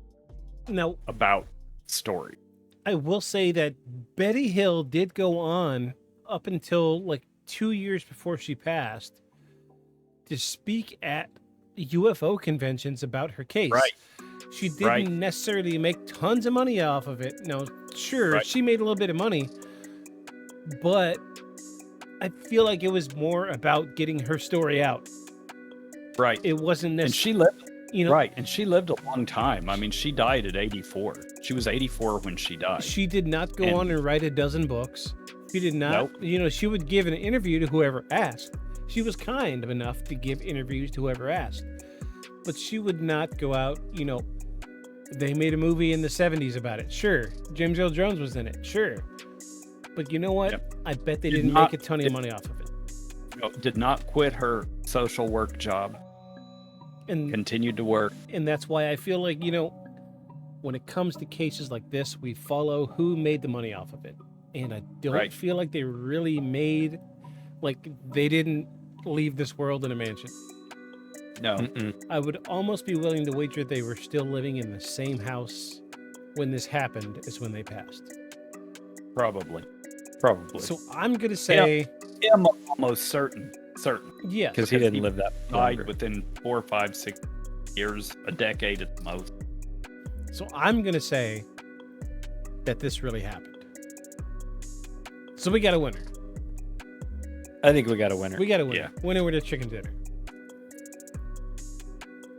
Speaker 4: Now,
Speaker 6: about story.
Speaker 4: I will say that Betty Hill did go on up until like 2 years before she passed to speak at UFO conventions about her case.
Speaker 6: Right.
Speaker 4: She didn't
Speaker 6: Right.
Speaker 4: necessarily make tons of money off of it. No, sure,
Speaker 6: Right.
Speaker 4: she made a little bit of money, but I feel like it was more about getting her story out.
Speaker 6: Right.
Speaker 4: It wasn't
Speaker 6: And
Speaker 4: necessarily,
Speaker 6: she lived
Speaker 4: you know,
Speaker 6: right, and she lived a long time. I mean, she died at 84. She was 84 when she died.
Speaker 4: she did not go on and write a dozen books. She did not,
Speaker 6: Nope.
Speaker 4: she would give an interview to whoever asked. She was kind enough to give interviews to whoever asked, but she would not go out, they made a movie in the 70s about it. Sure. James Earl Jones was in it. Sure. But you know what?
Speaker 6: Yep.
Speaker 4: I bet they
Speaker 6: Did
Speaker 4: didn't
Speaker 6: not-
Speaker 4: make a ton of money off of it.
Speaker 6: Did not quit her social work job.
Speaker 4: And
Speaker 6: Continued to work.
Speaker 4: and that's why I feel like, when it comes to cases like this, we follow who made the money off of it. And I don't
Speaker 6: Right.
Speaker 4: feel like they really made, like, they didn't leave this world in a mansion.
Speaker 6: No.
Speaker 5: Mm-mm.
Speaker 4: I would almost be willing to wager they were still living in the same house when this happened as when they passed.
Speaker 6: Probably.
Speaker 4: So I'm going to say,
Speaker 6: I'm almost certain.
Speaker 4: yes.
Speaker 5: Because he didn't live that
Speaker 6: Died
Speaker 5: longer.
Speaker 6: within 4, 5, 6 years, a decade at the most.
Speaker 4: So I'm going to say that this really happened. So we got a winner.
Speaker 5: I think we got a winner.
Speaker 4: We got a winner.
Speaker 6: Yeah.
Speaker 4: Winner with a chicken dinner.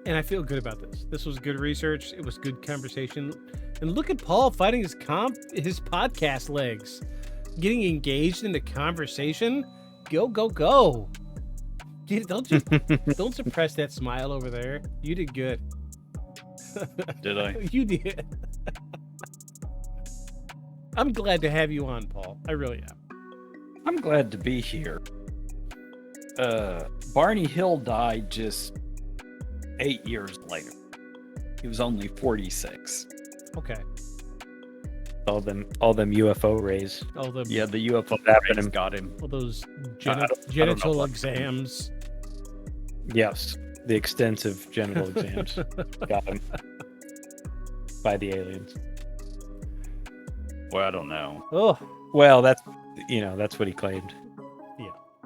Speaker 4: And I feel good about this. This was good research. It was good conversation. And look at Paul fighting his podcast legs. Getting engaged in the conversation. Go, go, go. Don't suppress that smile over there. You did good.
Speaker 6: Did I?
Speaker 4: You did. I'm glad to have you on, Paul. I really am.
Speaker 6: I'm glad to be here. Barney Hill died just 8 years later. He was only 46.
Speaker 4: Okay.
Speaker 5: all them UFO rays.
Speaker 4: All the
Speaker 6: Yeah, the UFO
Speaker 5: happened
Speaker 6: rays
Speaker 5: in-
Speaker 6: got him.
Speaker 4: all those
Speaker 6: I don't know
Speaker 4: genital
Speaker 6: what-
Speaker 4: exams.
Speaker 5: Yes, the extensive genital exams got him by the aliens.
Speaker 6: Well, I don't know.
Speaker 4: Oh,
Speaker 5: Well, that's what he claimed.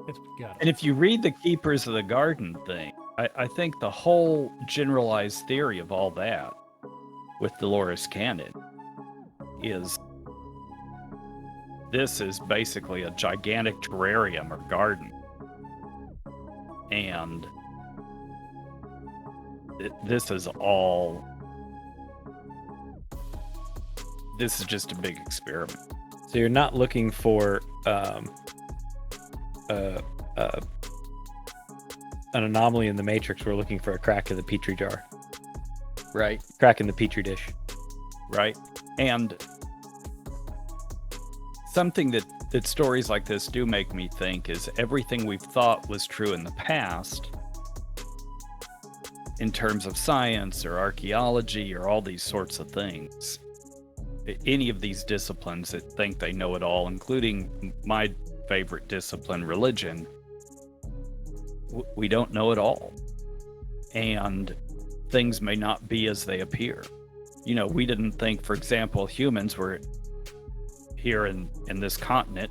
Speaker 4: it's got
Speaker 6: And if you read the Keepers of the Garden thing, I think the whole generalized theory of all that with Dolores Cannon is this is basically a gigantic terrarium or garden. And this is just a big experiment.
Speaker 5: So you're not looking for an anomaly in the matrix. We're looking for a crack in the petri jar,
Speaker 6: Right.
Speaker 5: crack in the petri dish.
Speaker 6: Right. And something that stories like this do make me think is everything we've thought was true in the past in terms of science or archaeology or all these sorts of things. Any of these disciplines that think they know it all, including my favorite discipline, religion, we don't know it all. And things may not be as they appear. We didn't think, for example, humans were here in this continent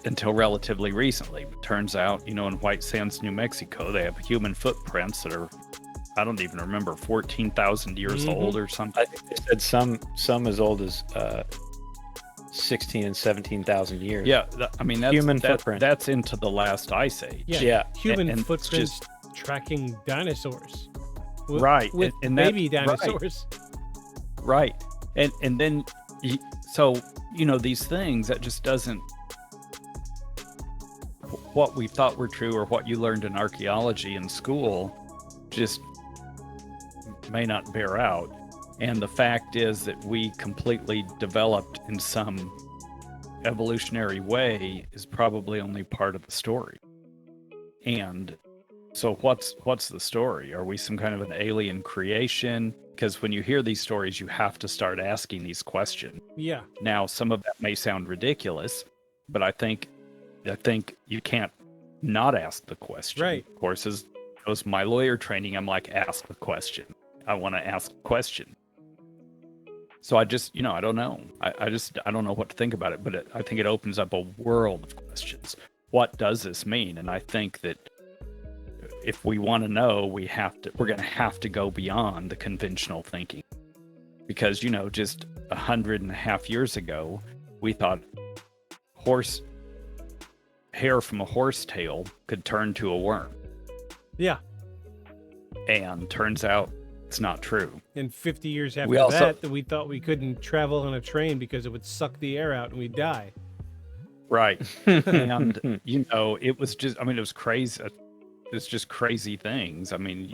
Speaker 6: until relatively recently. But turns out, in White Sands, New Mexico, they have human footprints that are, I don't even remember, 14,000 years
Speaker 4: Mhm.
Speaker 6: old or something.
Speaker 5: I think they said some as old as 16 and 17,000 years.
Speaker 6: Yeah, that's
Speaker 5: Human footprint.
Speaker 6: That's into the last ice age.
Speaker 5: Yeah.
Speaker 4: human
Speaker 6: and it's
Speaker 4: footprints tracking dinosaurs.
Speaker 6: Right,
Speaker 4: With
Speaker 6: and that-
Speaker 4: baby dinosaurs.
Speaker 6: Right. And then, so, these things that just doesn't, what we thought were true or what you learned in archaeology in school just may not bear out. And the fact is that we completely developed in some evolutionary way is probably only part of the story. And So what's the story? Are we some kind of an alien creation? Because when you hear these stories, you have to start asking these questions.
Speaker 4: Yeah.
Speaker 6: Now, some of that may sound ridiculous, but I think you can't not ask the question.
Speaker 4: Right.
Speaker 6: Of course, as goes my lawyer training, I'm like, ask the question. I want to ask a question. So I just, I don't know. I don't know what to think about it, but I think it opens up a world of questions. What does this mean? And I think that if we want to know, we're going to have to go beyond the conventional thinking. Because, just 150 years ago, we thought hair from a horse tail could turn to a worm.
Speaker 4: Yeah.
Speaker 6: And turns out it's not true.
Speaker 4: And 50 years after that, we thought we couldn't travel on a train because it would suck the air out and we'd die.
Speaker 6: Right. And, it was just, it was crazy. It's just crazy things. I mean,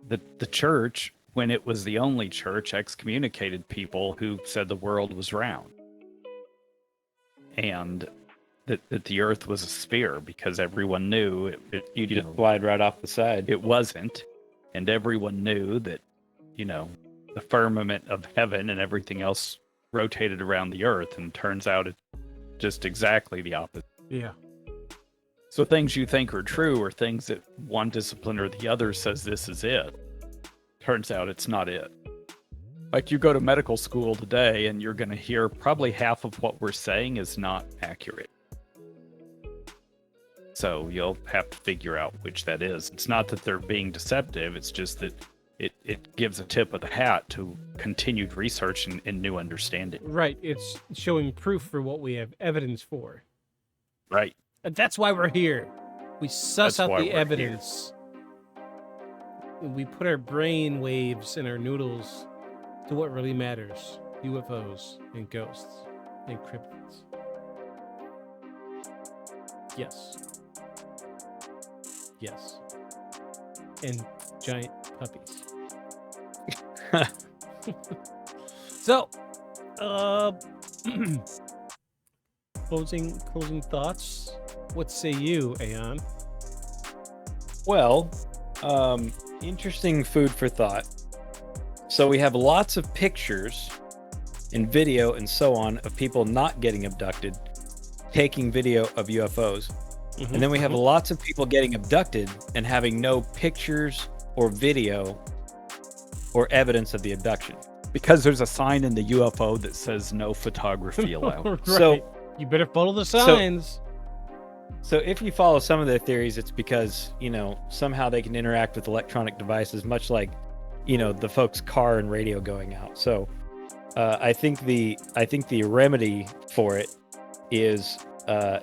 Speaker 6: the church, when it was the only church, excommunicated people who said the world was round. And that the earth was a sphere, because everyone knew
Speaker 5: you just slide right off the side.
Speaker 6: It wasn't. And everyone knew that, the firmament of heaven and everything else rotated around the earth, and turns out it's just exactly the opposite.
Speaker 4: Yeah.
Speaker 6: So things you think are true are things that one discipline or the other says this is it. Turns out it's not it. Like, you go to medical school today and you're going to hear probably half of what we're saying is not accurate. So you'll have to figure out which that is. It's not that they're being deceptive. It's just that it gives a tip of the hat to continued research and new understanding.
Speaker 4: Right. It's showing proof for what we have evidence for.
Speaker 6: Right.
Speaker 4: And that's why we're here. We suss out the evidence. We put our brain waves and our noodles to what really matters. UFOs and ghosts and cryptids. Yes. Yes. And giant puppies. So, closing thoughts. What say you, Aeon?
Speaker 5: Well, interesting food for thought. So we have lots of pictures and video and so on of people not getting abducted, taking video of UFOs. Mm-hmm. And then we have lots of people getting abducted and having no pictures or video or evidence of the abduction.
Speaker 6: Because there's a sign in the UFO that says no photography allowed.
Speaker 4: Right.
Speaker 5: So
Speaker 4: you better follow the signs.
Speaker 5: So if you follow some of their theories, it's because, somehow they can interact with electronic devices, much like, the folks' car and radio going out. So I think the remedy for it is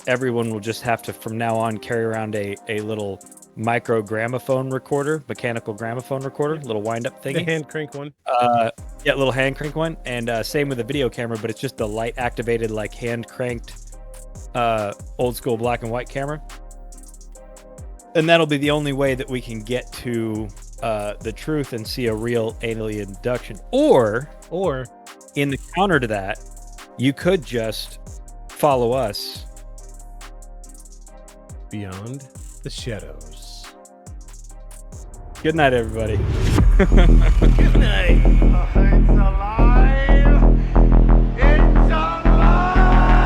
Speaker 5: everyone will just have to, from now on, carry around a little micro gramophone recorder, mechanical gramophone recorder, little wind-up thingy.
Speaker 4: The hand crank one.
Speaker 5: Yeah, little hand crank one. And same with the video camera, but it's just a light-activated, like hand-cranked old school black and white camera. And that'll be the only way that we can get to the truth and see a real alien abduction. Or in the counter to that, you could just follow us
Speaker 4: beyond the shadows.
Speaker 5: Good night, everybody.
Speaker 4: Good night.
Speaker 7: It's alive! It's alive!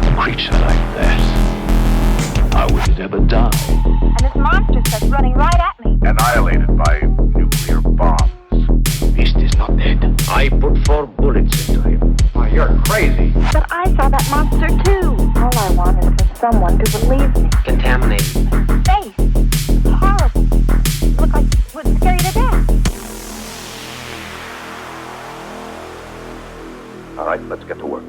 Speaker 2: A creature like that, how would it ever die?
Speaker 8: And this monster starts running right at me.
Speaker 7: Annihilated by nuclear bombs.
Speaker 2: Beast is not dead. I put 4 bullets into him.
Speaker 7: Why, you're crazy.
Speaker 8: But I saw that monster too. All I want is for someone to believe me.
Speaker 2: Contaminated.
Speaker 8: Face. It's horrible. It looked like it would scare you to death.
Speaker 2: All right, let's get to work.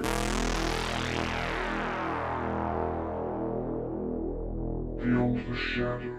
Speaker 7: Beyond the shadows.